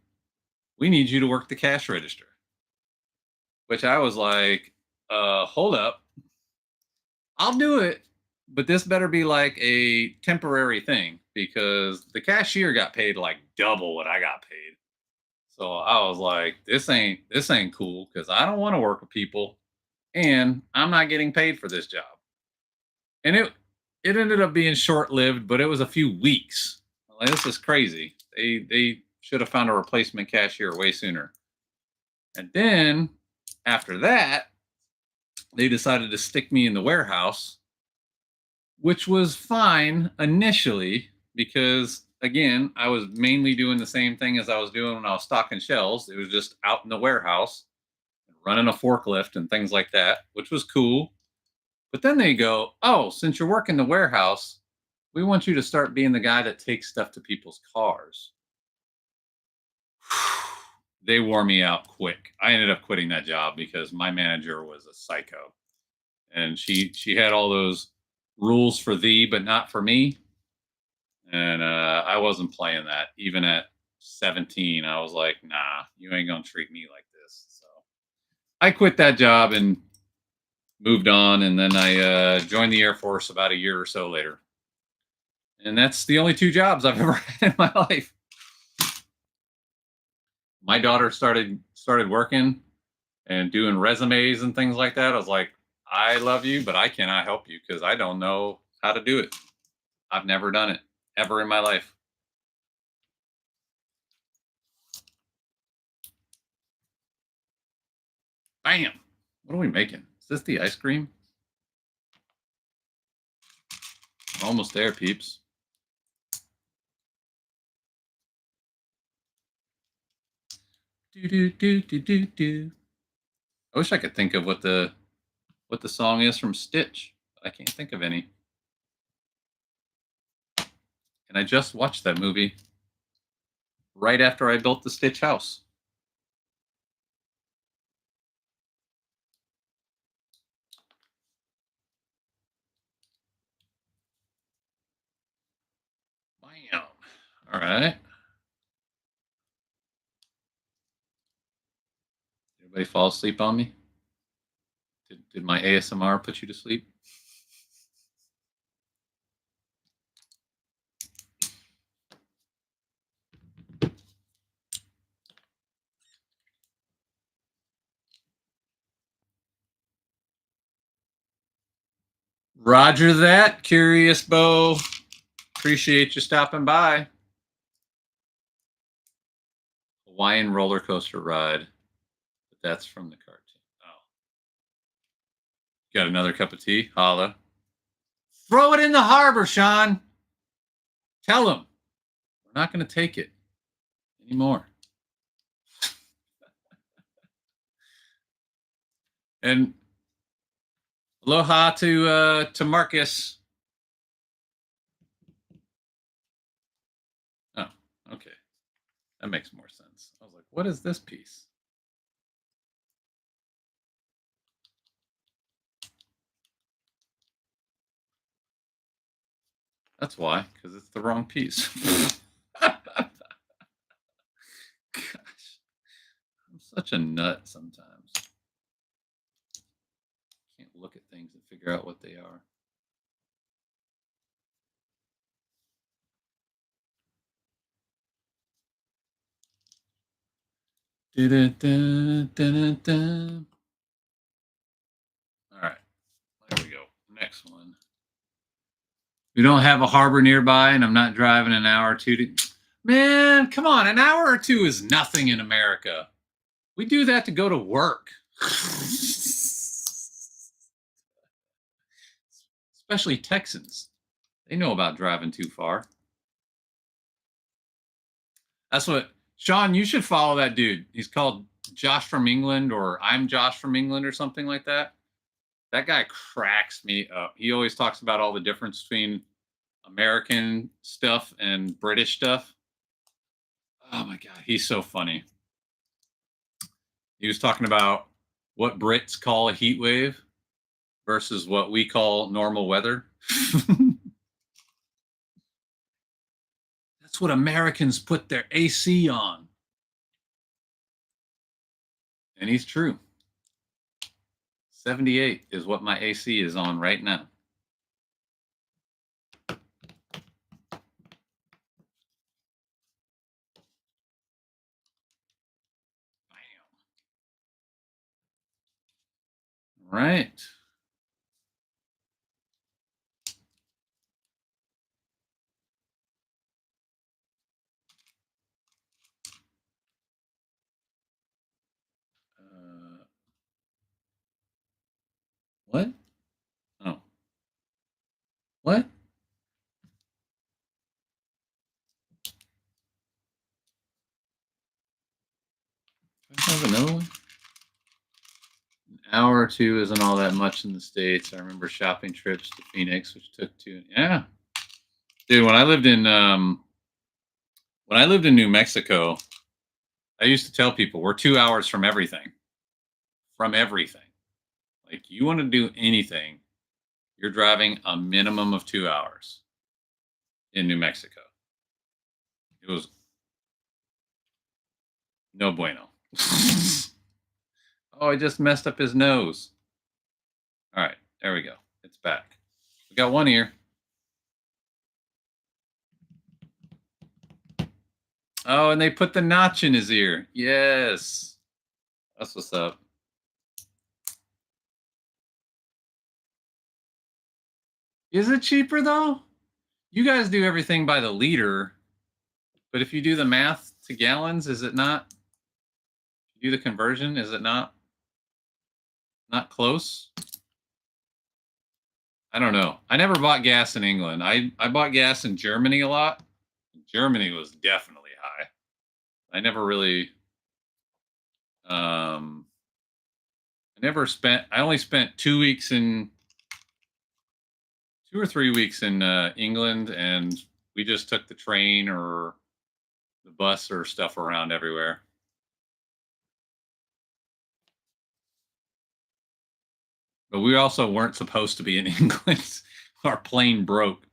"We need you to work the cash register." Which I was like, hold up. I'll do it, but this better be like a temporary thing because the cashier got paid like double what I got paid. So I was like, this ain't cool because I don't want to work with people and I'm not getting paid for this job. And it ended up being short lived, but it was a few weeks. Like, this is crazy. They should have found a replacement cashier way sooner. And then after that, they decided to stick me in the warehouse, which was fine initially because, again, I was mainly doing the same thing as I was doing when I was stocking shelves. It was just out in the warehouse, running a forklift and things like that, which was cool. But then they go, "Oh, since you're working the warehouse, we want you to start being the guy that takes stuff to people's cars." They wore me out quick. I ended up quitting that job because my manager was a psycho. And she had all those rules for thee, but not for me. And I wasn't playing that. Even at 17, I was like, nah, you ain't gonna treat me like this. So I quit that job and moved on. And then I joined the Air Force about a year or so later. And that's the only two jobs I've ever had in my life. My daughter started working and doing resumes and things like that. I was like, I love you, but I cannot help you because I don't know how to do it. I've never done it ever in my life. Bam. What are we making? Is this the ice cream? Almost there, peeps. Do do do do do do. I wish I could think of what the song is from Stitch, but I can't think of any. And I just watched that movie right after I built the Stitch house. Bam. All right. Everybody fall asleep on me? Did my ASMR put you to sleep? Roger that, Curious Bo. Appreciate you stopping by. Hawaiian roller coaster ride. But that's from the cartoon. Oh. Got another cup of tea? Holla. Throw it in the harbor, Sean. Tell him. We're not going to take it anymore. And aloha to Marcus. Oh, okay. That makes more sense. I was like, what is this piece? That's why, because it's the wrong piece. Gosh, I'm such a nut sometimes. Can't look at things and figure out what they are. Da-da-da-da-da-da. All right, there we go. Next one. We don't have a harbor nearby, and I'm not driving an hour or two to. Man, come on, an hour or two is nothing in America. We do that to go to work. Especially Texans. They know about driving too far. That's what, Sean, you should follow that dude. He's called Josh from England, or I'm Josh from England, or something like that. That guy cracks me up. He always talks about all the difference between American stuff and British stuff. Oh my God, he's so funny. He was talking about what Brits call a heat wave versus what we call normal weather. That's what Americans put their AC on. And he's true. 78 is what my AC is on right now. Right. What? Oh. What? I have another one. An hour or two isn't all that much in the States. I remember shopping trips to Phoenix, which took 2. Yeah. Dude, when I lived in New Mexico, I used to tell people we're 2 hours from everything. From everything. Like, you want to do anything, you're driving a minimum of 2 hours in New Mexico. It was no bueno. Oh, I just messed up his nose. All right, there we go. It's back. We got one ear. Oh, and they put the notch in his ear. Yes. That's what's up. Is it cheaper though? You guys do everything by the liter, but if you do the math to gallons, is it not? If you do the conversion, is it not close? I don't know. I never bought gas in England. I bought gas in Germany a lot. Germany was definitely high. I never really I only spent 2 weeks in 2 or 3 weeks in England, and we just took the train or the bus or stuff around everywhere. But we also weren't supposed to be in England. Our plane broke.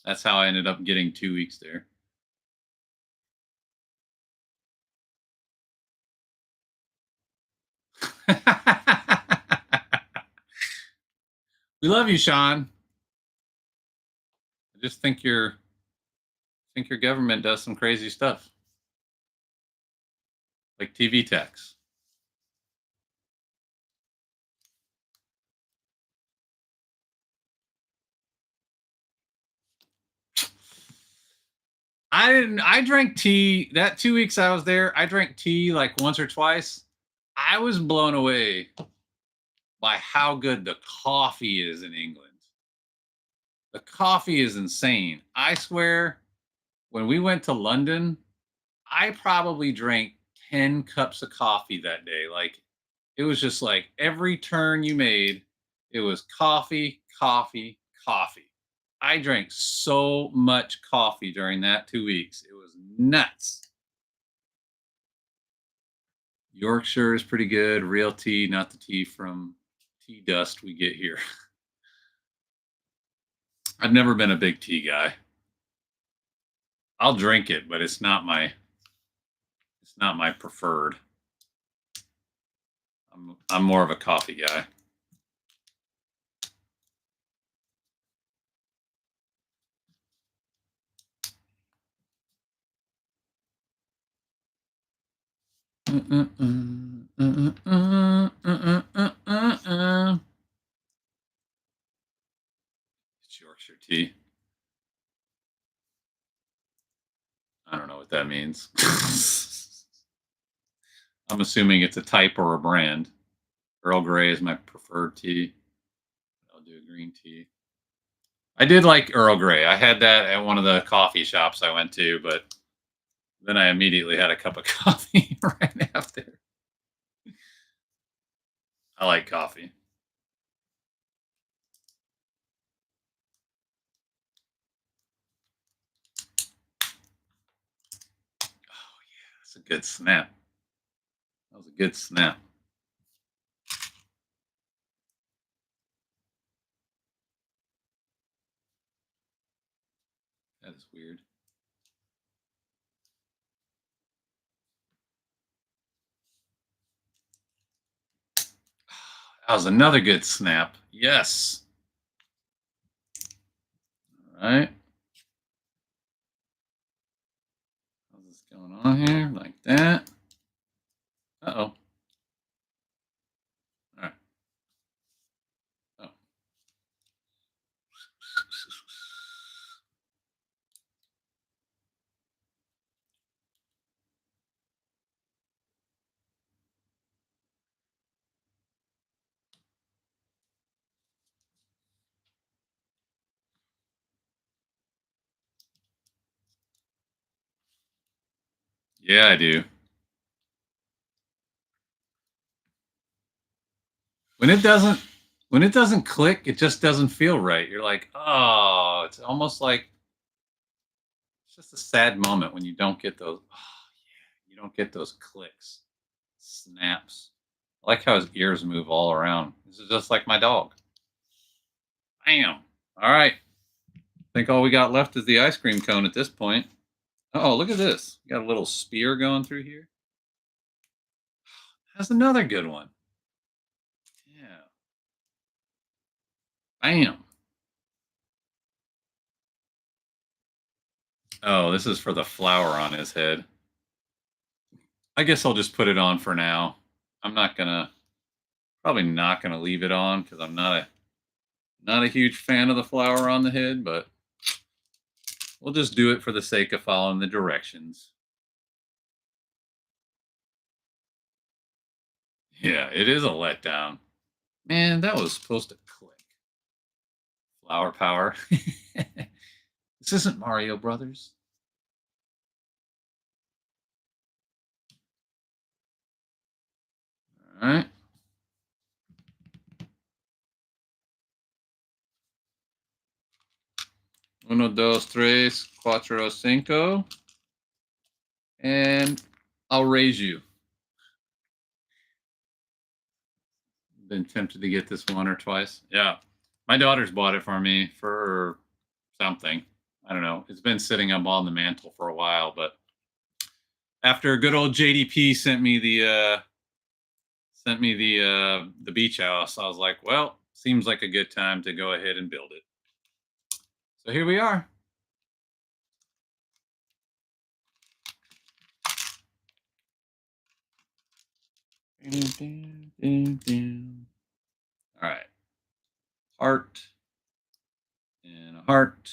That's how I ended up getting 2 weeks there. We love you, Sean. I just think your government does some crazy stuff, like TV tax. I drank tea that 2 weeks I was there. I drank tea like once or twice. I was blown away by how good the coffee is in England. The coffee is insane. I swear, when we went to London, I probably drank 10 cups of coffee that day. Like, it was just like every turn you made, it was coffee, coffee, coffee. I drank so much coffee during that 2 weeks. It was nuts. Yorkshire is pretty good. Real tea, not the tea from tea dust we get here. I've never been a big tea guy. I'll drink it, but it's not my preferred. I'm more of a coffee guy. It's Yorkshire tea. I don't know what that means. I'm assuming it's a type or a brand. Earl Grey is my preferred tea. I'll do a green tea. I did like Earl Grey. I had that at one of the coffee shops I went to, but then I immediately had a cup of coffee right after. I like coffee. Oh yeah, that's a good snap. That was a good snap. That is weird. That was another good snap. Yes. All right. What's going on here? Like that. Uh-oh. All right. Oh. Yeah, I do. When it doesn't click, it just doesn't feel right. You're like, oh, it's almost like it's just a sad moment when you don't get those. Oh, yeah, you don't get those clicks, snaps. I like how his ears move all around. This is just like my dog. Bam. All right. I think all we got left is the ice cream cone at this point. Oh, look at this. Got a little spear going through here. That's another good one. Yeah. Bam. Oh, this is for the flower on his head. I guess I'll just put it on for now. I'm probably not gonna leave it on because I'm not a huge fan of the flower on the head, but we'll just do it for the sake of following the directions. Yeah, it is a letdown. Man, that was supposed to click. Flower power. This isn't Mario Brothers. All right. Uno, dos, tres, cuatro, cinco. And I'll raise you. Been tempted to get this one or twice. Yeah. My daughter's bought it for me for something. I don't know. It's been sitting up on the mantle for a while, but after good old JDP sent me the beach house, I was like, well, seems like a good time to go ahead and build it. So here we are. All right. Heart and a heart.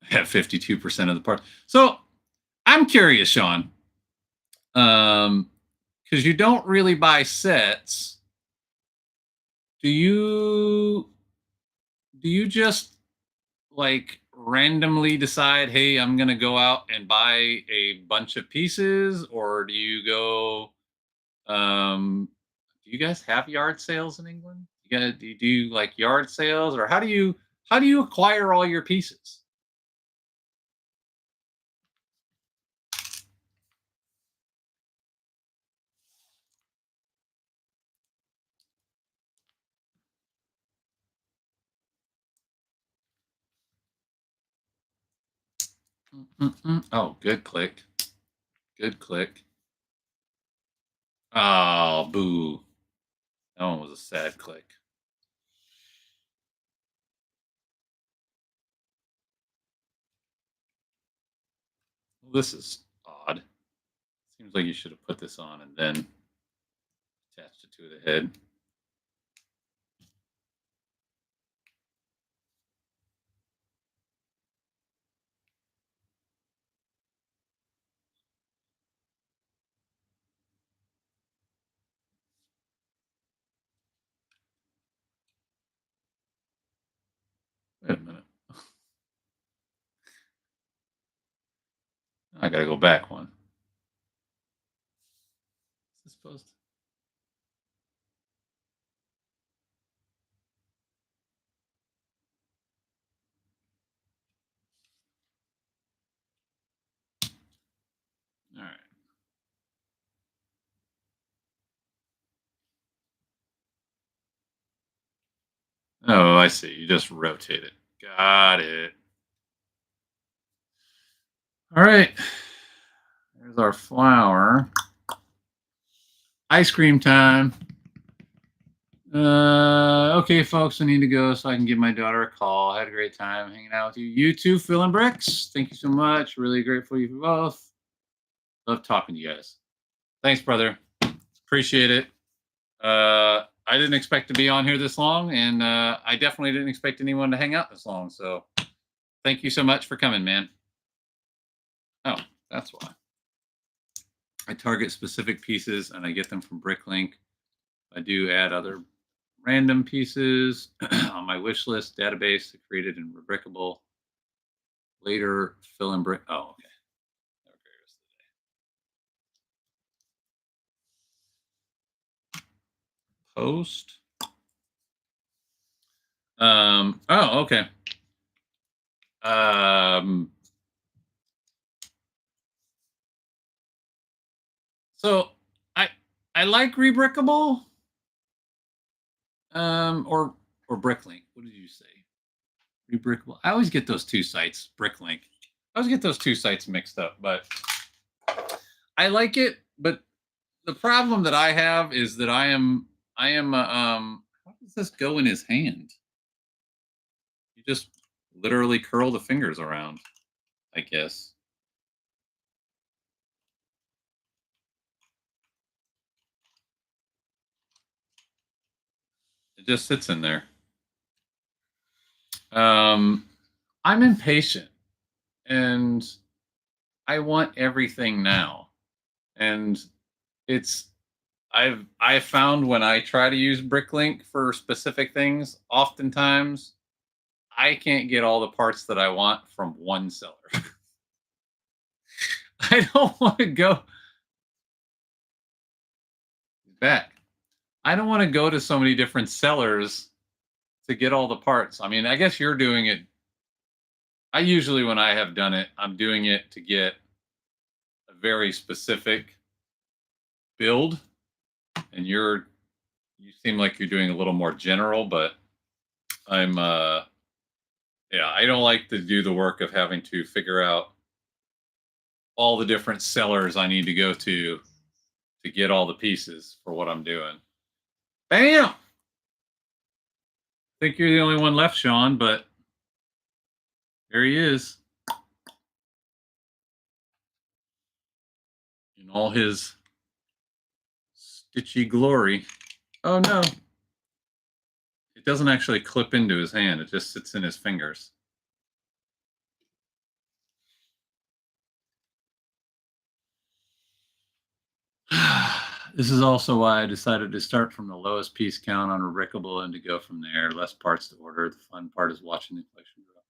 I have 52% of the part. So I'm curious, Sean. Because you don't really buy sets. Do you just like randomly decide, hey, I'm gonna go out and buy a bunch of pieces, or do you go do you guys have yard sales in England? Do you like yard sales, or how do you acquire all your pieces? Oh, good click. Good click. Oh, boo. That one was a sad click. Well, this is odd. Seems like you should have put this on and then attached it to the head. Wait a minute. I gotta go back one. Is this supposed to? All right. Oh, I see. You just rotate it. Got it. All right. There's our flower. Ice cream time. Okay, folks, I need to go so I can give my daughter a call. I had a great time hanging out with you. You too, Phil and Bricks. Thank you so much. Really grateful you both. Love talking to you guys. Thanks, brother. Appreciate it. I didn't expect to be on here this long, and I definitely didn't expect anyone to hang out this long. So thank you so much for coming, man. Oh, that's why. I target specific pieces, and I get them from Bricklink. I do add other random pieces on my wish list database created in Rebrickable. Later, fill in brick. Oh, okay. Post. Oh, okay. So I like Rebrickable. Or Bricklink. What did you say? Rebrickable. I always get those two sites, Bricklink. I always get those two sites mixed up, but I like it. But the problem that I have is that I am how does this go in his hand? You just literally curl the fingers around, I guess. It just sits in there. I'm impatient and I want everything now. And I've found when I try to use Bricklink for specific things, oftentimes I can't get all the parts that I want from one seller. I don't want to go back. I don't want to go to so many different sellers to get all the parts. I mean, I guess you're doing it. I usually, when I have done it, I'm doing it to get a very specific build, and you seem like you're doing a little more general, but I'm yeah, I don't like to do the work of having to figure out all the different sellers I need to go to get all the pieces for what I'm doing. Bam! I think you're the only one left, Sean, but there he is. In all his stitchy glory. Oh no. It doesn't actually clip into his hand. It just sits in his fingers. This is also why I decided to start from the lowest piece count on Rebrickable and to go from there. Less parts to order. The fun part is watching the collection grow.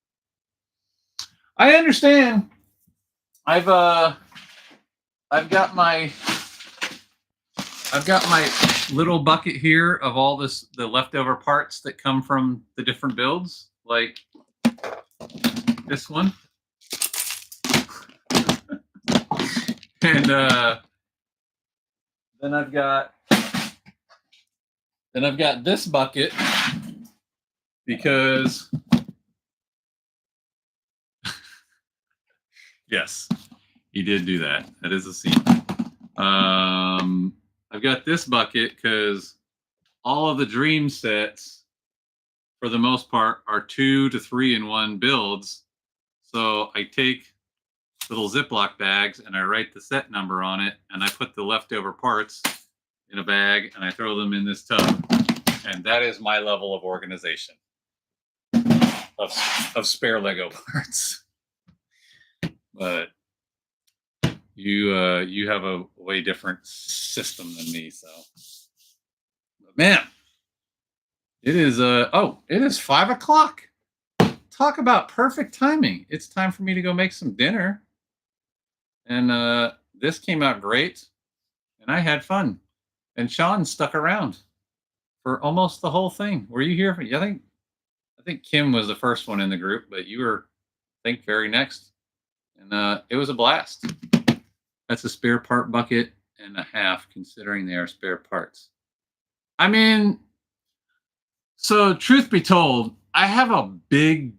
I understand. I've got my little bucket here of all the leftover parts that come from the different builds, like this one. And then I've got this bucket because yes, he did do that. That is a scene. I've got this bucket because all of the dream sets, for the most part, are 2 to 3 in 1 builds. So I take little Ziploc bags, and I write the set number on it, and I put the leftover parts in a bag, and I throw them in this tub. And that is my level of organization of spare Lego parts. But you have a way different system than me, so. But man, it is it is 5 o'clock. Talk about perfect timing. It's time for me to go make some dinner. And this came out great, and I had fun. And Sean stuck around for almost the whole thing. Were you here? I think Kim was the first one in the group, but you were, I think, very next. And it was a blast. That's a spare part bucket and a half, considering they are spare parts. I mean, so truth be told, I have a big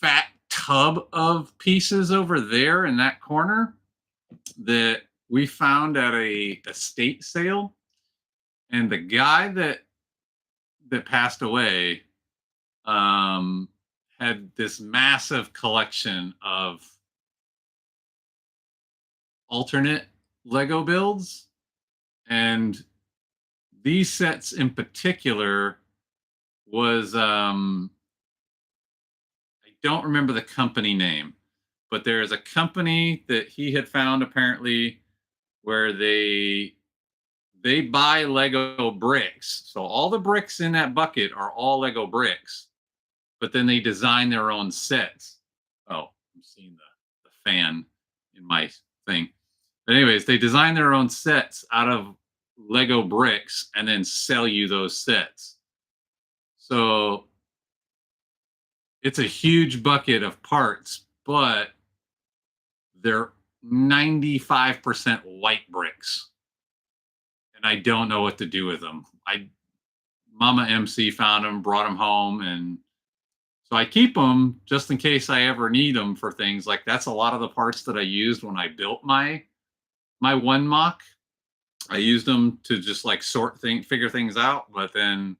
fat tub of pieces over there in that corner that we found at a estate sale. And the guy that passed away had this massive collection of alternate Lego builds, and these sets in particular was I don't remember the company name, but there is a company that he had found apparently where they buy Lego bricks. So all the bricks in that bucket are all Lego bricks, but then they design their own sets. Oh, I'm seeing the fan in my thing. But anyways, they design their own sets out of Lego bricks and then sell you those sets. So it's a huge bucket of parts, but they're 95% white bricks. And I don't know what to do with them. Mama MC found them, brought them home, and so I keep them just in case I ever need them for things. Like that's a lot of the parts that I used when I built my one mock. I used them to just like figure things out, but then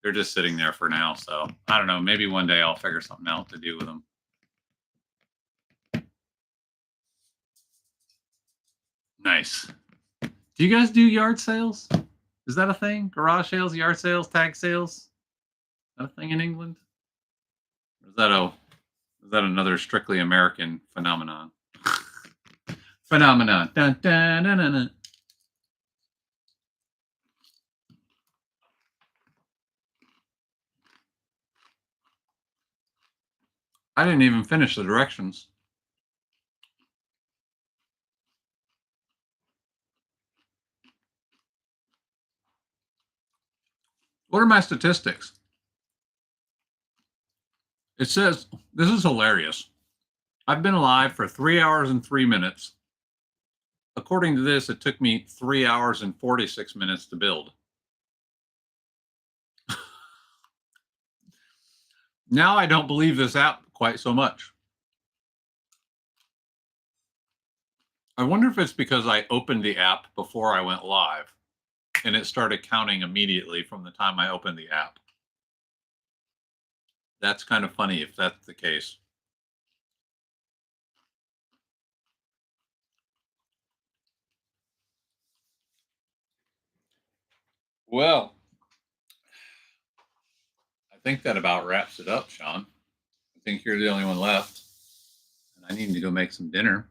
they're just sitting there for now. So I don't know. Maybe one day I'll figure something out to do with them. Nice. Do you guys do yard sales? Is that a thing? Garage sales, yard sales, tag sales? Is that a thing in England? Or is that another strictly American phenomenon? Phenomenon. Dun, dun, dun, dun, dun. I didn't even finish the directions. What are my statistics? It says, this is hilarious. I've been alive for 3 hours and 3 minutes. According to this, it took me 3 hours and 46 minutes to build. Now I don't believe this app quite so much. I wonder if it's because I opened the app before I went live and it started counting immediately from the time I opened the app. That's kind of funny if that's the case. Well, I think that about wraps it up, Sean. I think you're the only one left, and I need to go make some dinner.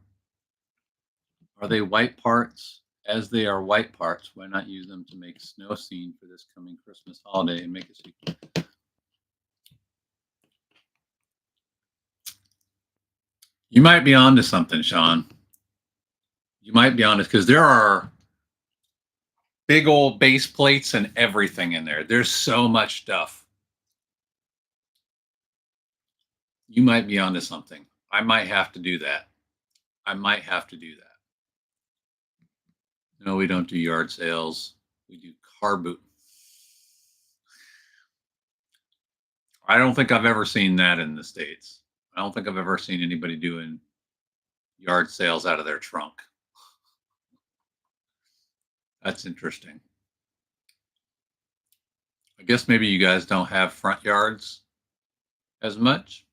Are they white parts? As they are white parts, why not use them to make a snow scene for this coming Christmas holiday and make a sequel? You might be onto something, Sean. You might be honest, because there are big old base plates and everything in there. There's so much stuff. You might be onto something. I might have to do that. No, we don't do yard sales. We do car boot. I don't think I've ever seen that in the States. I don't think I've ever seen anybody doing yard sales out of their trunk. That's interesting. I guess maybe you guys don't have front yards as much.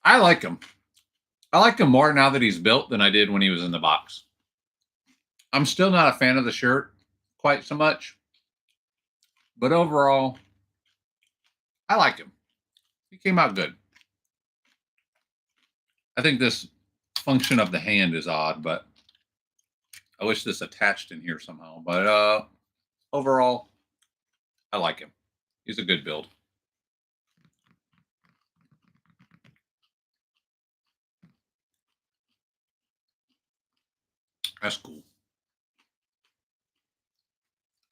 I like him. I like him more now that he's built than I did when he was in the box. I'm still not a fan of the shirt quite so much, but overall, I like him. He came out good. I think this function of the hand is odd, but I wish this attached in here somehow. But overall, I like him. He's a good build. That's cool.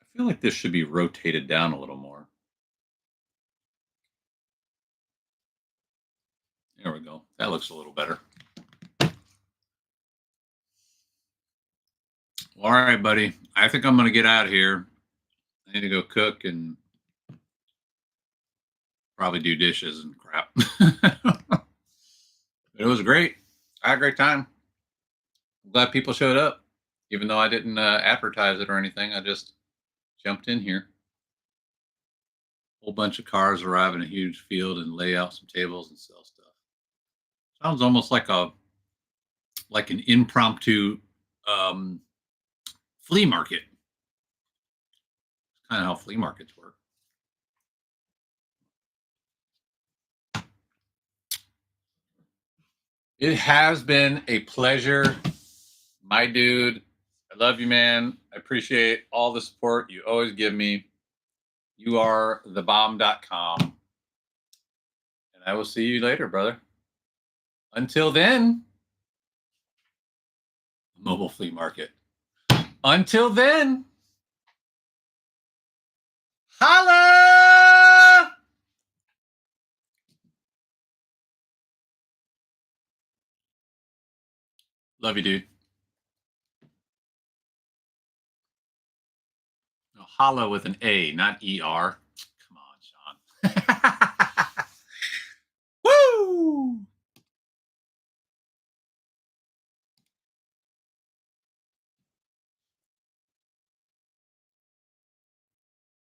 I feel like this should be rotated down a little more. There we go. That looks a little better. All right, buddy. I think I'm going to get out of here. I need to go cook and probably do dishes and crap. It was great. I had a great time. I'm glad people showed up, even though I didn't advertise it or anything. I just jumped in here. Whole bunch of cars arrive in a huge field and lay out some tables and sell stuff. Sounds almost like an impromptu flea market. Kind of how flea markets work. It has been a pleasure, my dude. I love you, man. I appreciate all the support you always give me. You are thebomb.com. And I will see you later, brother. Until then, mobile flea market. Until then, holla! Love you, dude. Holla with an A, not ER.